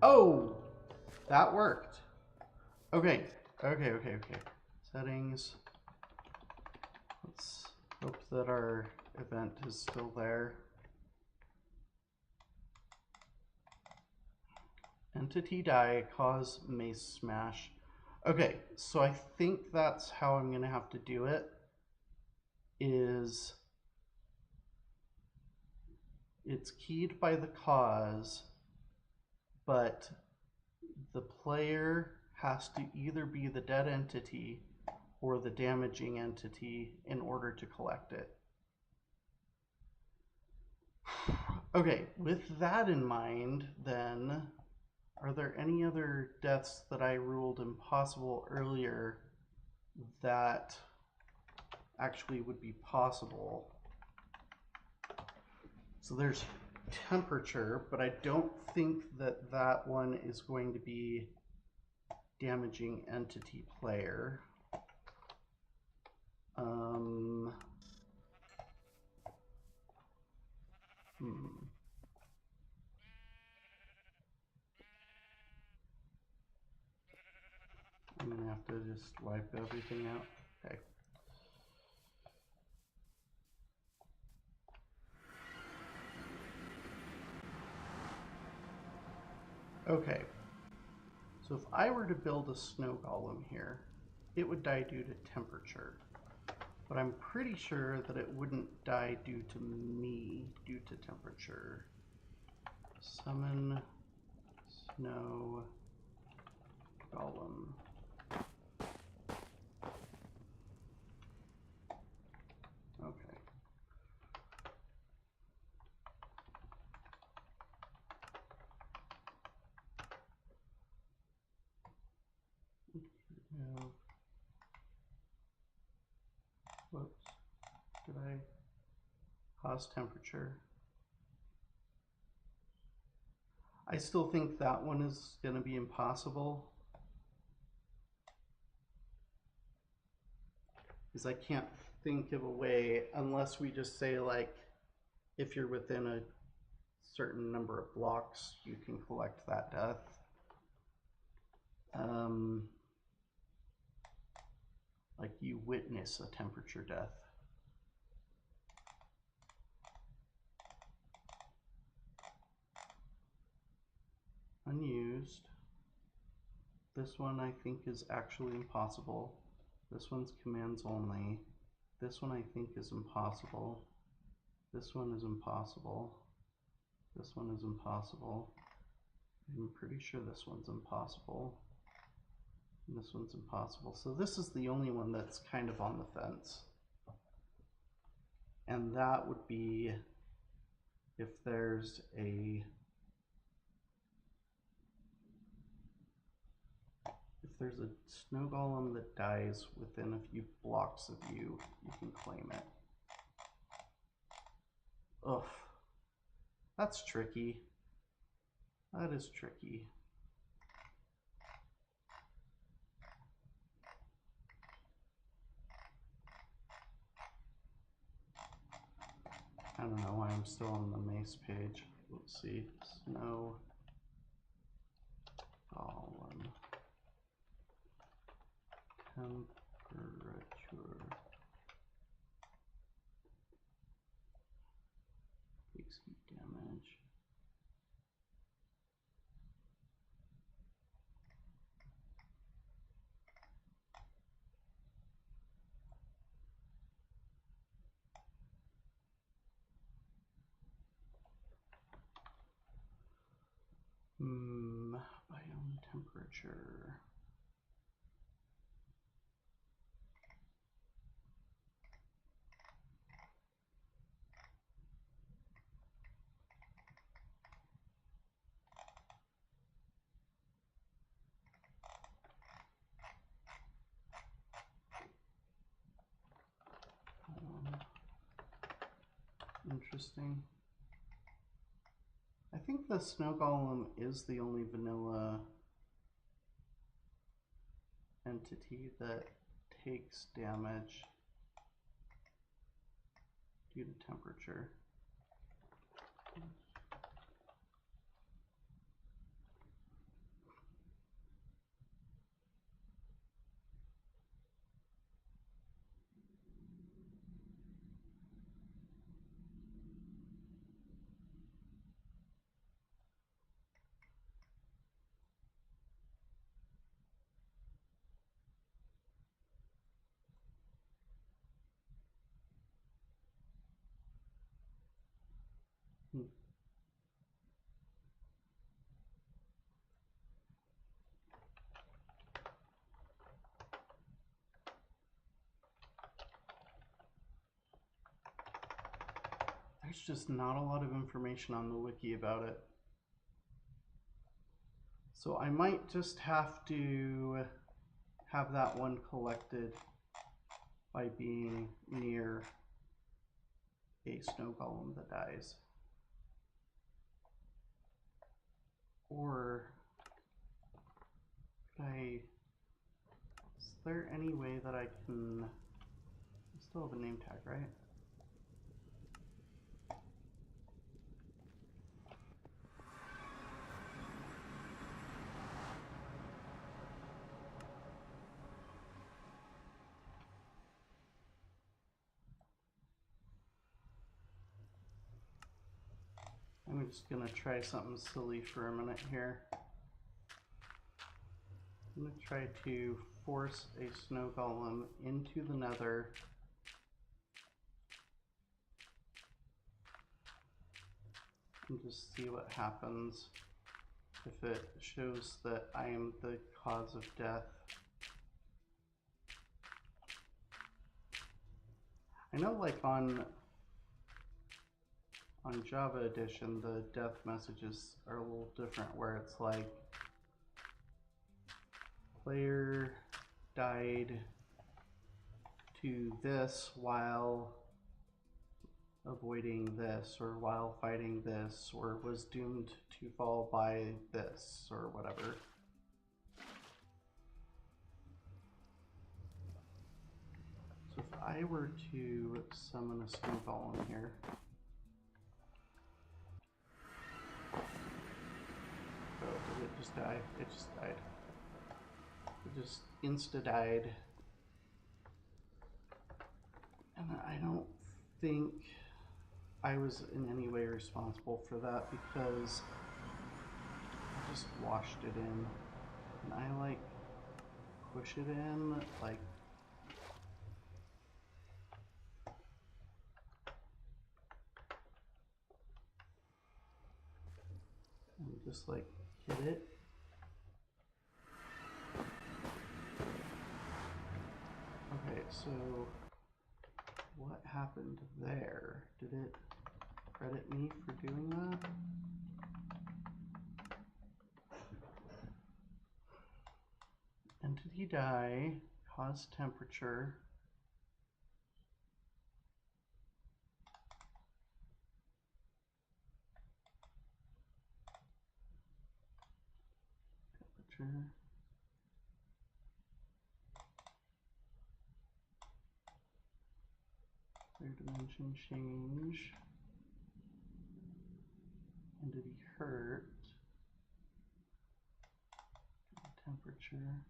Oh, that worked. Okay. Settings. Let's hope that our event is still there. Entity die, cause mace smash. Okay, so I think that's how I'm gonna have to do it, is it's keyed by the cause, but the player has to either be the dead entity or the damaging entity in order to collect it. Okay, with that in mind, then, are there any other deaths that I ruled impossible earlier that actually would be possible? So there's temperature, but I don't think that that one is going to be damaging entity player. I'm gonna have to just wipe everything out. Okay. Okay. So if I were to build a snow golem here, it would die due to temperature. But I'm pretty sure that it wouldn't die due to me due to temperature. Summon snow golem. Okay. No. Whoops. Did I cause temperature? I still think that one is going to be impossible. Because I can't think of a way, unless we just say, like, if you're within a certain number of blocks, you can collect that death. Like you witness a temperature death. Unused. This one I think is actually impossible. This one's commands only. This one I think is impossible. This one is impossible. This one is impossible. I'm pretty sure this one's impossible. And this one's impossible. So this is the only one that's kind of on the fence. And that would be if there's a snow golem that dies within a few blocks of you, you can claim it. Ugh. That's tricky. That is tricky. I don't know why I'm still on the mace page. Let's see. Snow golem. Temperature. Takes heat damage. Biome temperature. Interesting. I think the snow golem is the only vanilla entity that takes damage due to temperature. there's just not a lot of information on the wiki about it. So I might just have to have that one collected by being near a snow golem that dies. Or is there any way that I can, I still have a name tag, right? I'm just gonna try something silly for a minute here. I'm gonna try to force a snow golem into the nether and just see what happens if it shows that I am the cause of death. I know like on Java Edition, the death messages are a little different, where it's like, player died to this while avoiding this, or while fighting this, or was doomed to fall by this, or whatever. So if I were to summon a snow golem here, oh, did it just die? It just died. It just insta-died. And I don't think I was in any way responsible for that, because I just washed it in. And I like push it in, like, and just like hit it. Okay, so what happened there? Did it credit me for doing that? Entity die, cause temperature. Temperature. Player dimension change. Entity hurt. Temperature.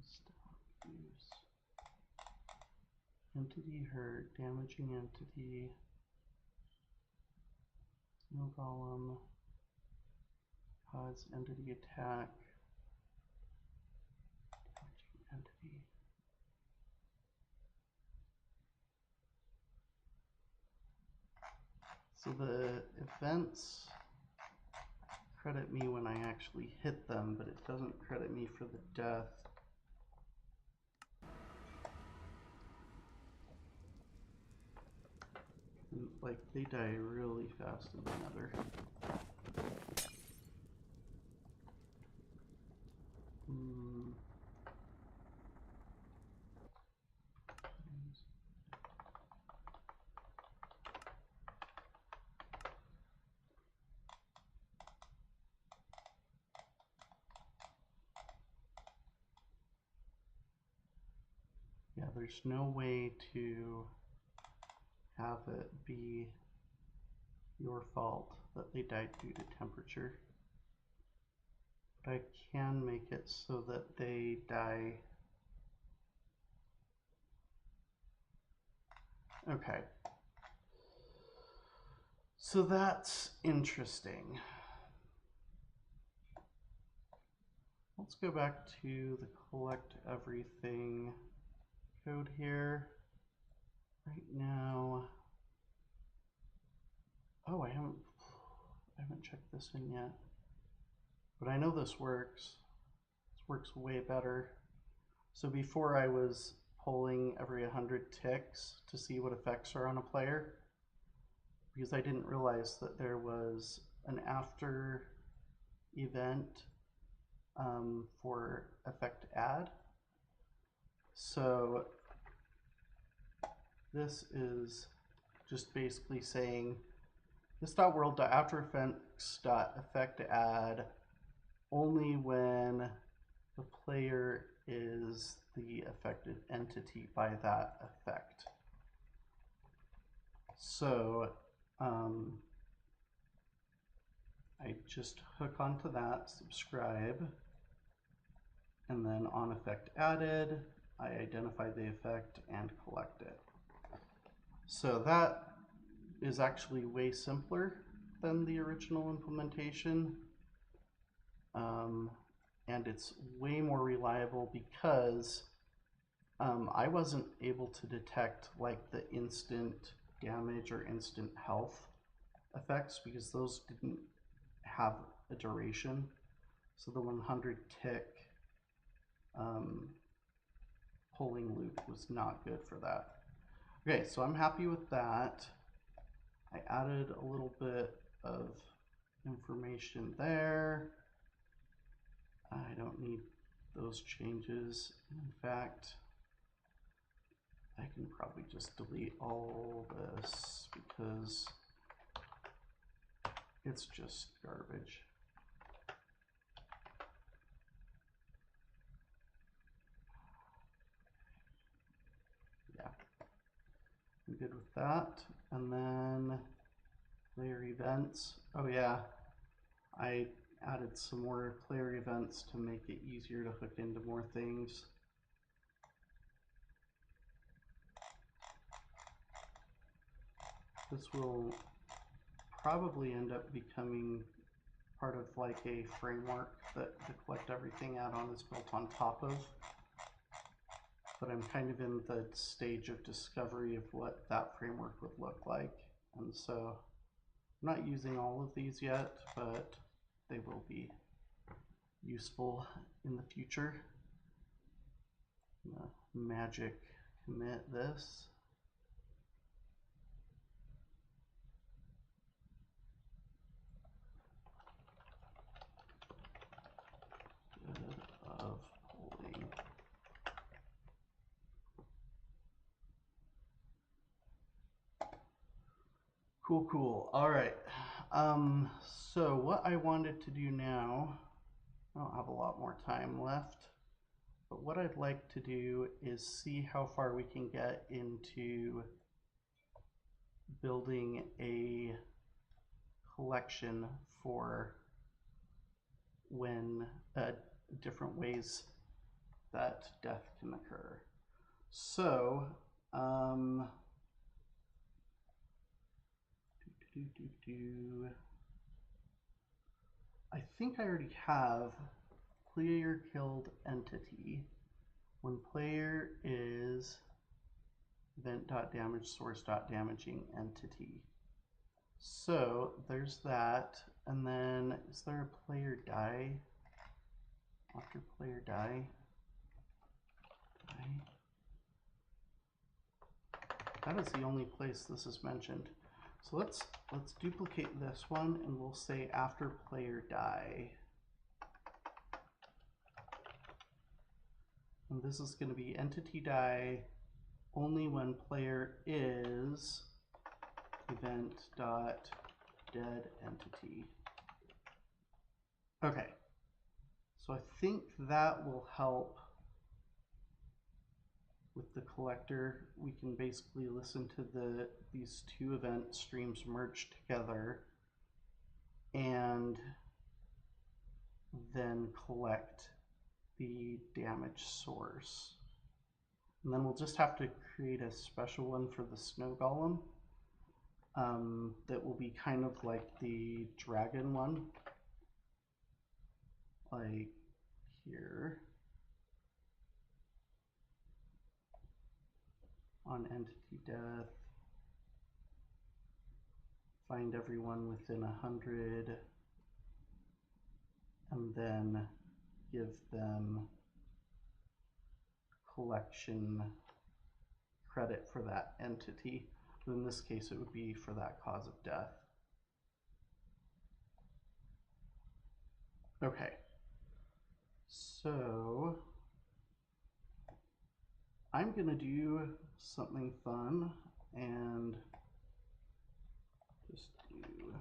Stop use. Entity hurt, damaging entity. No golem. Cause entity attack. Damaging entity. So the events credit me when I actually hit them, but it doesn't credit me for the death. And, like, they die really fast in the nether. Yeah, there's no way to have it be your fault that they died due to temperature. But I can make it so that they die. Okay. So that's interesting. Let's go back to the collect everything code here. Right now, oh, I haven't checked this in yet, but I know this works. Let's works way better. So before I was polling every 100 ticks to see what effects are on a player, because I didn't realize that there was an after event for effect add. So this is just basically saying this.world.aftereffects.effect add only when the player is the affected entity by that effect. So I just hook onto that, subscribe, and then on effect added, I identify the effect and collect it. So that is actually way simpler than the original implementation. And it's way more reliable because I wasn't able to detect like the instant damage or instant health effects because those didn't have a duration. So the 100 tick polling loop was not good for that. Okay, so I'm happy with that. I added a little bit of information there. I don't need those changes. In fact, I can probably just delete all this because it's just garbage. Yeah, I'm good with that. And then player events. Oh yeah, I added some more player events to make it easier to hook into more things. This will probably end up becoming part of like a framework that the collect everything add-on is built on top of. But I'm kind of in the stage of discovery of what that framework would look like. And so I'm not using all of these yet, but they will be useful in the future. I'm gonna magic commit this. Of polling. Cool. All right. So what I wanted to do now, I don't have a lot more time left, but what I'd like to do is see how far we can get into building a collection for when different ways that death can occur. So, I think I already have player killed entity when player is event.damage source.damaging entity. So there's that, and then is there a player die after player die? That is the only place this is mentioned. So let's duplicate this one and we'll say after player die. And this is going to be entity die only when player is event.dead entity. Okay, so I think that will help with the collector. We can basically listen to these two event streams merged together and then collect the damage source. And then we'll just have to create a special one for the snow golem that will be kind of like the dragon one, like here on entity death, find everyone within 100, and then give them collection credit for that entity. But in this case, it would be for that cause of death. Okay. So I'm gonna do something fun and just do.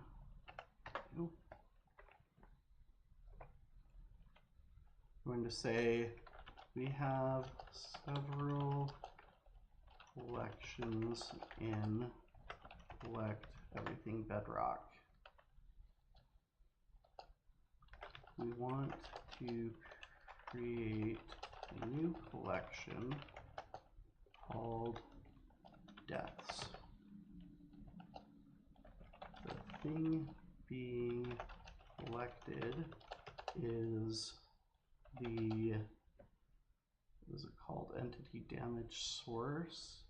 I'm going to say we have several collections in Collect Everything Bedrock. We want to create a new collection called Deaths. The thing being collected is the, what is it called, entity damage source.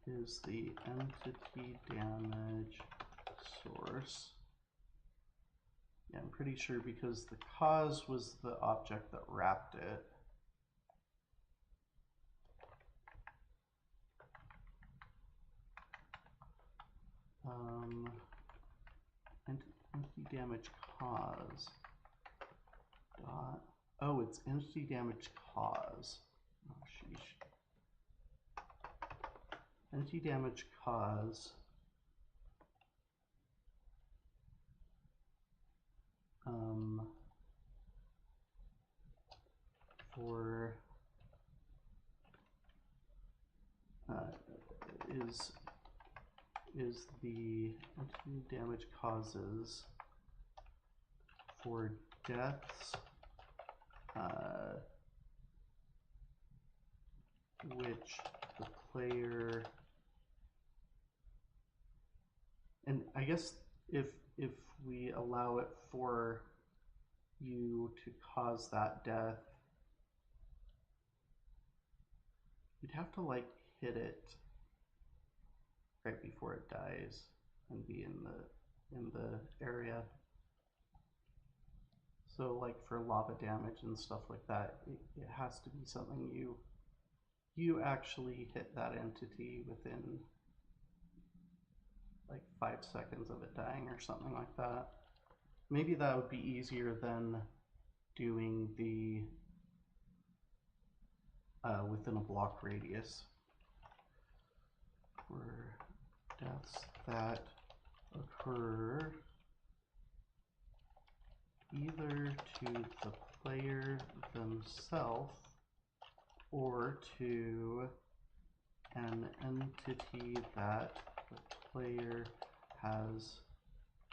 Is the entity damage source. Yeah, I'm pretty sure because the cause was the object that wrapped it. Entity damage cause dot, oh, it's entity damage cause. Oh, sheesh. Entity damage cause for is the entity damage causes for deaths which the player, and I guess if we allow it for you to cause that death, you'd have to like hit it right before it dies and be in the area. So like for lava damage and stuff like that, it has to be something you actually hit that entity within like 5 seconds of it dying or something like that. Maybe that would be easier than doing the within a block radius for deaths that occur either to the player themselves or to an entity that the player has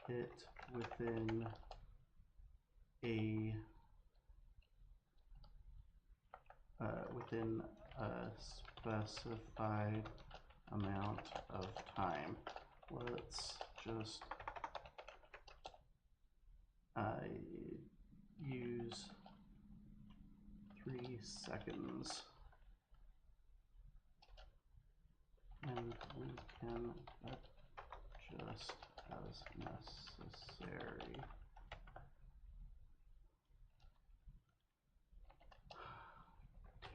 hit within a specified amount of time. Let's just use 3 seconds, and we can adjust as necessary.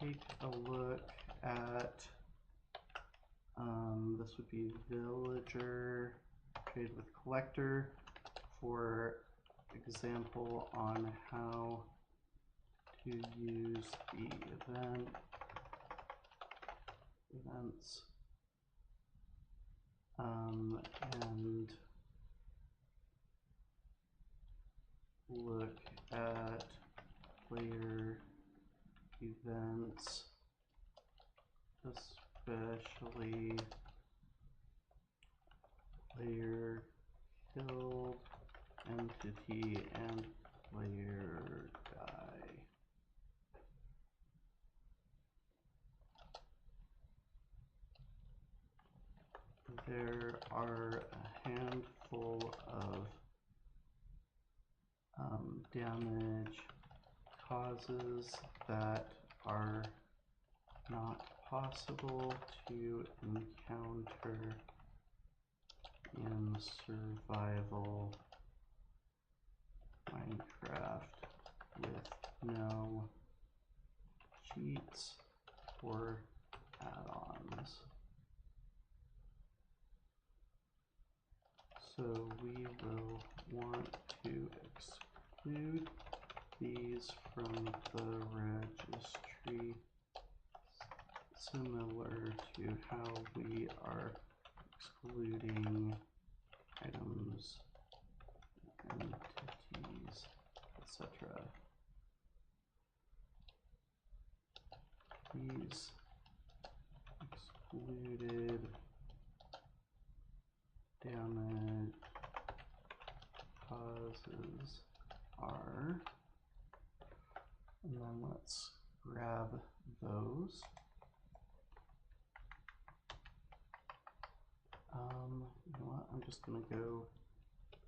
Take a look at, this would be villager, trade with collector, for example on how to use the events, and look at player events, especially player killed entity and player die. There are a handful of damage causes that are not possible to encounter in survival with no cheats or add-ons. So we will want to exclude these from the registry, similar to how we are excluding items, entities, etc. These excluded damage causes are, and then let's grab those. You know what? I'm just gonna go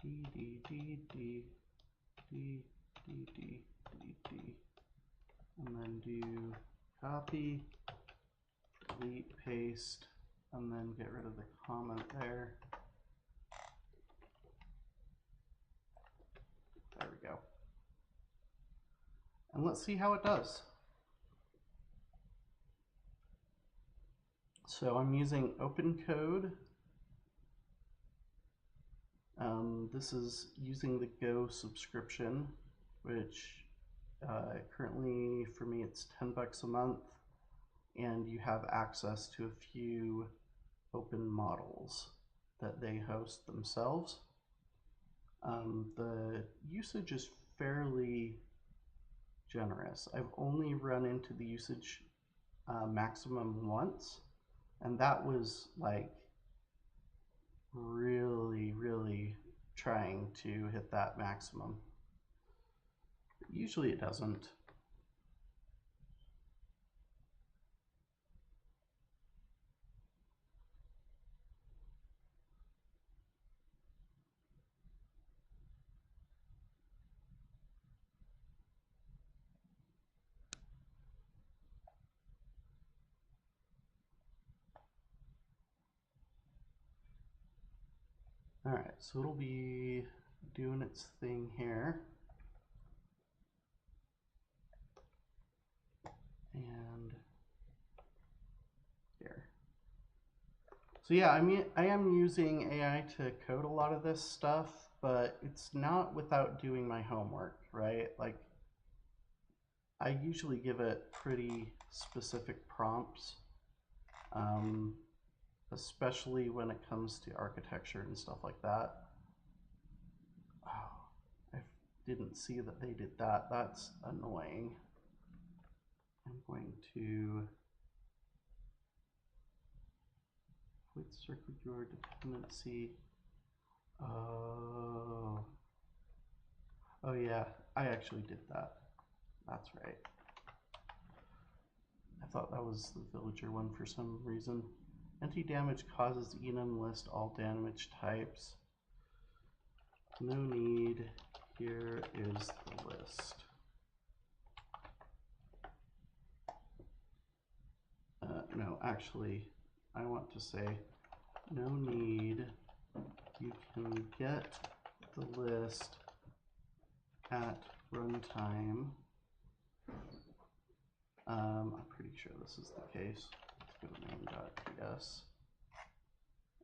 D D D D D D D D D, and then do copy, delete, paste, and then get rid of the comment there. There we go. And let's see how it does. So I'm using OpenCode. This is using the Go subscription, which currently for me it's $10 a month, and you have access to a few open models that they host themselves. The usage is fairly generous. I've only run into the usage maximum once, and that was like really trying to hit that maximum. Usually it doesn't. All right, so it'll be doing its thing here. And here. So yeah, I am using AI to code a lot of this stuff, but it's not without doing my homework, right? Like, I usually give it pretty specific prompts, especially when it comes to architecture and stuff like that. Oh, I didn't see that they did that. That's annoying. I'm going to quit circuit your dependency. Oh yeah, I actually did that. That's right. I thought that was the villager one for some reason. Anti-damage causes enum list all damage types. No need. Here is the list. No, actually, I want to say no need. You can get the list at runtime. I'm pretty sure this is the case. Let's go to main.ts.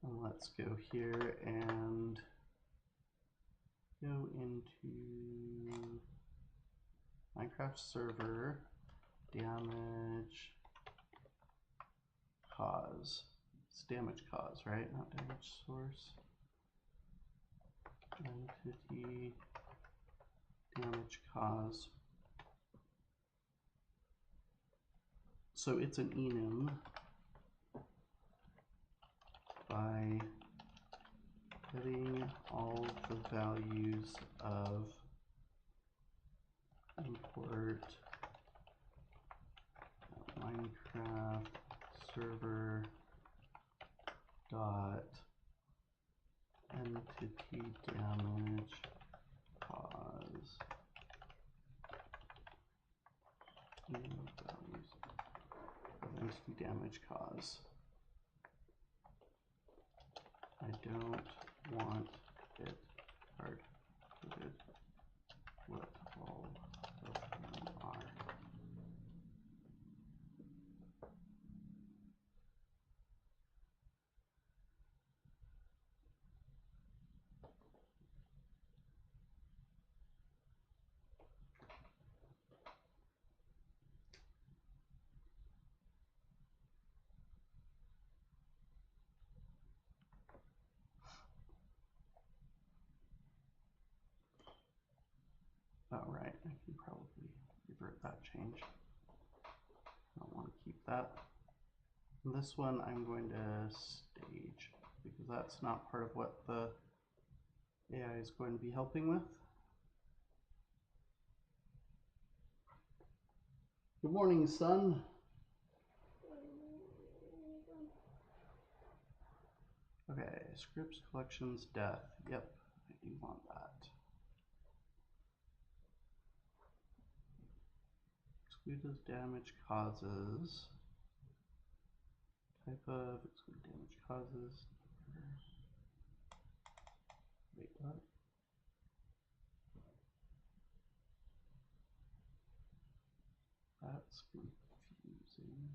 And let's go here and go into Minecraft server, damage cause. It's damage cause, right? Not damage source. Entity damage cause. So it's an enum by getting all the values of import Minecraft server dot entity damage cause enum values of entity damage cause. I don't want it hard coded with all of Oh, right. I can probably revert that change. I don't want to keep that. This one I'm going to stage because that's not part of what the AI is going to be helping with. Good morning, son. Okay, scripts, collections, death. Yep, I do want that. Exclude as damage causes. Type of exclude damage causes. Wait, what? That's confusing.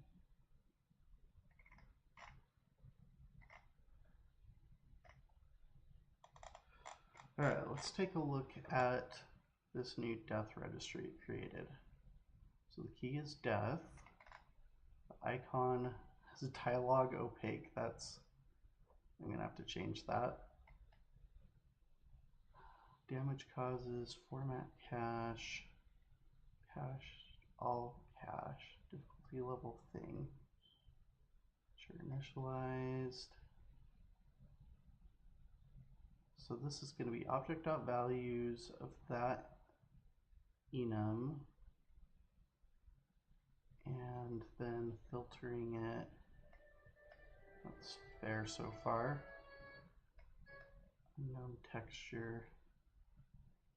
Alright, let's take a look at this new death registry it created. So the key is death. The icon has a dialogue opaque. I'm gonna have to change that. Damage causes, format cache, all cache, difficulty level thing. Sure, initialized. So this is going to be object.values of that enum and then filtering it. That's fair so far. Unknown texture.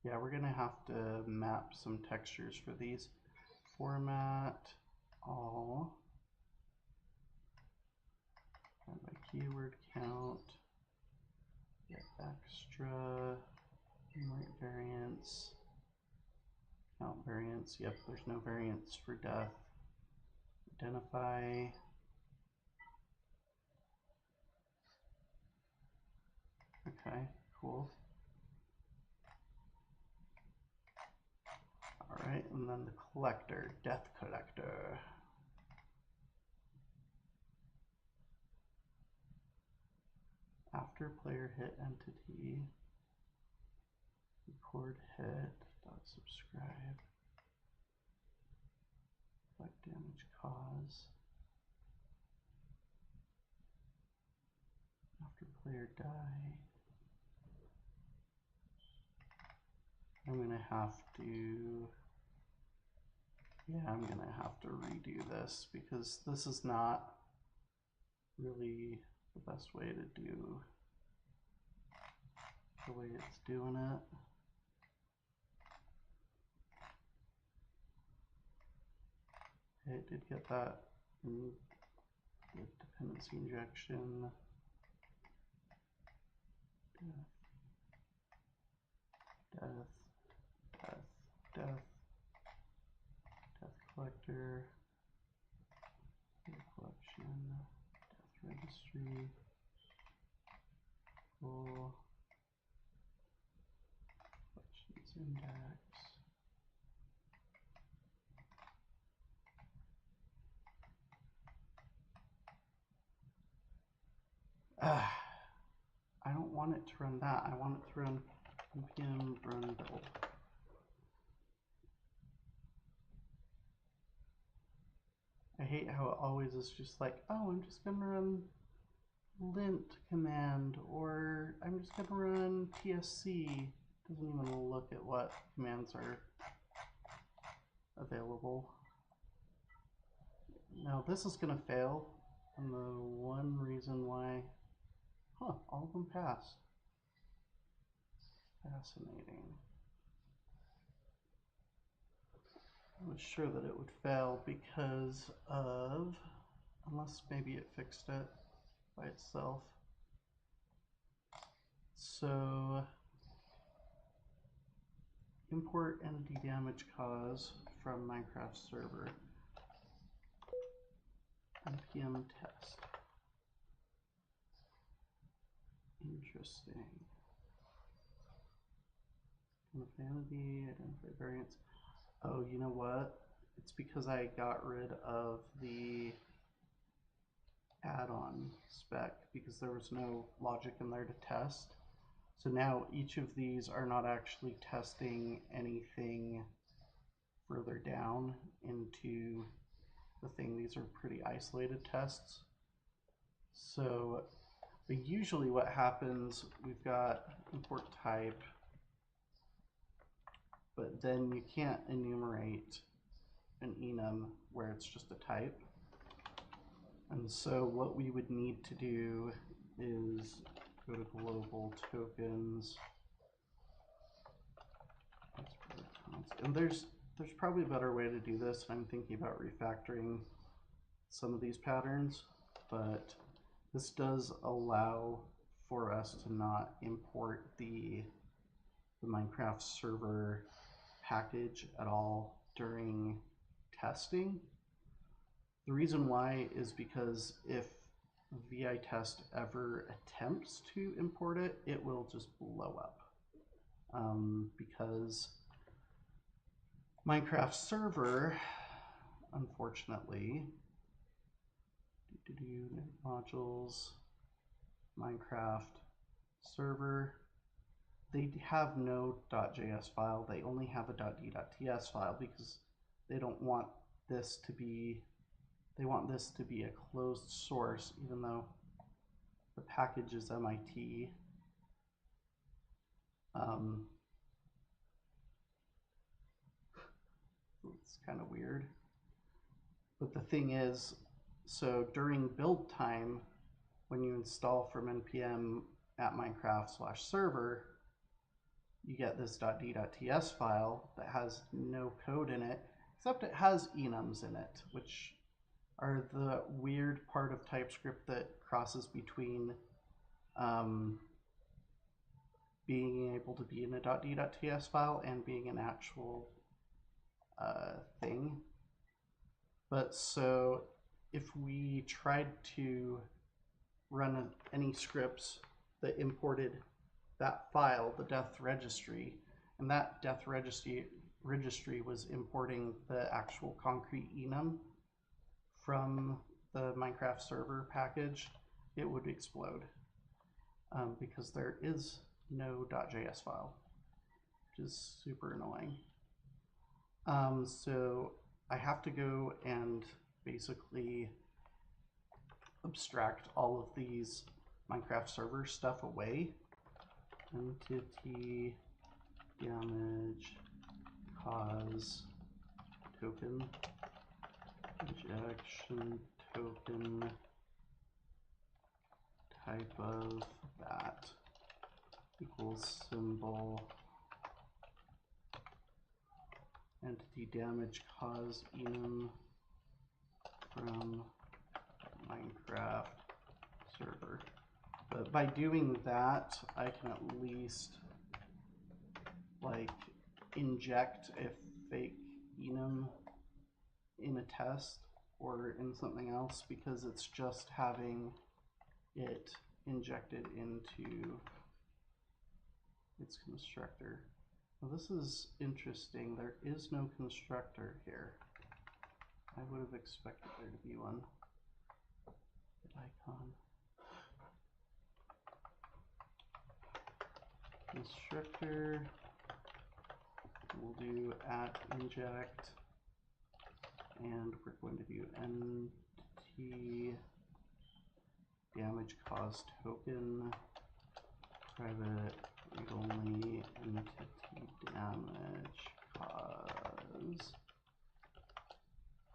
Yeah, we're going to have to map some textures for these. Format all. And by keyword count. Get extra. Variance. Count variance. Yep, there's no variance for death. Identify. Okay, cool. Alright, and then the collector, death collector. After player hit entity, record hit, dot subscribe, collect damage cause. After player die, I'm gonna have to redo this because this is not really the best way to do the way it's doing it. It did get that in the dependency injection. Death, death, death, death collector, collection, death registry, full, collections index. I don't want it to run that. I want it to run npm run build. I hate how it always is just like, oh, I'm just gonna run lint command, or I'm just gonna run tsc. Doesn't even look at what commands are available. Now this is gonna fail, and the one reason why, all of them passed. Fascinating. I was sure that it would fail because of, unless maybe it fixed it by itself. So import entity damage cause from Minecraft server. npm test. Interesting. Identity, identify variance. Oh, you know what? It's because I got rid of the add-on spec because there was no logic in there to test. So now each of these are not actually testing anything further down into the thing. These are pretty isolated tests. So but usually what happens, we've got import type, but then you can't enumerate an enum where it's just a type. And so what we would need to do is go to global tokens. And there's probably a better way to do this. I'm thinking about refactoring some of these patterns, but this does allow for us to not import the Minecraft server package at all during testing. The reason why is because if VITest ever attempts to import it, it will just blow up. Because Minecraft server, unfortunately, modules, Minecraft server, they have no .js file. They only have a .d.ts file because they don't want this to be, they want this to be a closed source, even though the package is MIT. It's kind of weird. But the thing is, so during build time, when you install from npm at Minecraft/server, you get this .d.ts file that has no code in it, except it has enums in it, which are the weird part of TypeScript that crosses between being able to be in a .d.ts file and being an actual thing. But so if we tried to run any scripts that imported that file, the death registry, and that death registry was importing the actual concrete enum from the Minecraft server package, it would explode because there is no .js file, which is super annoying. So I have to go and basically abstract all of these Minecraft server stuff away. Entity damage cause token injection token type of that equals symbol entity damage cause enum from Minecraft server. But by doing that, I can at least like inject a fake enum in a test or in something else, because it's just having it injected into its constructor. Well, this is interesting. There is no constructor here. I would have expected there to be one. Icon. Constructor. We'll do @inject, and we're going to do entity damage cause token private read-only entity damage cause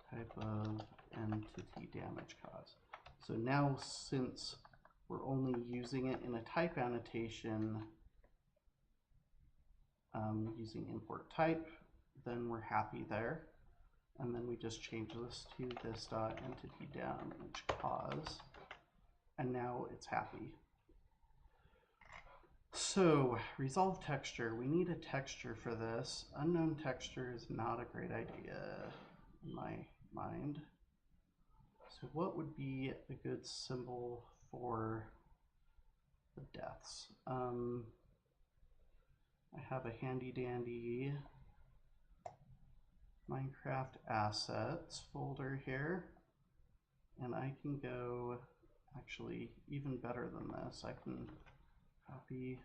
type of entity damage cause. So now, since we're only using it in a type annotation using import type, then we're happy there. And then we just change this to this entity damage cause, and now it's happy. So resolve texture, we need a texture for this. Unknown texture is not a great idea in my mind. So what would be a good symbol for the deaths? I have a handy dandy Minecraft assets folder here, and I can go actually even better than this. I can copy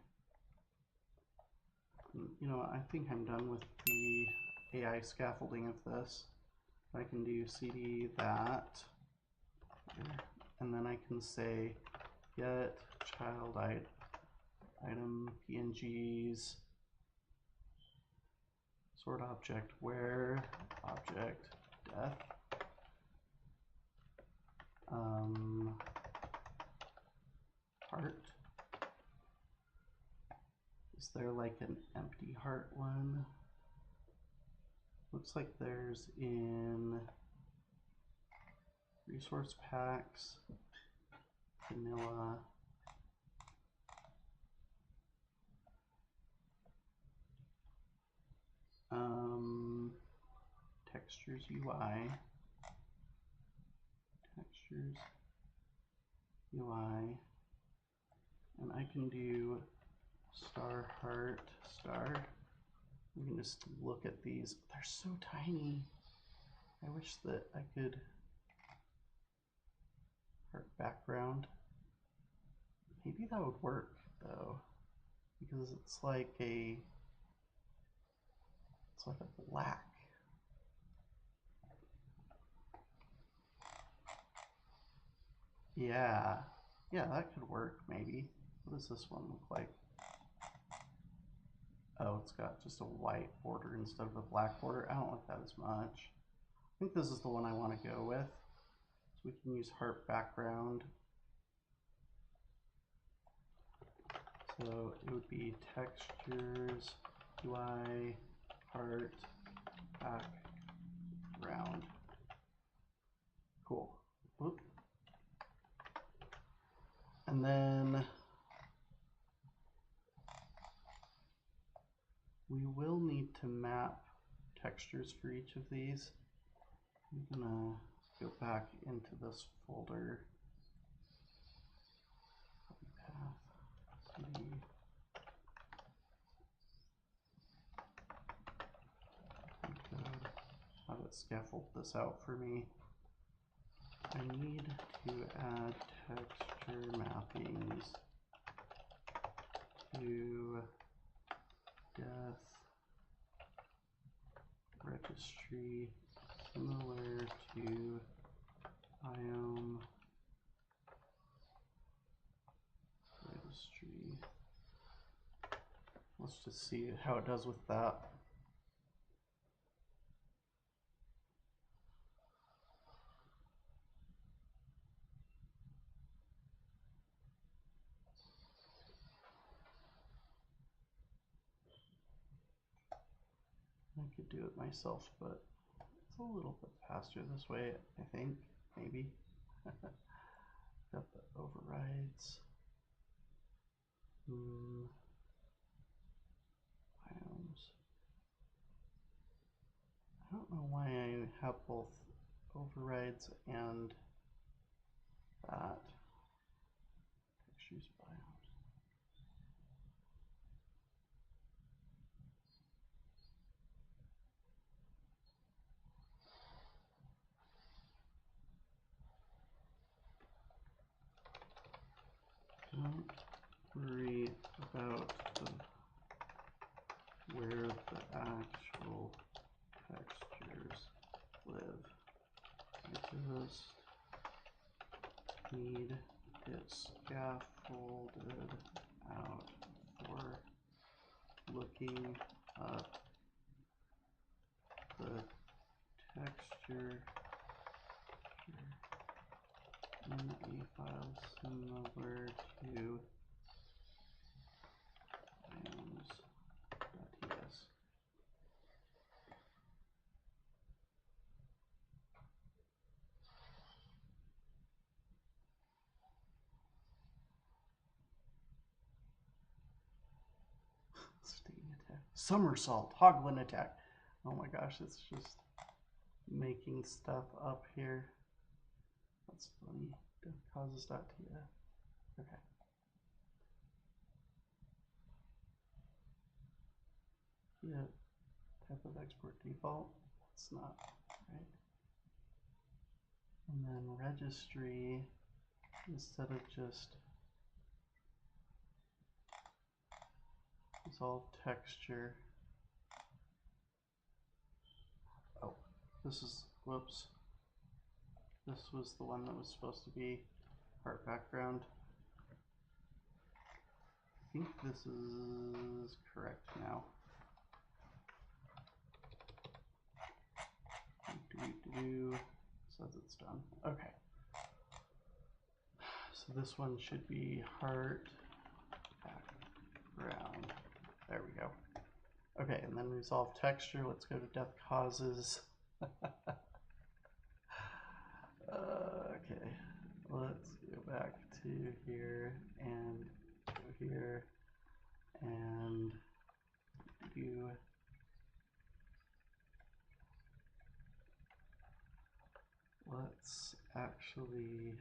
You know, I think I'm done with the AI scaffolding of this. I can do cd that, and then I can say get child item PNGs sort object where object death heart. Is there like an empty heart one? Looks like there's in resource packs, vanilla, textures UI, textures UI, and I can do star heart star. We can just look at these. They're so tiny. I wish that I could heart background. Maybe that would work though, because it's like a black. Yeah, that could work maybe. What does this one look like? Oh, it's got just a white border instead of a black border. I don't like that as much. I think this is the one I want to go with. So we can use heart background. So it would be textures, UI, heart, background. Cool. Oop. And then we will need to map textures for each of these. I'm gonna go back into this folder. Path, CD. Have it scaffold this out for me. I need to add texture mappings to death registry similar to biome registry. Let's just see how it does with that. I could do it myself, but it's a little bit faster this way, I think, maybe. Got the overrides. Biomes. I don't know why I have both overrides and that. Textures biomes. Don't worry about where the actual textures live. You just need it scaffolded out for looking up the texture in a file similar to biomes.ts. Stinging attack. Somersault, Hoglin attack. Oh my gosh, it's just making stuff up here. That's funny. Death causes.tf. Okay. Yeah. Type of export default. It's not right. And then registry, instead of just Resolve texture. Oh, this is, whoops. This was the one that was supposed to be art background. I think this is correct now. Says it's done. Okay. So this one should be heart background. There we go. Okay, and then resolve texture. Let's go to death causes. Okay, let's go back to here and go here and do let's actually,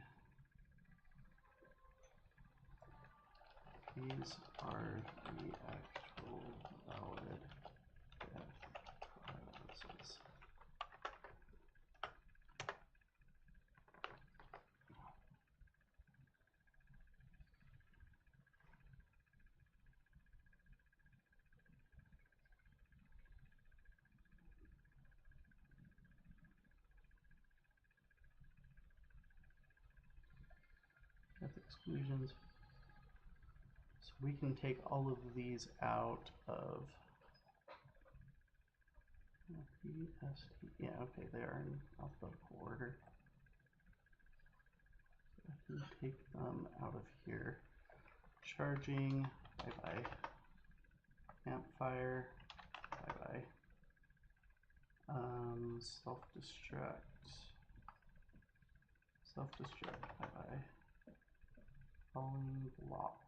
these are the actual valid death causes. Death exclusions. So we can take all of these out of yeah, okay, they are in alphabetical order. So I can take them out of here. Charging, bye-bye. Campfire, bye-bye. Self-destruct. Self-destruct, bye-bye. Falling block.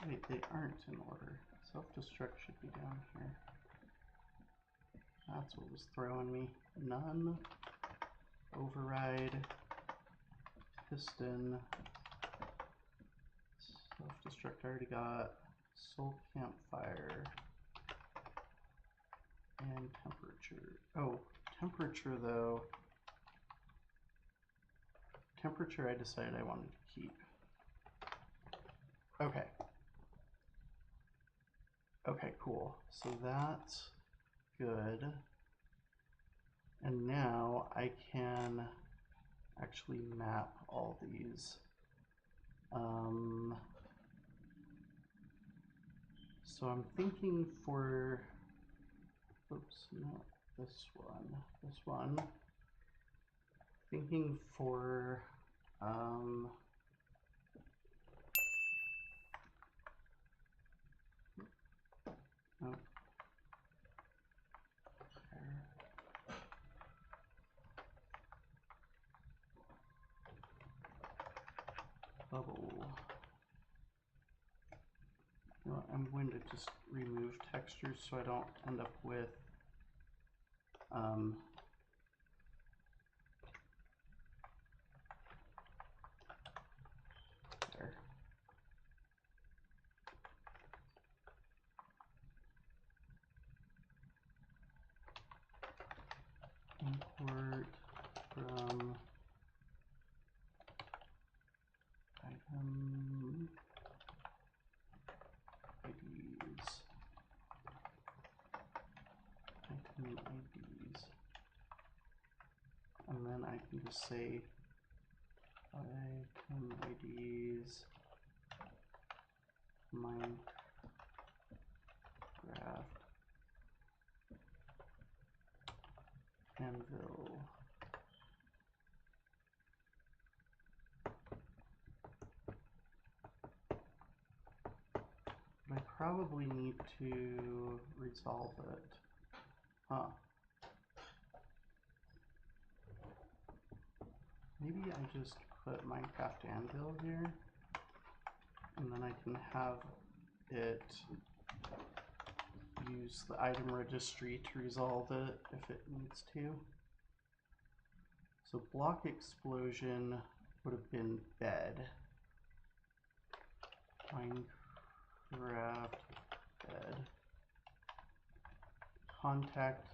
Wait, they aren't in order. Self-destruct should be down here. That's what was throwing me. None. Override. Piston. Self-destruct I already got. Soul campfire. And temperature. Oh, temperature though. Temperature I decided I wanted to keep. Okay. Okay, cool. So that's good. And now I can actually map all these. So I'm thinking for, oops, not this one, this one. Thinking for, oh. Bubble. You know what, I'm going to just remove textures so I don't end up with there. Import from item IDs. Item IDs. And then I can just say item IDs Minecraft Anvil. But I probably need to resolve it. Huh. Maybe I just put Minecraft Anvil here, and then I can have it use the item registry to resolve it if it needs to. So block explosion would have been bed. Minecraft bed. Contact,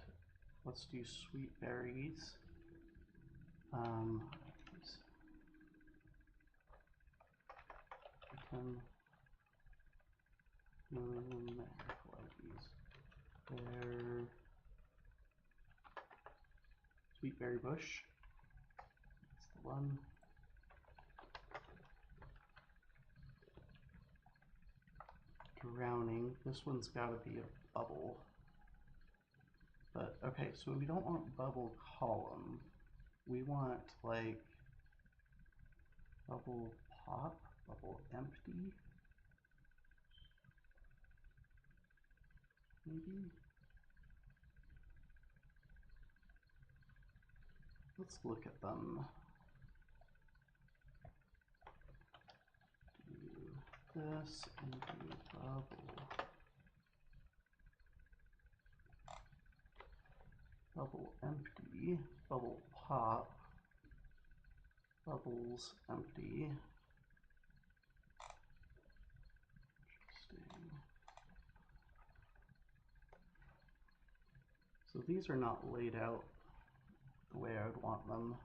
let's do sweet berries. There. Sweet berry bush. That's the one. Drowning. This one's got to be a bubble. But okay, so we don't want bubble column. We want like bubble pop, bubble empty. Maybe. Let's look at them. Do this and do bubble. Bubble empty, bubble pop, bubbles empty. Interesting. So these are not laid out the way I would want them.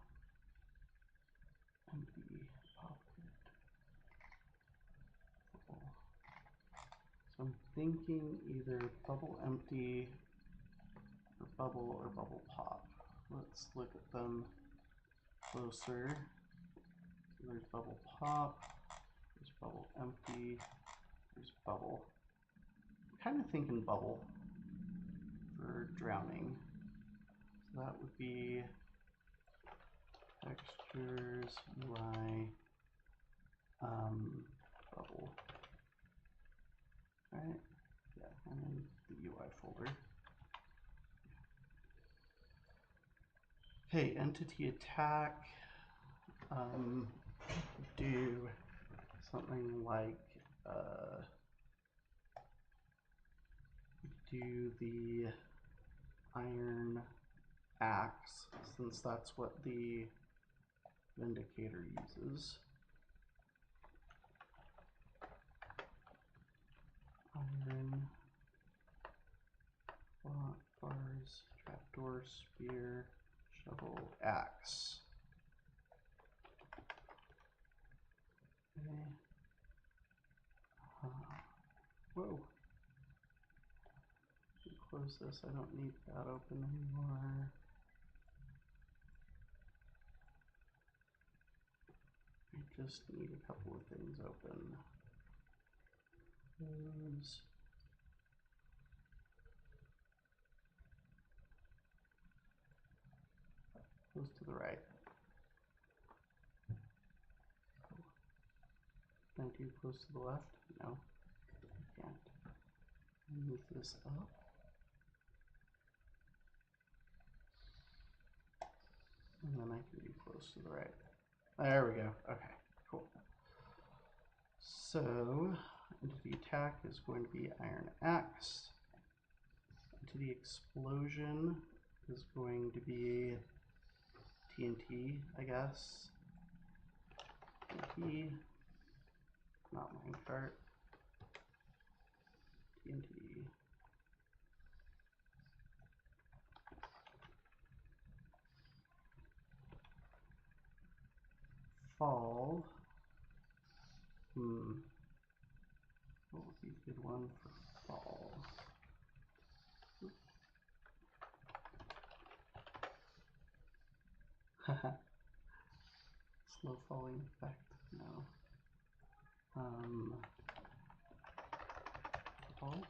Empty, pocket, bubble. So I'm thinking either bubble empty or bubble pop. Let's look at them closer. So there's bubble pop, there's bubble empty, there's bubble. I'm kind of thinking bubble for drowning. So that would be textures, UI, bubble. Right? Yeah, I'm in the UI folder. Okay, entity attack. Do something like do the iron axe, since that's what the Vindicator uses. Iron, block, bars, trapdoor, spear, shovel, axe. Okay. Whoa. Close this, I don't need that open anymore. I just need a couple of things open. Close. Close to the right. Can I do close to the left? No, can't. Move this up. And then I can do close to the right. There we go. Okay, cool. So, entity attack is going to be iron axe. Entity explosion is going to be TNT, I guess. TNT, not minecart. TNT. Fall. What would be a good one for fall? Slow falling effect, no. Fall.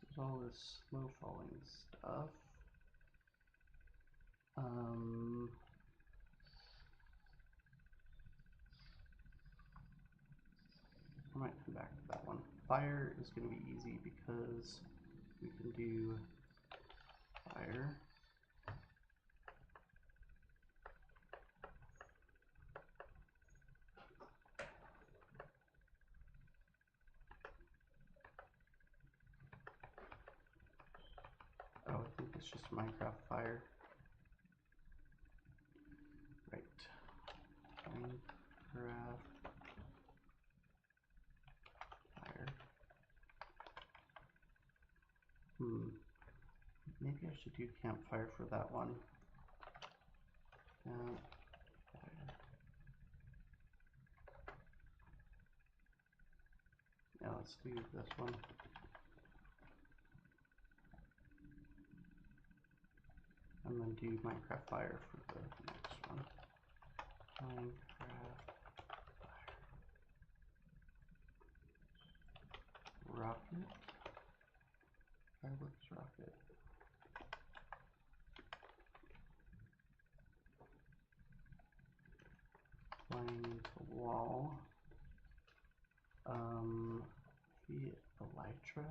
There's all this slow falling stuff. I might come back to that one. Fire is going to be easy because we can do fire. Oh, I think it's just Minecraft fire. Right. Minecraft fire. Maybe I should do campfire for that one. Campfire. let's do this one. And then do Minecraft Fire for the next one. Minecraft Fire. Rocket. Fireworks rocket. Flying into wall. The elytra.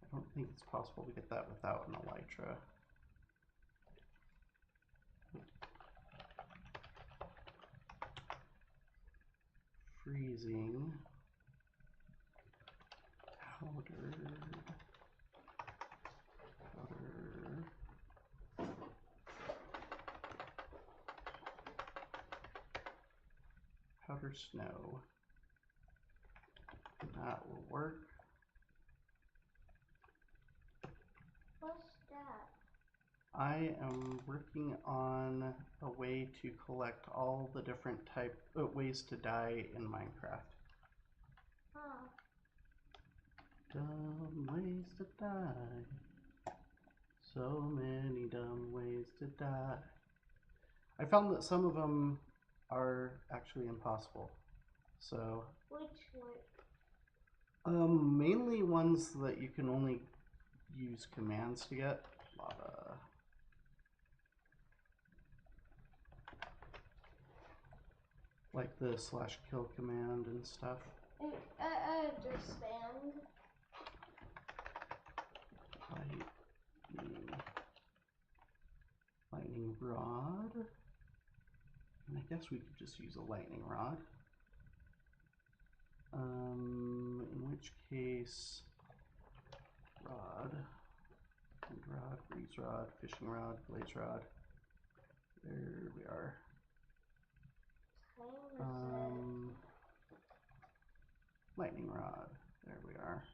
I don't think it's possible to get that without an elytra. Freezing. Powdered. Powder snow. That will work. What's that? I am working on a way to collect all the different ways to die in Minecraft. Huh. Dumb ways to die. So many dumb ways to die. I found that some of them are actually impossible. So Which one? mainly ones that you can only use commands to get. Lava. Like the /kill command and stuff. I understand. Lightning rod. And I guess we could just use a lightning rod. In which case, rod, wind rod, breeze rod, fishing rod, blaze rod. There we are. Lightning rod. There we are.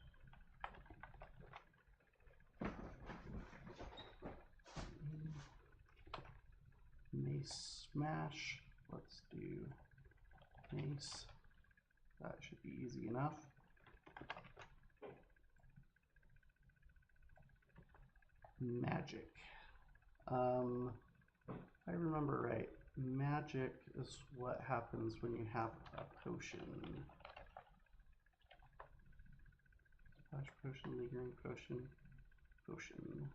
Mace smash. Let's do mace. That should be easy enough. Magic. If I remember right, magic is what happens when you have a potion. Splash potion, lingering potion, potion.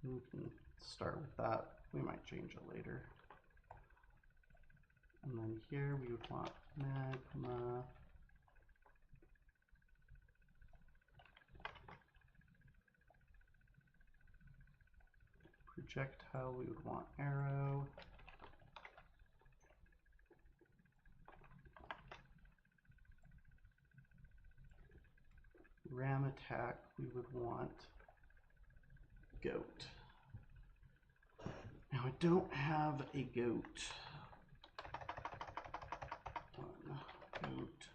We can start with that. We might change it later. And then here we would want magma. Projectile, we would want arrow. Ram attack, we would want goat. Now I don't have a goat. Goat.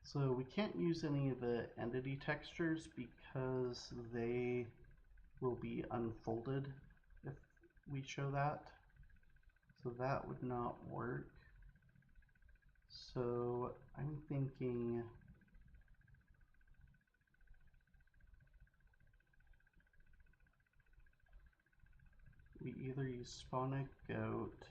So we can't use any of the entity textures because they will be unfolded if we show that. So that would not work. So I'm thinking we either use spawn a goat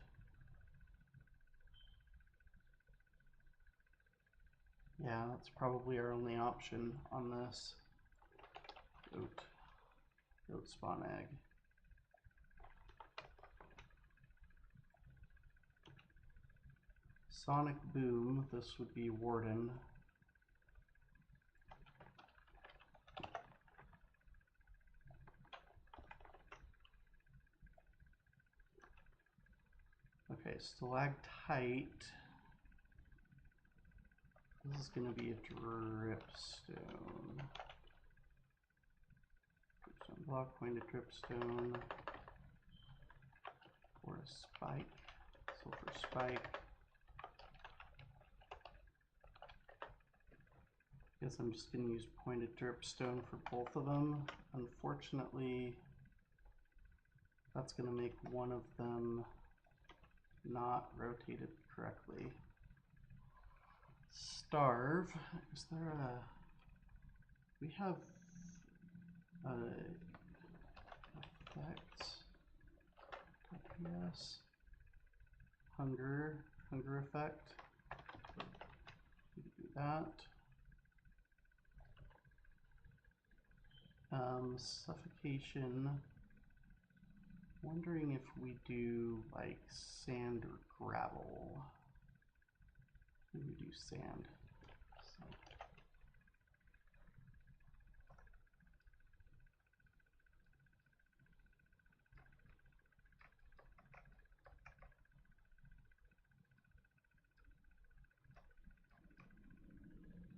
Yeah, that's probably our only option on this. Goat spawn egg. Sonic boom, this would be warden. Okay, stalactite. This is going to be a dripstone. block, pointed dripstone, or a spike. Sulfur spike. Guess I'm just going to use pointed dripstone for both of them. Unfortunately, that's going to make one of them not rotated correctly. Starve. Is there a... We have effects. Yes. Hunger effect. We can do that. Suffocation. Wondering if we do like sand or gravel. Maybe we do sand. So.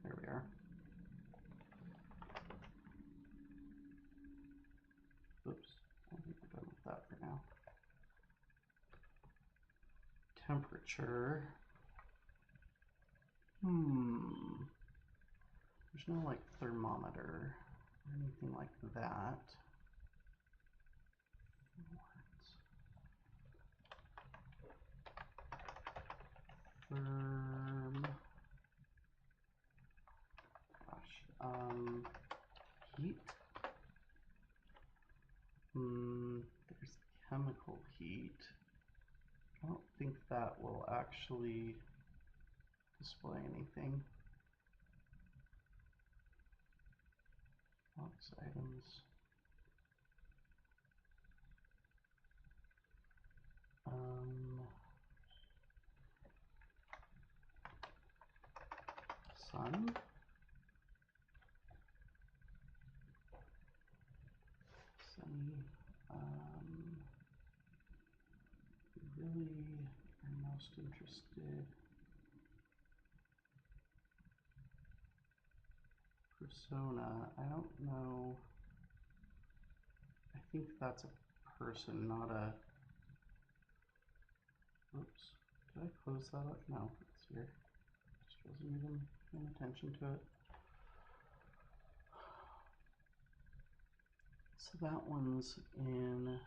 There we are. Oops, I think we're done with that for now. Temperature. There's no like thermometer or anything like that. Therm. Gosh. Heat. There's chemical heat. I don't think that will actually display anything. Box items. Sun. Sunny. Really are most interested. Persona. I don't know. I think that's a person, not a... Oops. Did I close that up? No, it's here. Just wasn't even paying attention to it. So that one's in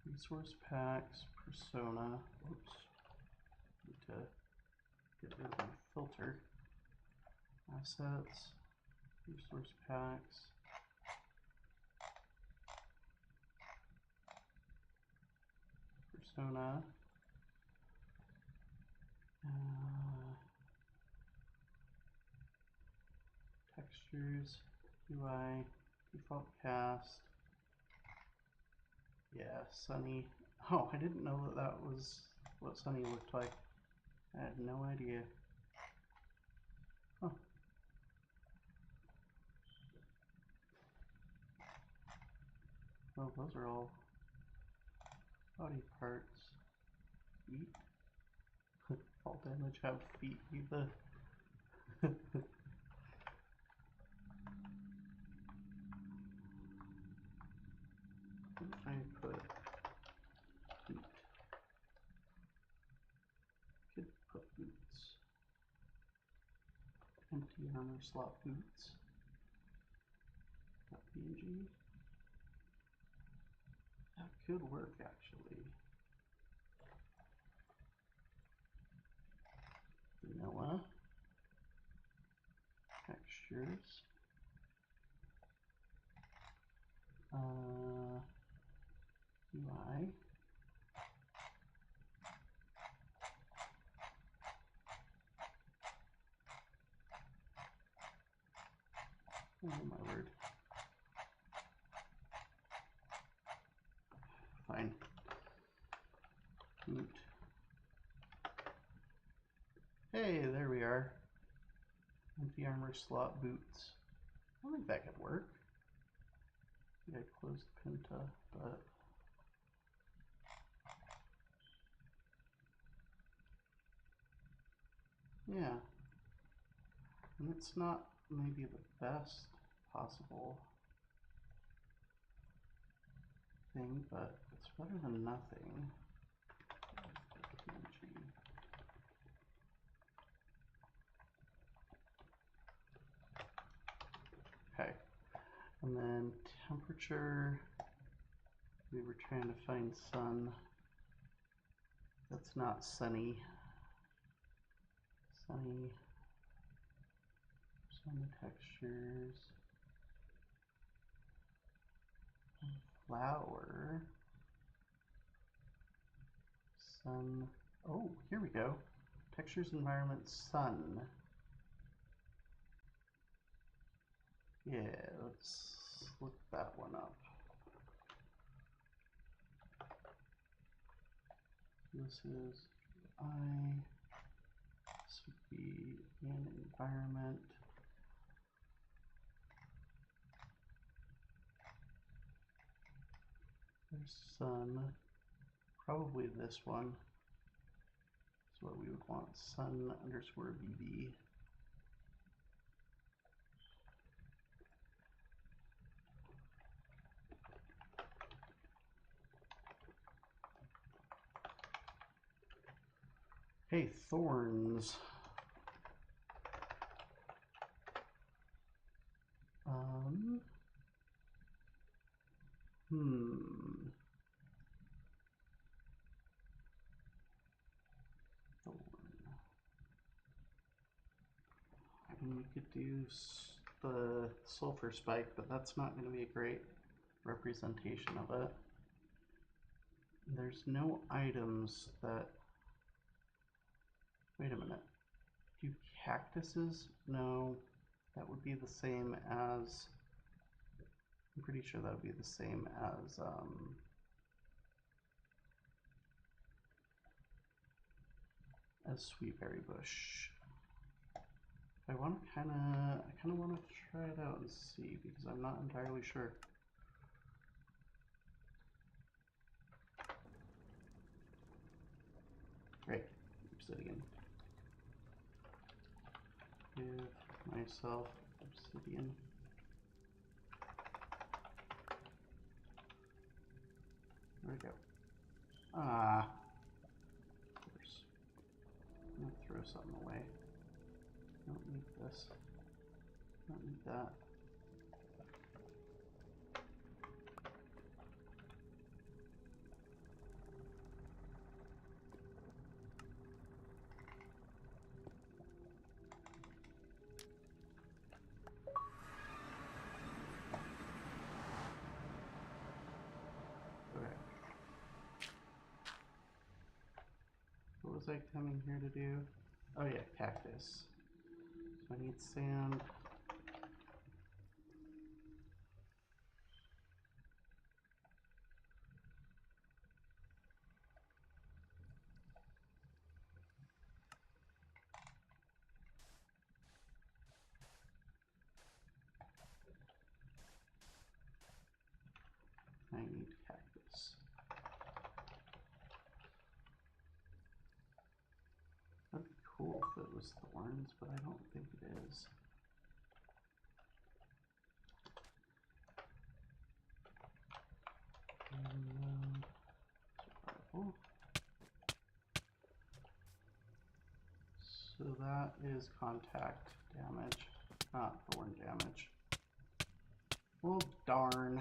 resource packs, persona. Oops. Need to get rid of my filter. Assets, resource packs. Persona. Textures, UI, default cast. Yeah, Sunny. Oh, I didn't know that that was what Sunny looked like. I had no idea. Huh. Well, those are all body parts. Feet. All damage have feet. Either. What if I put boot? Could put boots. Empty armor slot boots. .png. That could work actually. Vanilla. Textures. UI. Oh my word. Fine. Boot. Hey, there we are. Empty armor slot boots. I think that could work. I closed Pinta, but yeah. And it's not maybe the best possible thing, but it's better than nothing. Okay, and then temperature, we were trying to find sun. That's not sunny. Sunny. Sun textures. Flower. Sun. Oh, here we go. Textures, environment, sun. Yeah, let's look that one up. This is this would be an environment. There's sun. Probably this one is what we would want. Sun underscore BB. Hey, thorns. Thorn. I mean, we could do the sulfur spike, but that's not going to be a great representation of it. There's no items that... Wait a minute. Do cactuses? No, that would be the same as... I'm pretty sure that would be the same as sweetberry bush. I kind of want to try it out and see, because I'm not entirely sure. Great, obsidian. Give myself obsidian. There we go. Ah, of course. I'm gonna throw something away. Don't need this. Don't need that. What was I coming here to do? Oh yeah, cactus. So I need sand. I need cactus. That'd be cool if it was thorns, but I don't think it is. Survival. So that is contact damage, not thorn damage. Well, darn.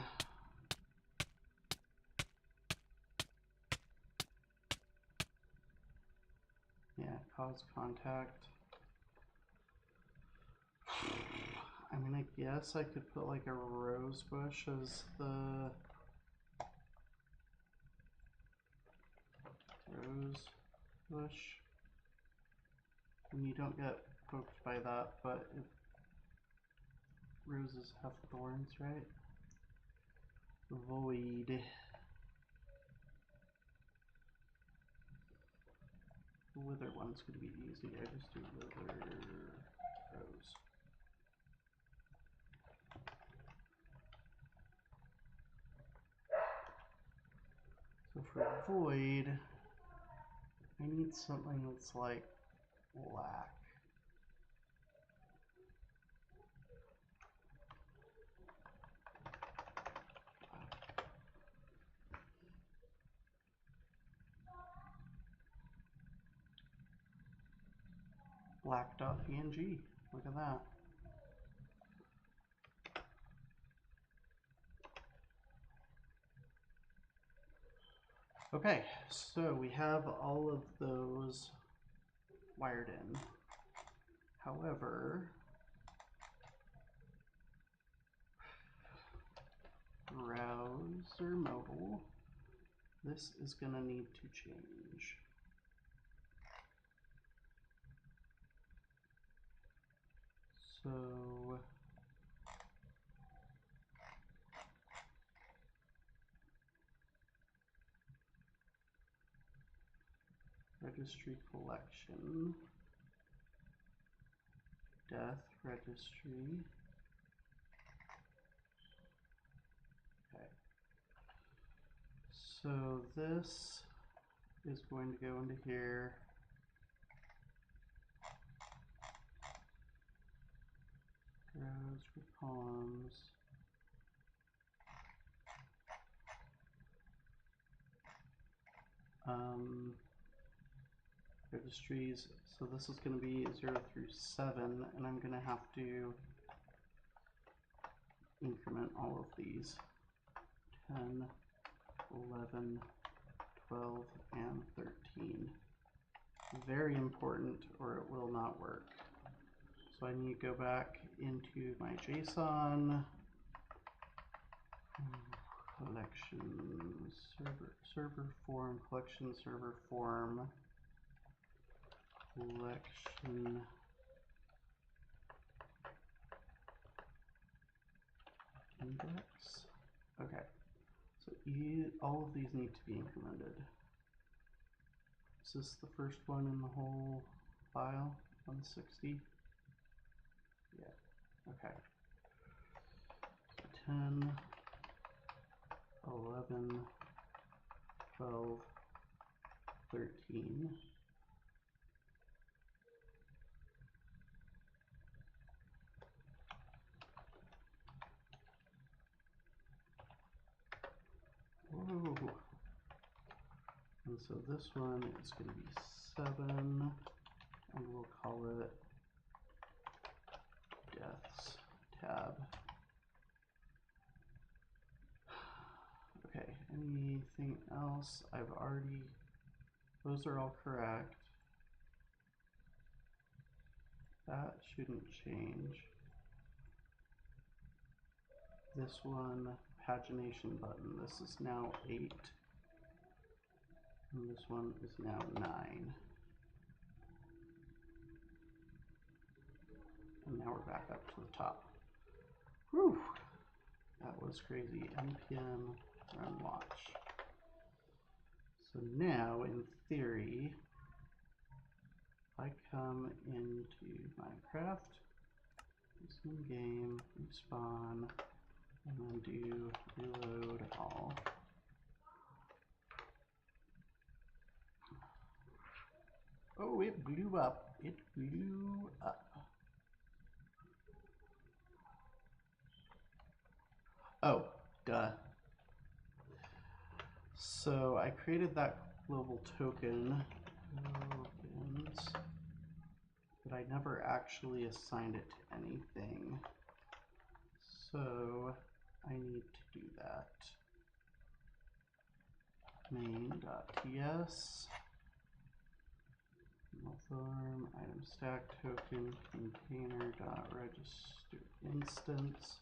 Yeah, cause contact. I mean, I guess I could put like a rose bush as the rose bush. And you don't get poked by that, but roses have thorns, right? Void. The wither one's gonna be easy. I just do wither rose. So for void, I need something that's like black. black.png. Look at that. Okay, so we have all of those wired in. However, browser mobile, this is gonna need to change. So registry collection, death registry. Okay. So this is going to go into here. Browse with columns. Registries. So this is going to be 0 through 7, and I'm going to have to increment all of these. 10, 11, 12, and 13. Very important, or it will not work. So I need to go back into my JSON, collection, server form, collection, server form, collection, index. Okay, so all of these need to be incremented. Is this the first one in the whole file? 160? Yeah, okay. 10, 11, 12, 13. Whoa. And so this one is going to be 7, and we'll call it deaths tab. Okay, anything else? Those are all correct. That shouldn't change. This one, pagination button, this is now 8. And this one is now 9. And now we're back up to the top. Whew! That was crazy. npm run watch. So now, in theory, if I come into Minecraft, in game, respawn, and then do reload all. Oh, it blew up. It blew up. Oh, duh. So I created that global token, tokens, but I never actually assigned it to anything. So I need to do that. Main.ts, form, item stack token, container.register instance,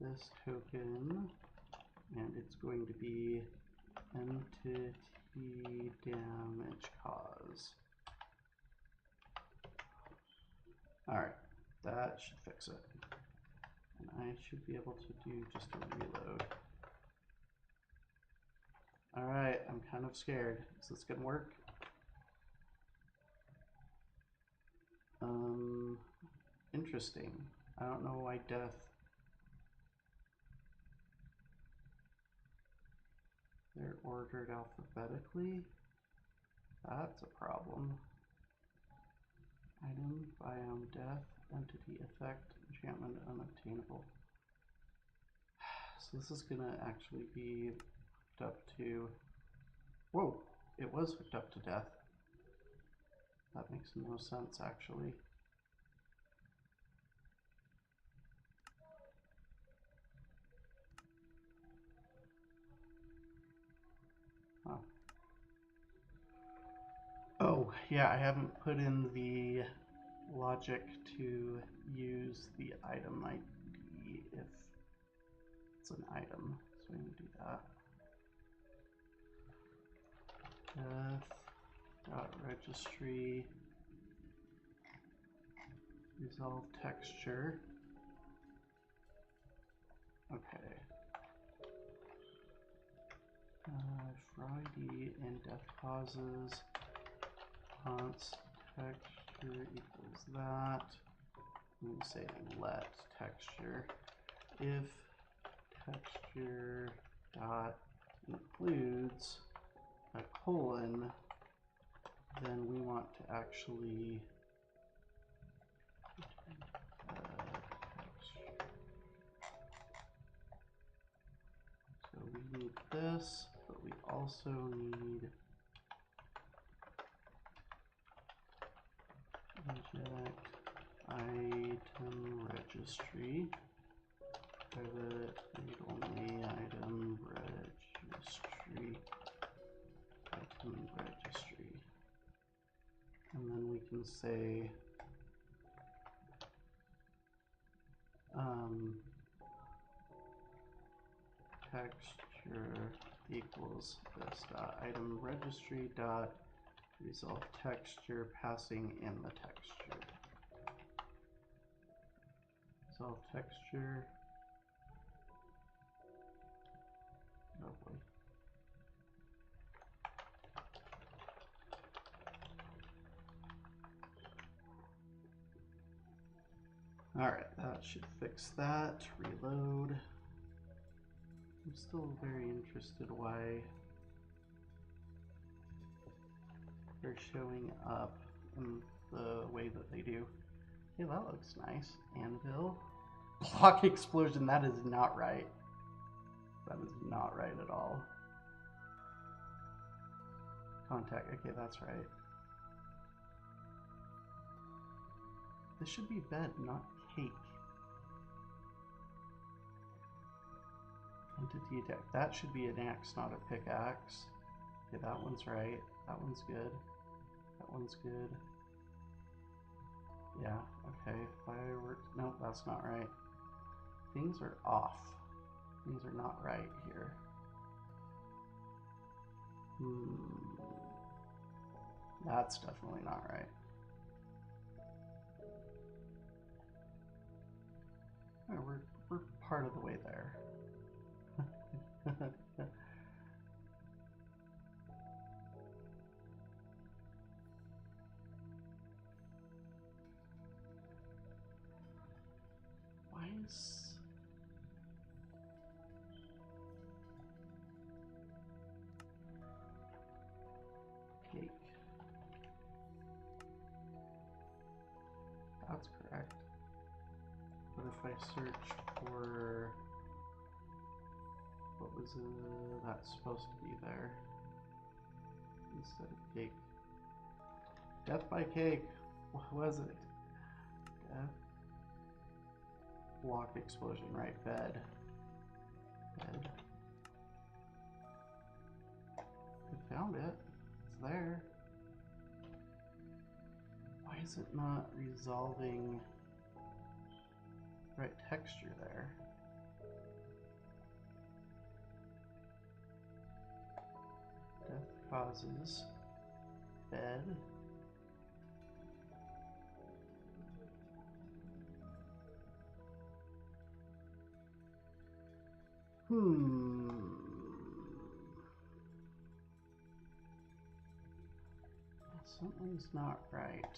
this token, and it's going to be entity damage cause. Alright, that should fix it. And I should be able to do just a reload. Alright, I'm kind of scared. Is this gonna work? Interesting. I don't know why death. They're ordered alphabetically. That's a problem. Item, biome, death, entity, effect, enchantment, unobtainable. So this is gonna actually be hooked up to, whoa, it was hooked up to death. That makes no sense, actually. Huh. Oh, yeah, I haven't put in the logic to use the item ID if it's an item. So we can do that. Registry resolve texture. Okay. For ID and death causes, fonts texture equals that. We say let texture. If texture dot includes a colon, then we want to actually texture. So we need this, but we also need inject item registry. Private read only item registry. Item registry. And then we can say texture equals this dot item registry dot resolve texture, passing in the texture. Resolve texture. Oh boy. Alright, that should fix that. Reload. I'm still very interested why they're showing up in the way that they do. Hey, that looks nice. Anvil. Block explosion, that is not right. That is not right at all. Contact, okay, that's right. This should be bed, not cake. Entity deck, that should be an axe, not a pickaxe. Okay, that one's right. That one's good. That one's good. Yeah, okay. Fireworks, nope, that's not right. Things are off. Things are not right here. That's definitely not right. Right, we're part of the way there. Why is... Cake. That's correct. What if I search for... What was that supposed to be there? Instead of cake. Death by cake. What was it? Death. Block explosion, right? Bed. Bed. I found it. It's there. Why is it not resolving right texture there? Death causes. Bed. Something's not right.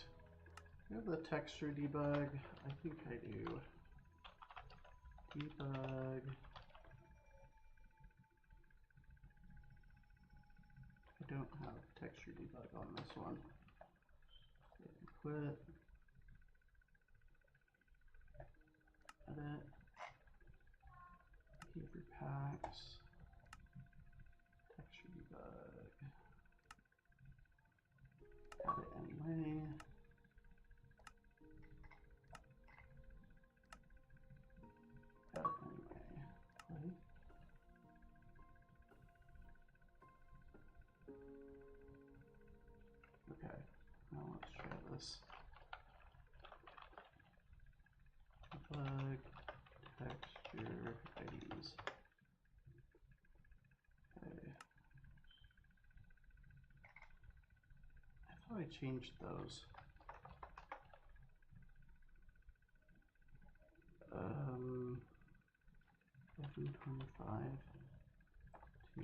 Do you have the texture debug? I think I do. Debug. I don't have texture debug on this one. Quit. Edit. Behavior packs. Texture debug. Add it anyway. Okay, now let's try this. Bug texture IDs. Okay. I thought I changed those. 725 to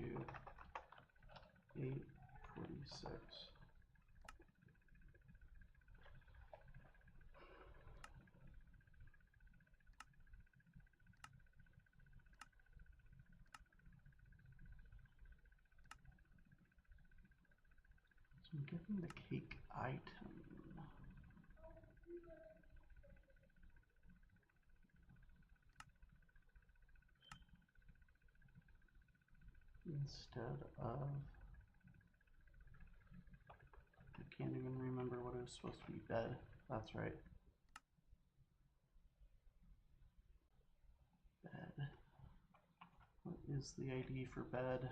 846. So I'm getting the cake item. Instead of, I can't even remember what it was supposed to be, bed. That's right. Bed. What is the ID for bed?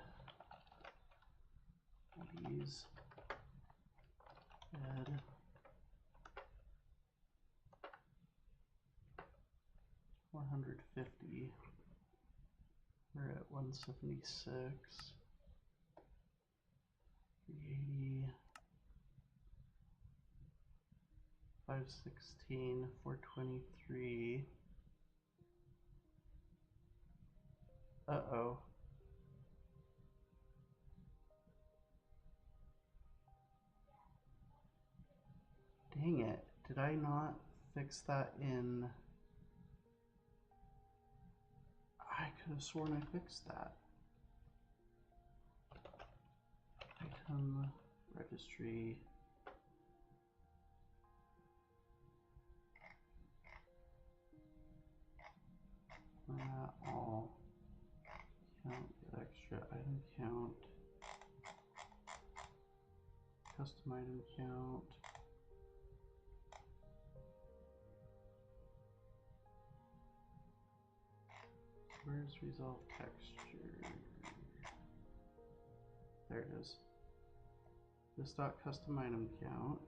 IDs. Bed. 450. We're at 176. 380. 516. 423. Uh-oh. Dang it. Did I not fix that in... I could have sworn I fixed that. Item registry. All. Count, get extra item count. Custom item count. Where's resolve texture? There it is. This dot custom item count.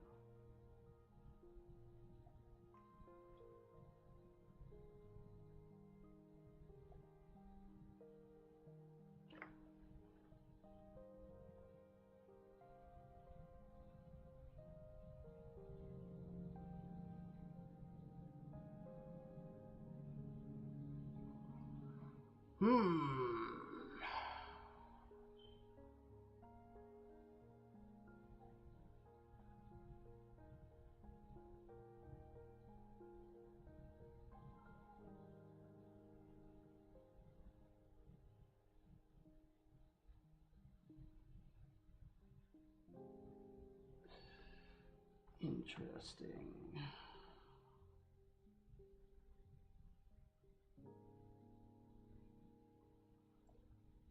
Interesting.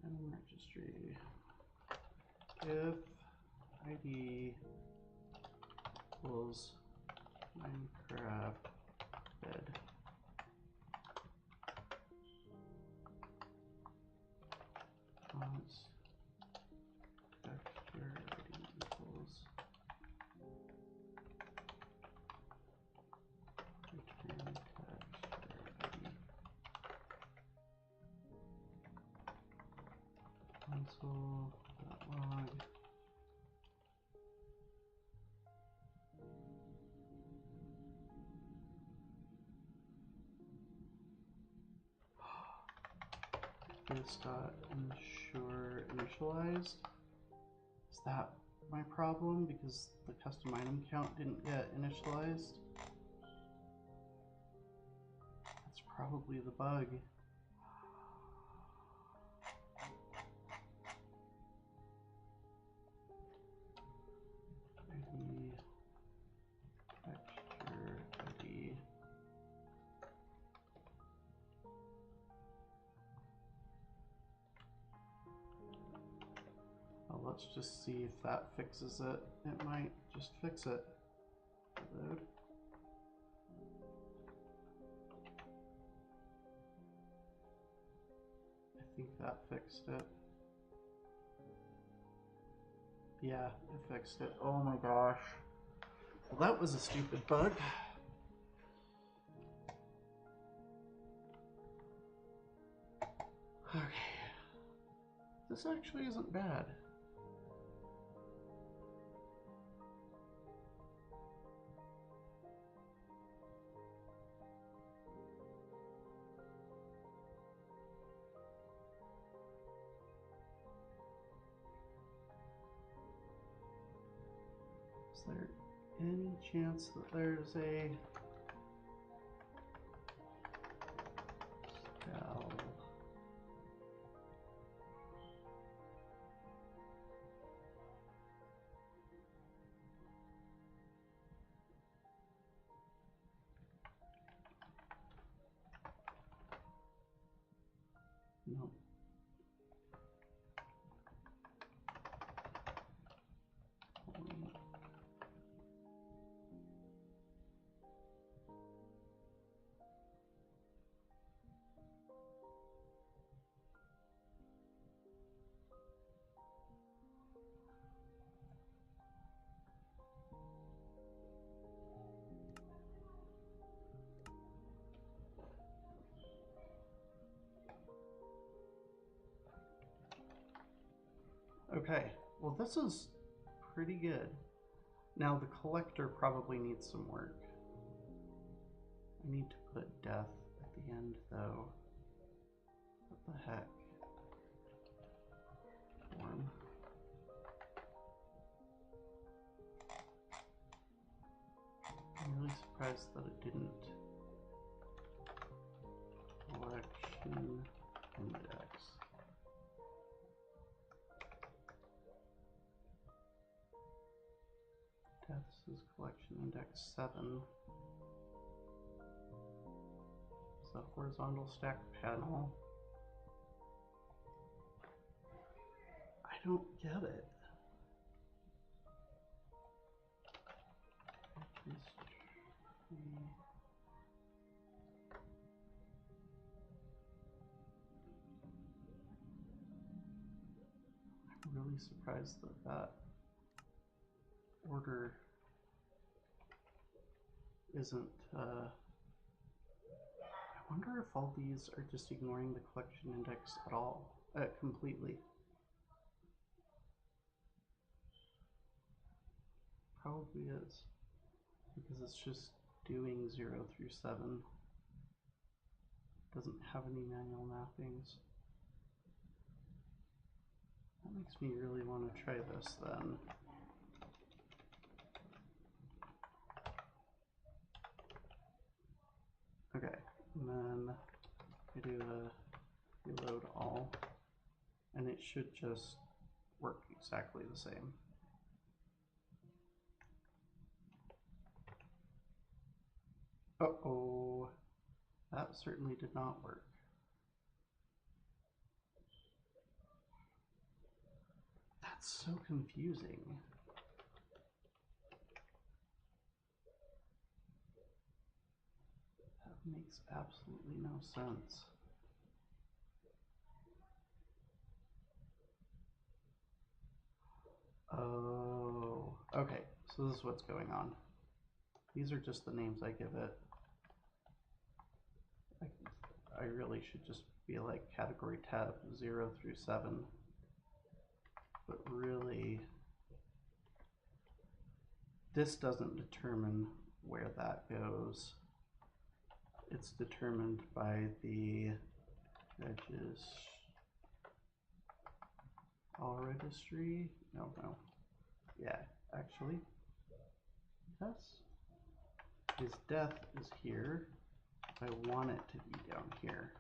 Item registry. If ID equals Minecraft bed. Fonts texture ID equals return texture ID. Console.log. This dot ensure initialized. Is that my problem because the custom item count didn't get initialized? That's probably the bug. ID texture ID. Well, let's just see if that fixes it. It might just fix it. Reload. I think that fixed it. Yeah, I fixed it. Oh my gosh. Well, that was a stupid bug. Okay. This actually isn't bad. Is there any chance that there's a spell? No. Okay, well this is pretty good. Now the collector probably needs some work. I need to put death at the end though. What the heck? Form. I'm really surprised that it didn't. Collection index. Deaths is collection index 7. It's a horizontal stack panel. I don't get it. I'm really surprised that that order isn't, I wonder if all these are just ignoring the collection index at all, completely. Probably is, because it's just doing 0 through 7. Doesn't have any manual mappings. That makes me really want to try this then. Okay, and then I do a reload all, and it should just work exactly the same. Uh-oh, that certainly did not work. That's so confusing. That makes absolutely no sense. Oh, okay, so this is what's going on. These are just the names I give it. I really should just be like category tab 0 through 7. But really, this doesn't determine where that goes. It's determined by the all registry. No. Yeah, actually, yes. His death is here. I want it to be down here.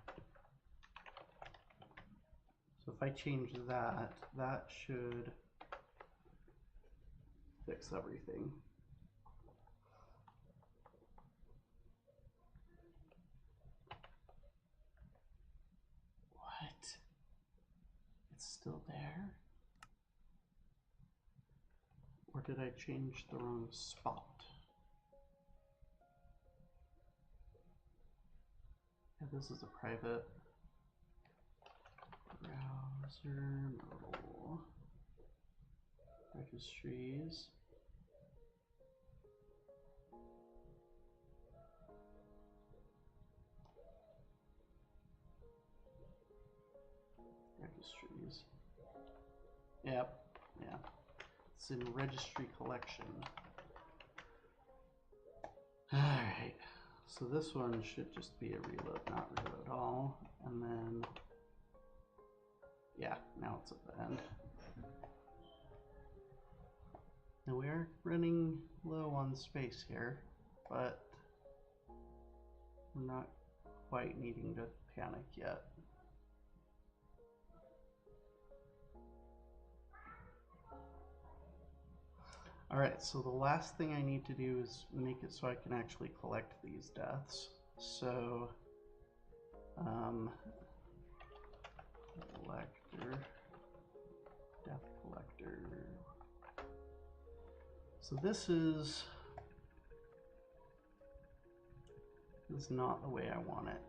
So if I change that, that should fix everything. What? It's still there? Or did I change the wrong spot? Yeah, this is a private browser modal. Registries. Registries. Yep. Yeah. It's in registry collection. Alright. So this one should just be a reload, not reload all. And then, yeah, now it's at the end. Now we are running low on space here, but we're not quite needing to panic yet. Alright, so the last thing I need to do is make it so I can actually collect these deaths. So, collector, death collector. So this is not the way I want it.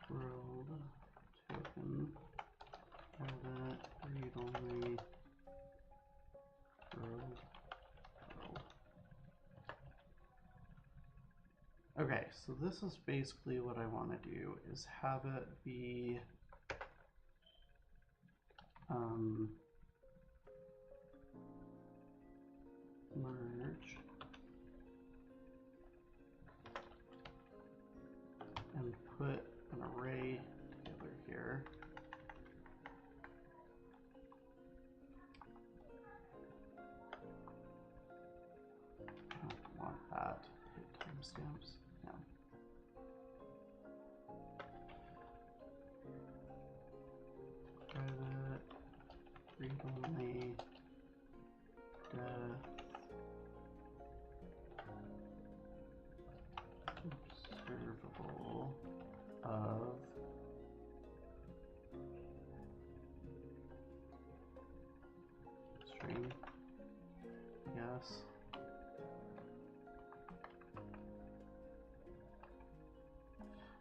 World token, edit, read only, world. Okay, so this is basically what I want to do, is have it be merge and put an array together here. I don't want that. Hit timestamps. No. Private, read only, death, observable of string, yes.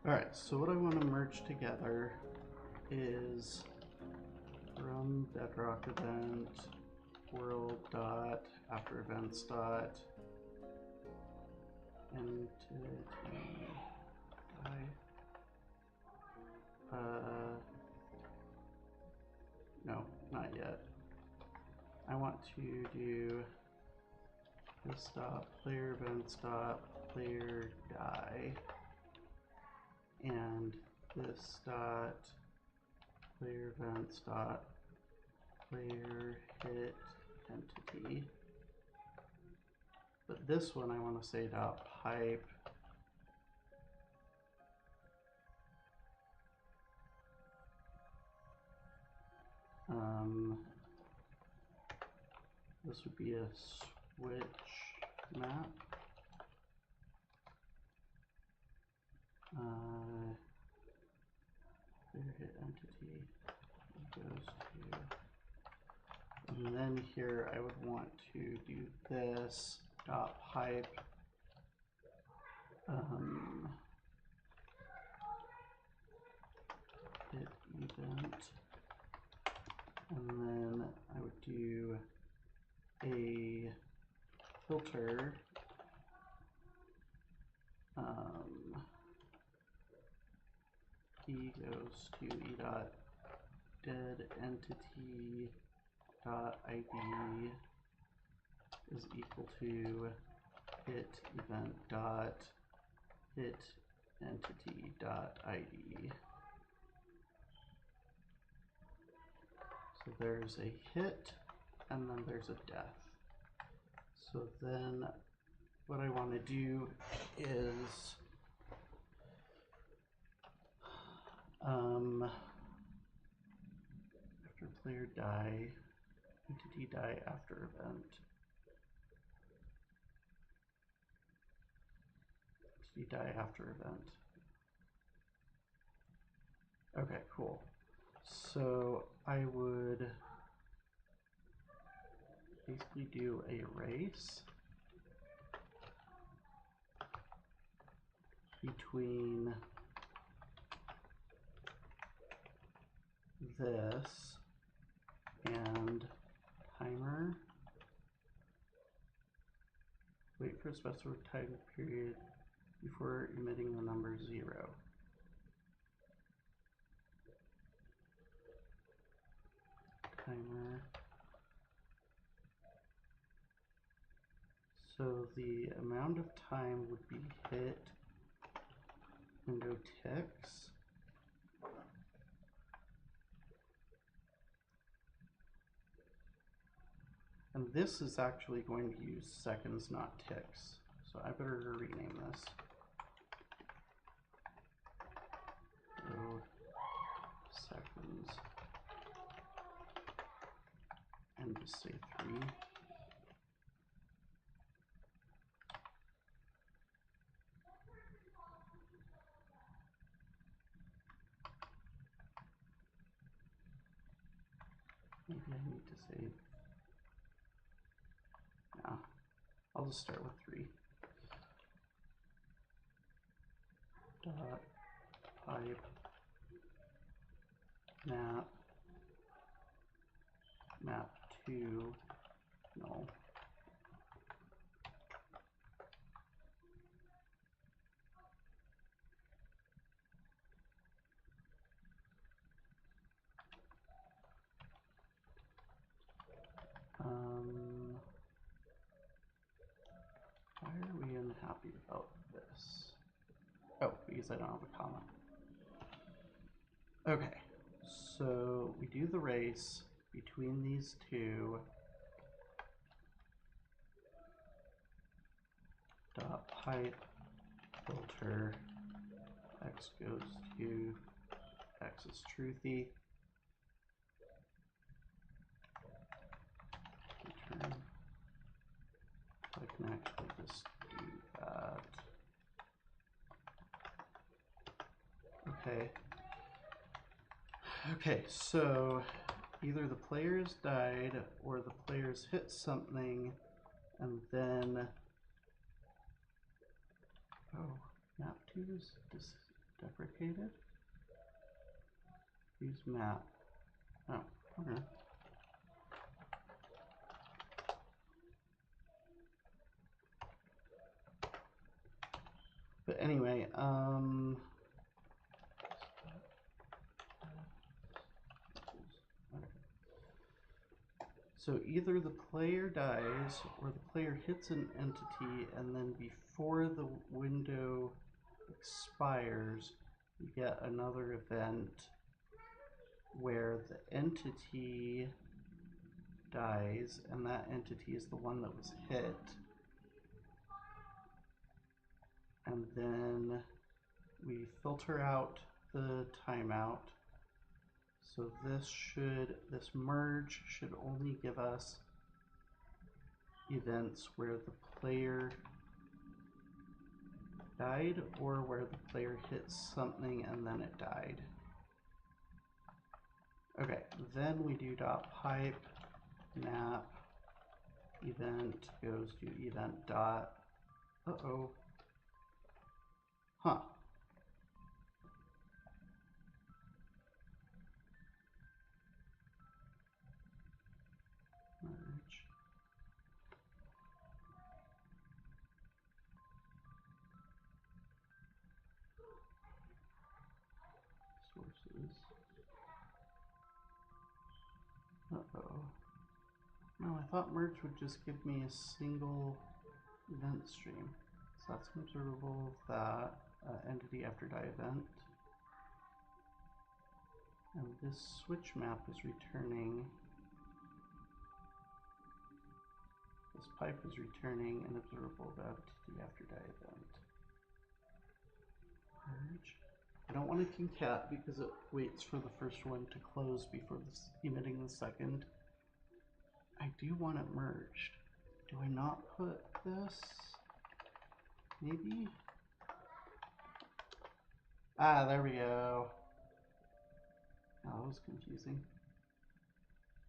Alright, so what I want to merge together is from Bedrock event world dot after events dot entity no, not yet. I want to do this dot player events dot player die and this dot player events dot player hit entity. But this one I want to say dot pipe this would be a switch map. Player hit entity goes to, and then here I would want to do this dot pipe hit event, and then I would do a filter e goes to e dot dead entity dot id is equal to hit event dot hit entity dot id. So there's a hit and then there's a death. So then what I want to do is after player die, entity die after event. You die after event. Okay, cool. So I would basically do a race between this and timer. Wait for a specified time period before emitting the number 0. Timer. So the amount of time would be hit window ticks. And this is actually going to use seconds, not ticks. So I better rename this. So seconds. And just say 3. Maybe I need to say, no, I'll just start with 3. Dot pipe map 2 null. Why are we unhappy about this? Oh, because I don't have a comma. Okay, so we do the race between these two. Dot pipe filter x goes to x is truthy. Return. I can actually just do that. Okay. Okay, so either the players died or the players hit something and then, oh, map 2 is deprecated? Use map. Oh, okay. But anyway, so either the player dies or the player hits an entity, and then before the window expires, you get another event where the entity dies, and that entity is the one that was hit. And then we filter out the timeout. So this merge should only give us events where the player died or where the player hit something and then it died. Okay, then we do dot pipe map event goes to event dot, uh-oh, huh. Merge. Sources. Uh-oh. No, I thought merge would just give me a single event stream. So that's observable, that entity after die event. And this switch map is returning, this pipe is returning an observable entity after die event. Merge. I don't want to concat because it waits for the first one to close before emitting the second. I do want it merged. Do I not put this? Maybe? Ah, there we go. Oh, that was confusing.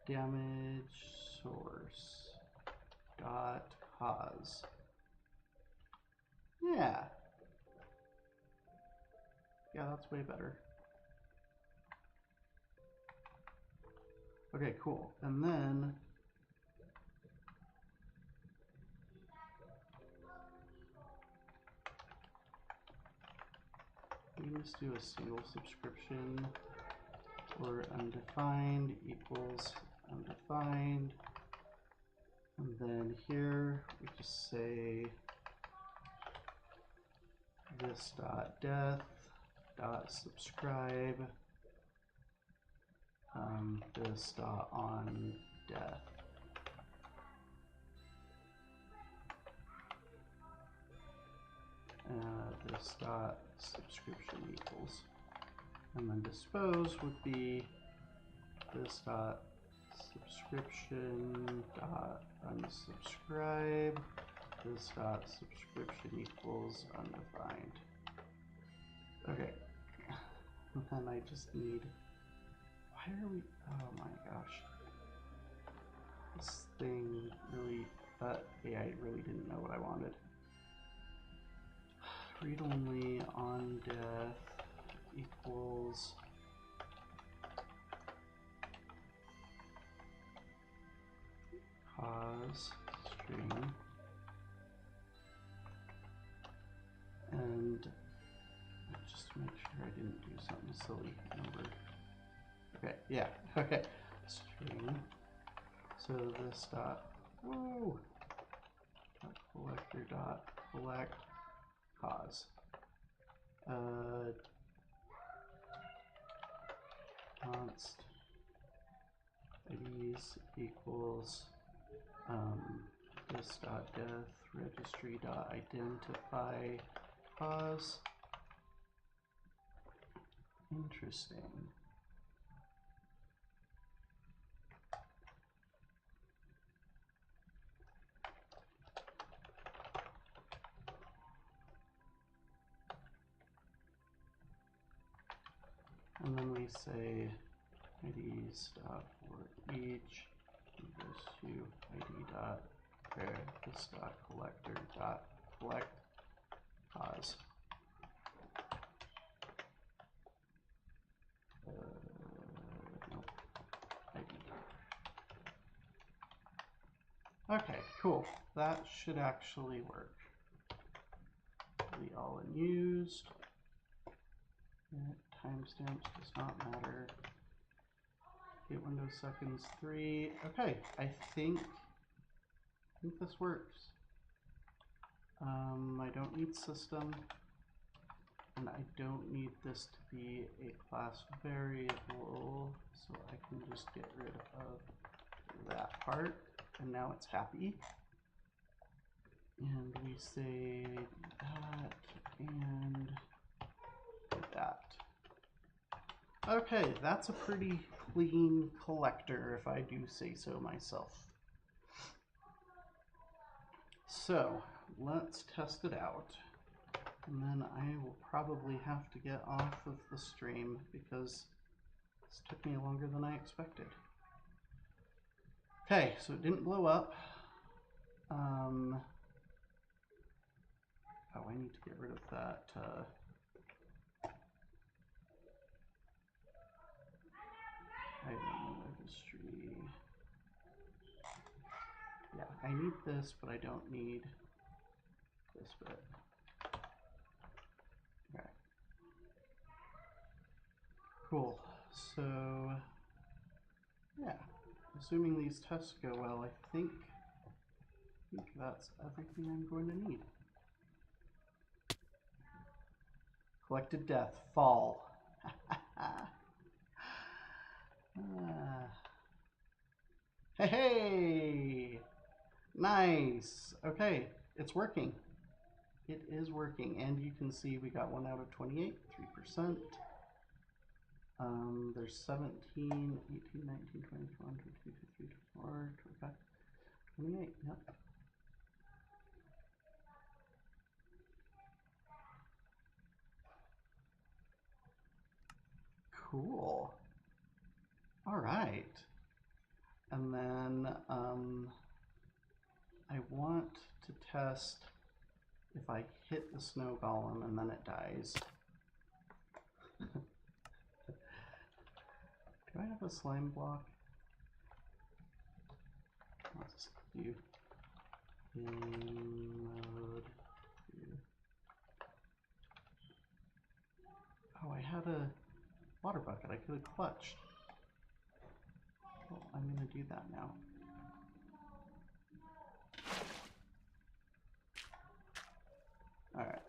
Damage source dot cause. Yeah. Yeah, that's way better. Okay, cool. And then we can just do a single subscription or undefined equals undefined. And then here we just say this dot death dot subscribe this dot on death. This dot subscription equals, and then dispose would be this dot subscription dot unsubscribe this dot subscription equals undefined. Okay, and then I just need, why are we, oh my gosh, this thing really, AI really didn't know what I wanted. Read only on death equals cause string, and just to make sure I didn't do something silly, number. Okay, yeah, okay, string. So this dot, whoa, dot collector dot collect cause. Const IDs equals this dot death registry dot identify cause. Interesting. And then we say IDs dot for each equals to ID dot where this dot collector dot collect cause. Nope. ID. Okay, cool. That should actually work. The all unused. Timestamps does not matter. 8 window seconds 3. Okay, I think this works. I don't need system, and I don't need this to be a class variable, so I can just get rid of that part, and now it's happy. And we say that and that. Okay, that's a pretty clean collector, if I do say so myself. So let's test it out, and then I will probably have to get off of the stream because this took me longer than I expected. Okay, so it didn't blow up. Oh, I need to get rid of that. Item registry. Yeah, I need this, but I don't need this bit. Okay. Cool. So, yeah, assuming these tests go well, I think that's everything I'm going to need. Collected death, fall. Hey, hey! Nice. Okay, it's working. It is working, and you can see we got 1 out of 28, 3%. There's 17, 18, 19, 20, 21, 22, 23, 24, 25, 28, yep. Cool. All right. And then I want to test if I hit the snow golem and then it dies. Do I have a slime block? I'll just do game mode. Oh, I had a water bucket. I could have clutched. Well, I'm going to do that now. Alright.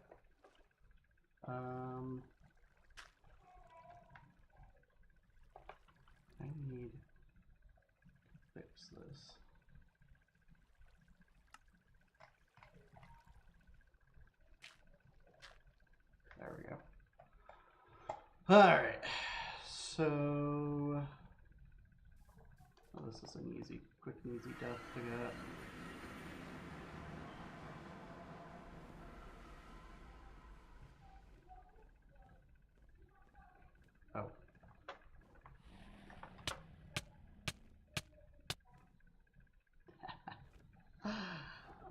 I need to fix this. There we go. Alright. So... oh, this is an easy, quick and easy death to get. Oh.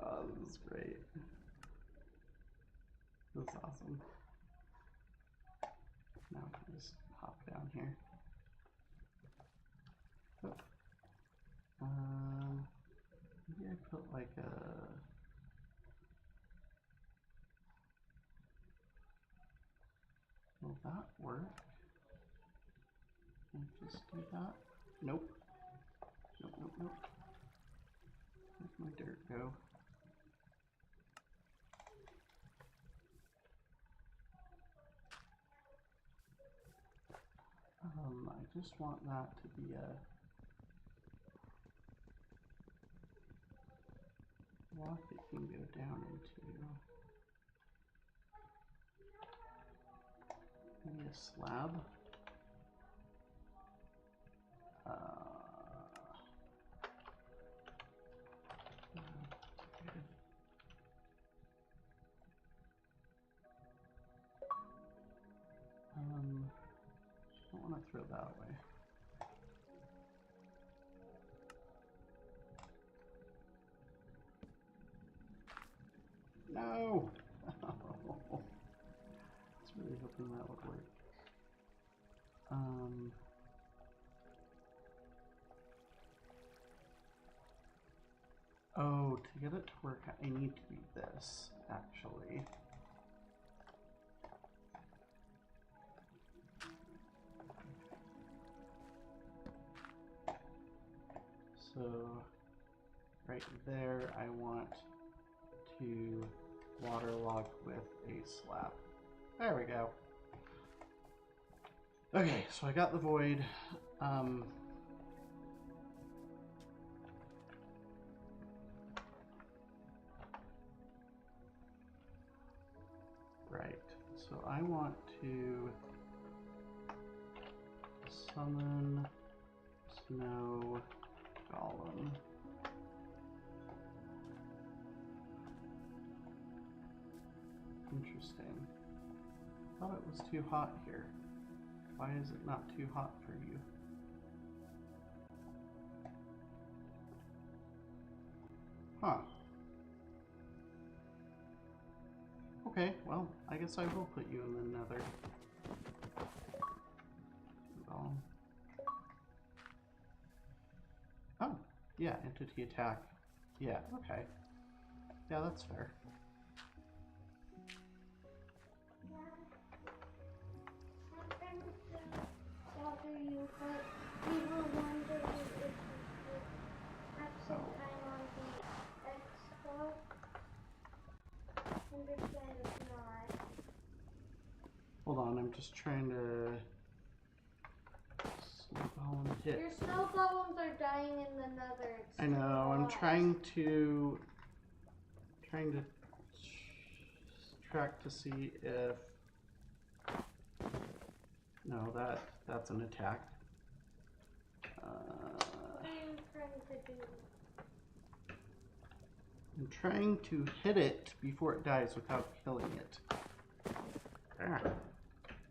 Oh, this is great. This is awesome. Now I can just hop down here. Oh. Maybe I put like a... will that work? Can I just do that? Nope. Nope, nope, nope. Where's my dirt go? I just want that to be a block that can go down into. Maybe a slab. I don't want to throw that away. No! I was really hoping that would work. Oh, to get it to work, I need to do this, actually. So, right there, I want to waterlog with a slab. There we go. Okay, so I got the void. Right, so I want to summon snow golem. Interesting. I thought it was too hot here. Why is it not too hot for you? Huh. Okay, well, I guess I will put you in the nether. Oh, yeah, entity attack. Yeah, okay. Yeah, that's fair. You, but we were wondering if we could have some time on the expo. Understand if not. Hold on, I'm just trying to snow golem hit. Your snow golems are dying in the nether. It's I know, I'm trying to track to see if no, that's an attack. What are you trying to do? I'm trying to hit it before it dies without killing it. Ah,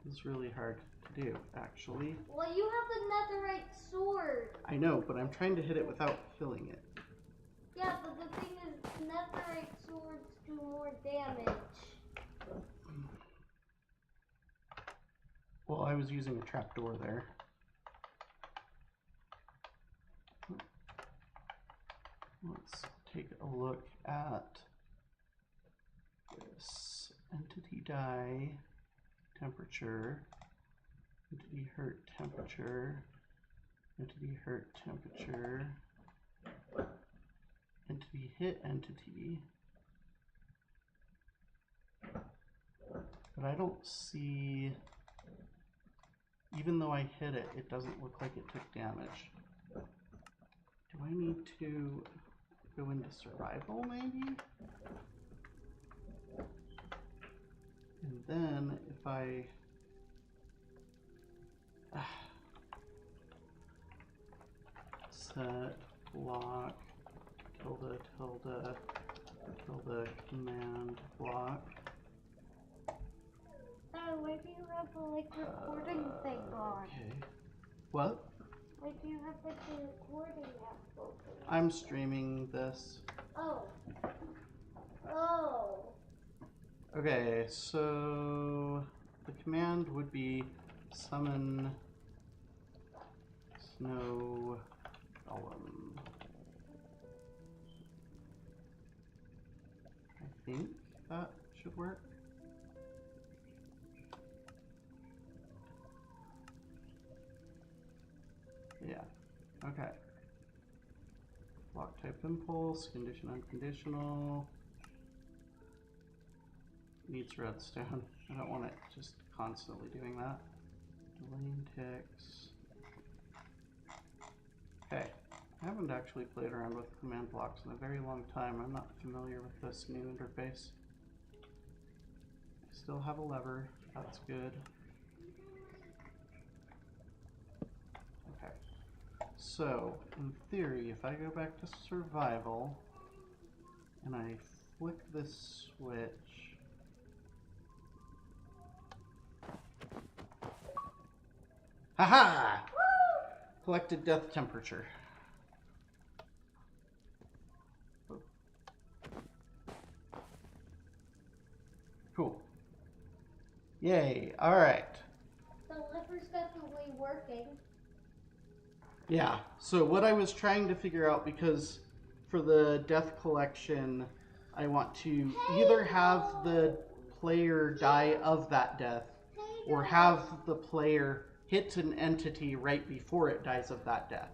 it's really hard to to do, actually. Well, you have the netherite sword. I know, but I'm trying to hit it without killing it. Yeah, but the thing is, netherite swords do more damage. Well, I was using a trapdoor there. Let's take a look at this. Entity die, temperature, entity hurt temperature, entity hurt temperature, entity hit entity. But I don't see, even though I hit it, it doesn't look like it took damage. Do I need to go into survival maybe? And then if I set block tilde tilde tilde command block. Why do you have the recording thing on? Okay. What? Why do you have the recording app open? I'm streaming this. Oh. Oh. Okay, so the command would be summon snow golem. I think that should work. Yeah, okay. Block type impulse, condition unconditional. Needs redstone. I don't want it just constantly doing that. Delaying ticks. Okay, I haven't actually played around with command blocks in a very long time. I'm not familiar with this new interface. I still have a lever, that's good. Okay, so in theory, if I go back to survival and I flick this switch, haha! Collected death temperature. Oh. Cool. Yay, alright. The lever's definitely working. Yeah, so what I was trying to figure out, because for the death collection, I want to either have the player die of that death, or have the player hit an entity right before it dies of that death.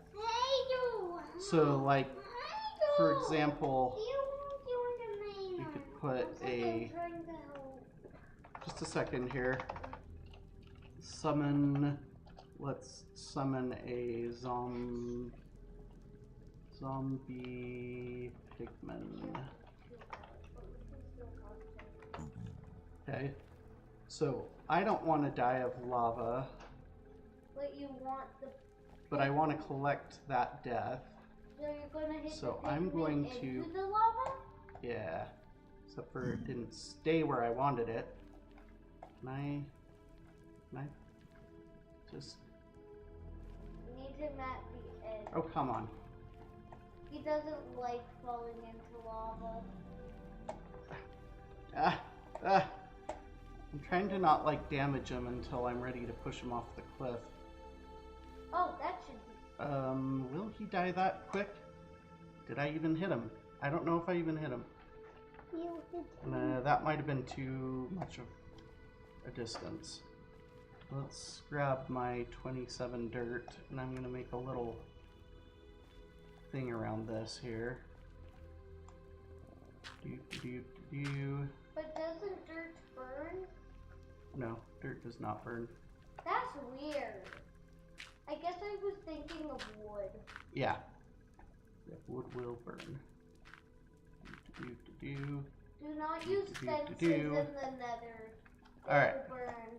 So, like, for example, we could put a, just a second here, summon, let's summon a zombie pigman. Okay, so I don't want to die of lava. But you want the... But I want to collect that death. So you're going to hit So the I'm going into to... the lava? Yeah. Except for it didn't stay where I wanted it. Can I just... You need him at the edge. Oh, come on. He doesn't like falling into lava. I'm trying to not, like, damage him until I'm ready to push him off the cliff. Oh, that should be... Will he die that quick? Did I even hit him? I don't know if I even hit him. You hit him. That might have been too much of a distance. Let's grab my 27 dirt, and I'm going to make a little thing around this here. But doesn't dirt burn? No, dirt does not burn. That's weird. I guess I was thinking of wood. Yeah. Wood will burn. Do not use fences in the nether. Alright. It will burn.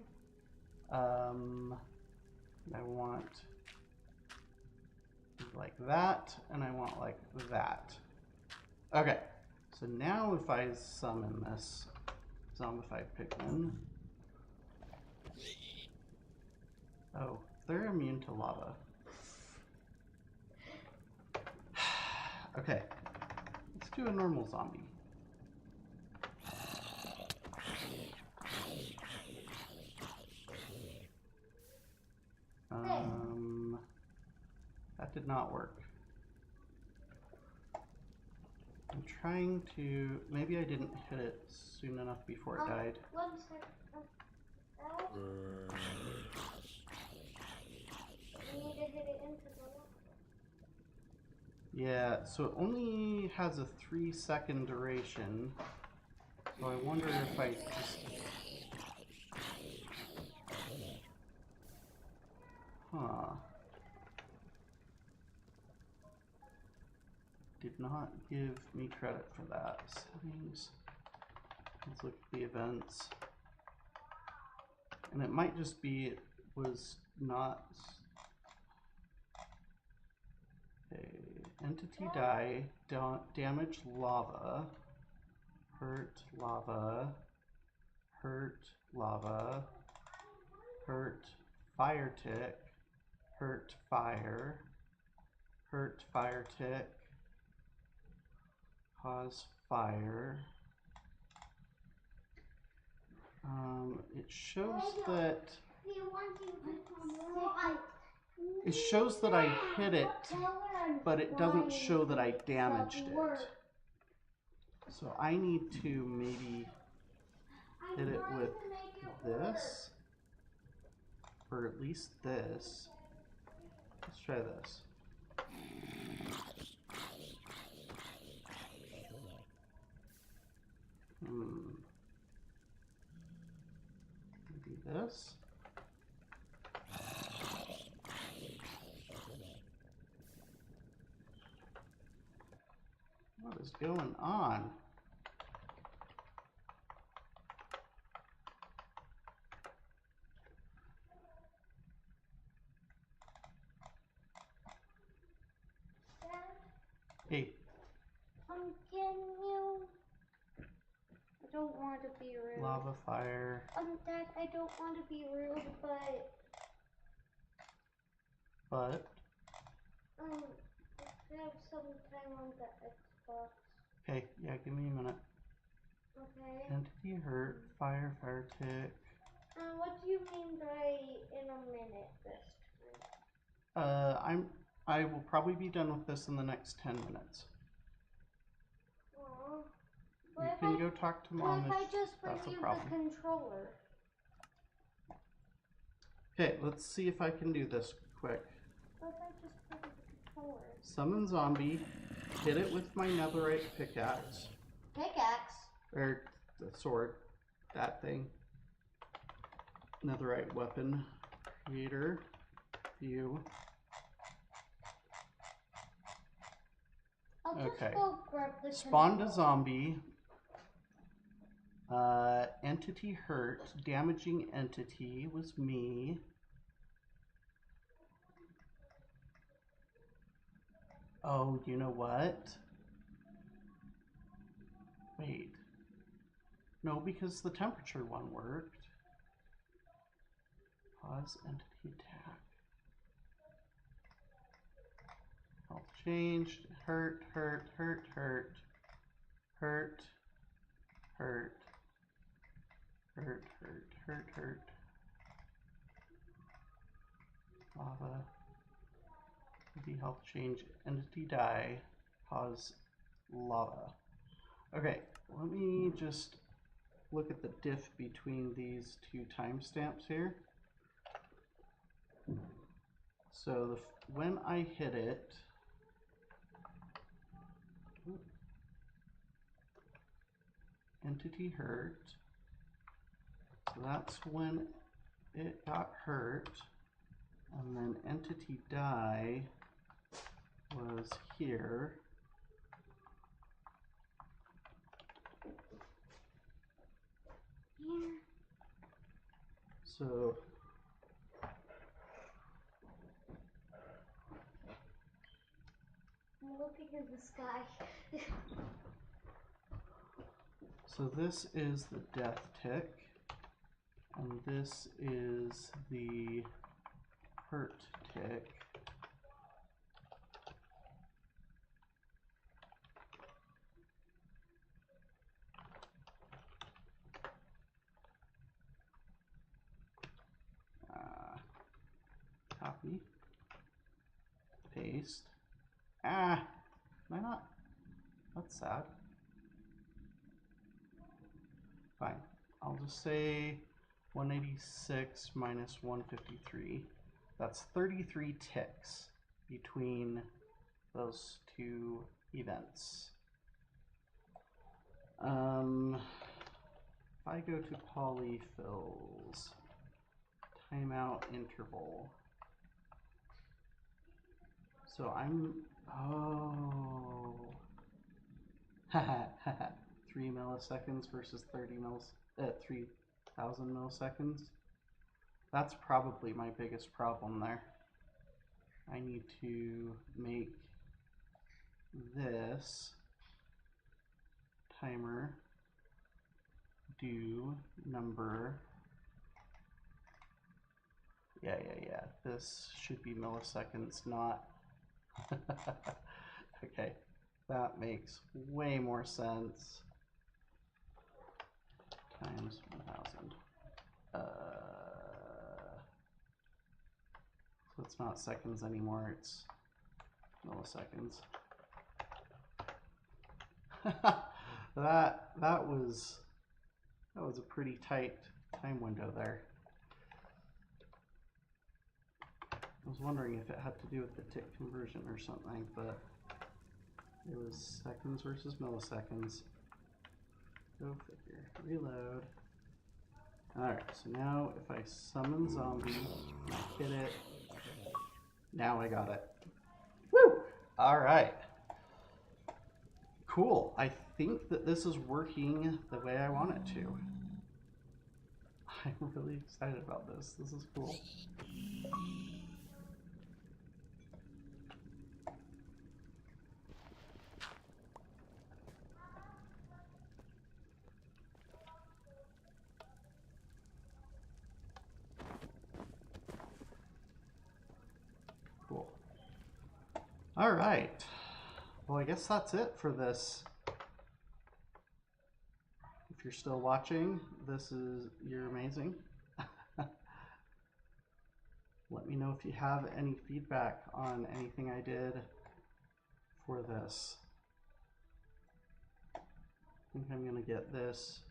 I want like that, and I want like that. Okay, so now if I summon this zombified pigman, Oh, they're immune to lava. Okay, let's do a normal zombie. That did not work. I'm trying to... Maybe I didn't hit it soon enough before it died. 1 second. You need to hit it into the wall. Yeah, so it only has a 3-second duration. So I wonder if I just... Huh. Did not give me credit for that. Settings. Let's look at the events. And it might just be it was not... Okay. Entity die, damage lava, hurt lava, hurt lava, hurt fire tick, hurt fire tick, cause fire. It shows that I hit it, but it doesn't show that I damaged it. So I need to maybe hit it with this, or at least this. Let's try this. Do this. What is going on? Hey. Can you... I don't want to be rude. Lava fire. Dad, I don't want to be rude, but... But? Have some time on the Xbox. Okay, yeah, give me a minute. Okay. Entity hurt, fire tick. What do you mean by in a minute this time? I will probably be done with this in the next 10 minutes. Aww. You can go talk to Mom if I just bring that's a you problem. the controller? Okay, let's see if I can do this quick. What if I just bring the controller? Summon zombie, hit it with my netherite pickaxe. Pickaxe? Or the sword, that thing. Netherite weapon. Creator. View. I'll just Okay. go grab the Spawned controller. a zombie. Entity hurt. Damaging entity was me. Oh, you know what? Wait. No, because the temperature one worked. Pause entity attack. Health changed. Hurt. Lava. Entity health change. Entity die. Pause lava. Okay, let me just look at the diff between these two timestamps here. So when I hit it, entity hurt. So that's when it got hurt. And then entity die was here. Here. So I'm looking in the sky. So this is the death tick, and this is the heart tick. Copy. Paste. Ah! Am I not? That's sad. Fine. I'll just say 186 minus 153. That's 33 ticks between those two events. If I go to polyfills, timeout interval. So I'm, oh, haha, 3 milliseconds versus 3,000 milliseconds. That's probably my biggest problem there. I need to make this timer do number. Yeah. This should be milliseconds, not. Okay, that makes way more sense. Times 1,000. So it's not seconds anymore, it's milliseconds. that was a pretty tight time window there. I was wondering if it had to do with the tick conversion or something, but it was seconds versus milliseconds. Go figure. Reload. Alright, so now if I summon zombie, I hit it. Now I got it. Woo! Alright. Cool. I think that this is working the way I want it to. I'm really excited about this. This is cool. Cool. All right. Well, I guess that's it for this. If you're still watching, you're amazing. Let me know if you have any feedback on anything I did for this. I think I'm gonna get this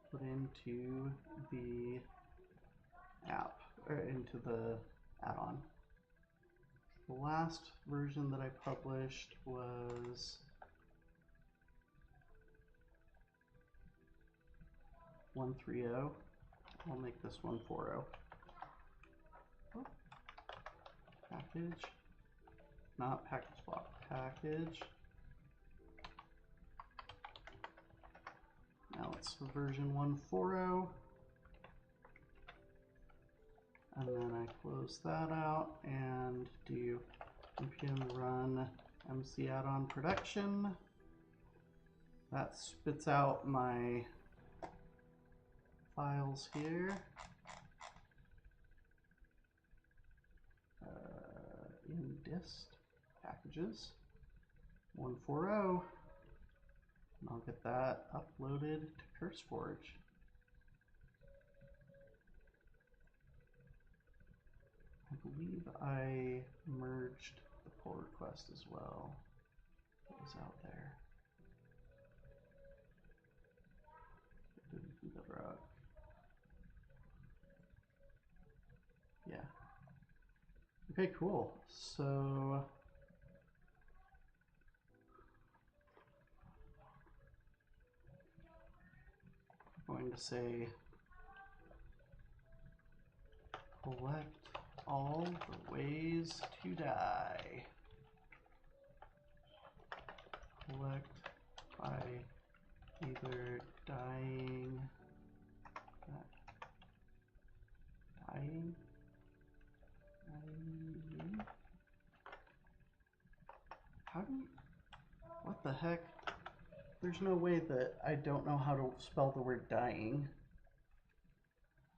put into the app, or into the add-on. The last version that I published was 1.3.0. I'll make this 1.4.0. Oh. Package. Not package block. Package. Now it's version 1.4.0. And then I close that out and do npm run mc add-on production. That spits out my files here. In dist packages 1.4.0. And I'll get that uploaded to CurseForge. I believe I merged the pull request as well. It was out there. Bedrock. Yeah. Okay, cool. So I'm going to say collect all the ways to die. Collect by either dying. How do you, what the heck? There's no way that I don't know how to spell the word dying.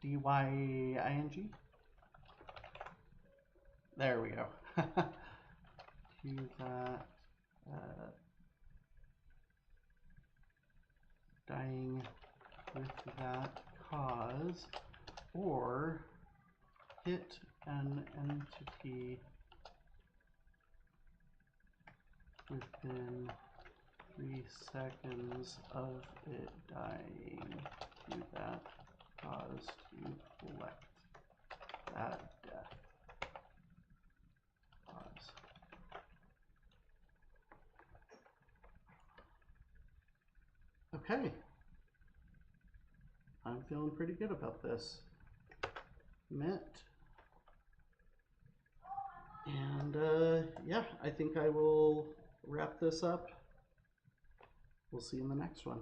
D-Y-I-N-G? There we go. Do that. Dying with that cause, or hit an entity within 3 seconds of it dying to that cause to collect that death cause. Okay. I'm feeling pretty good about this. Met. And yeah, I think I will wrap this up. We'll see you in the next one.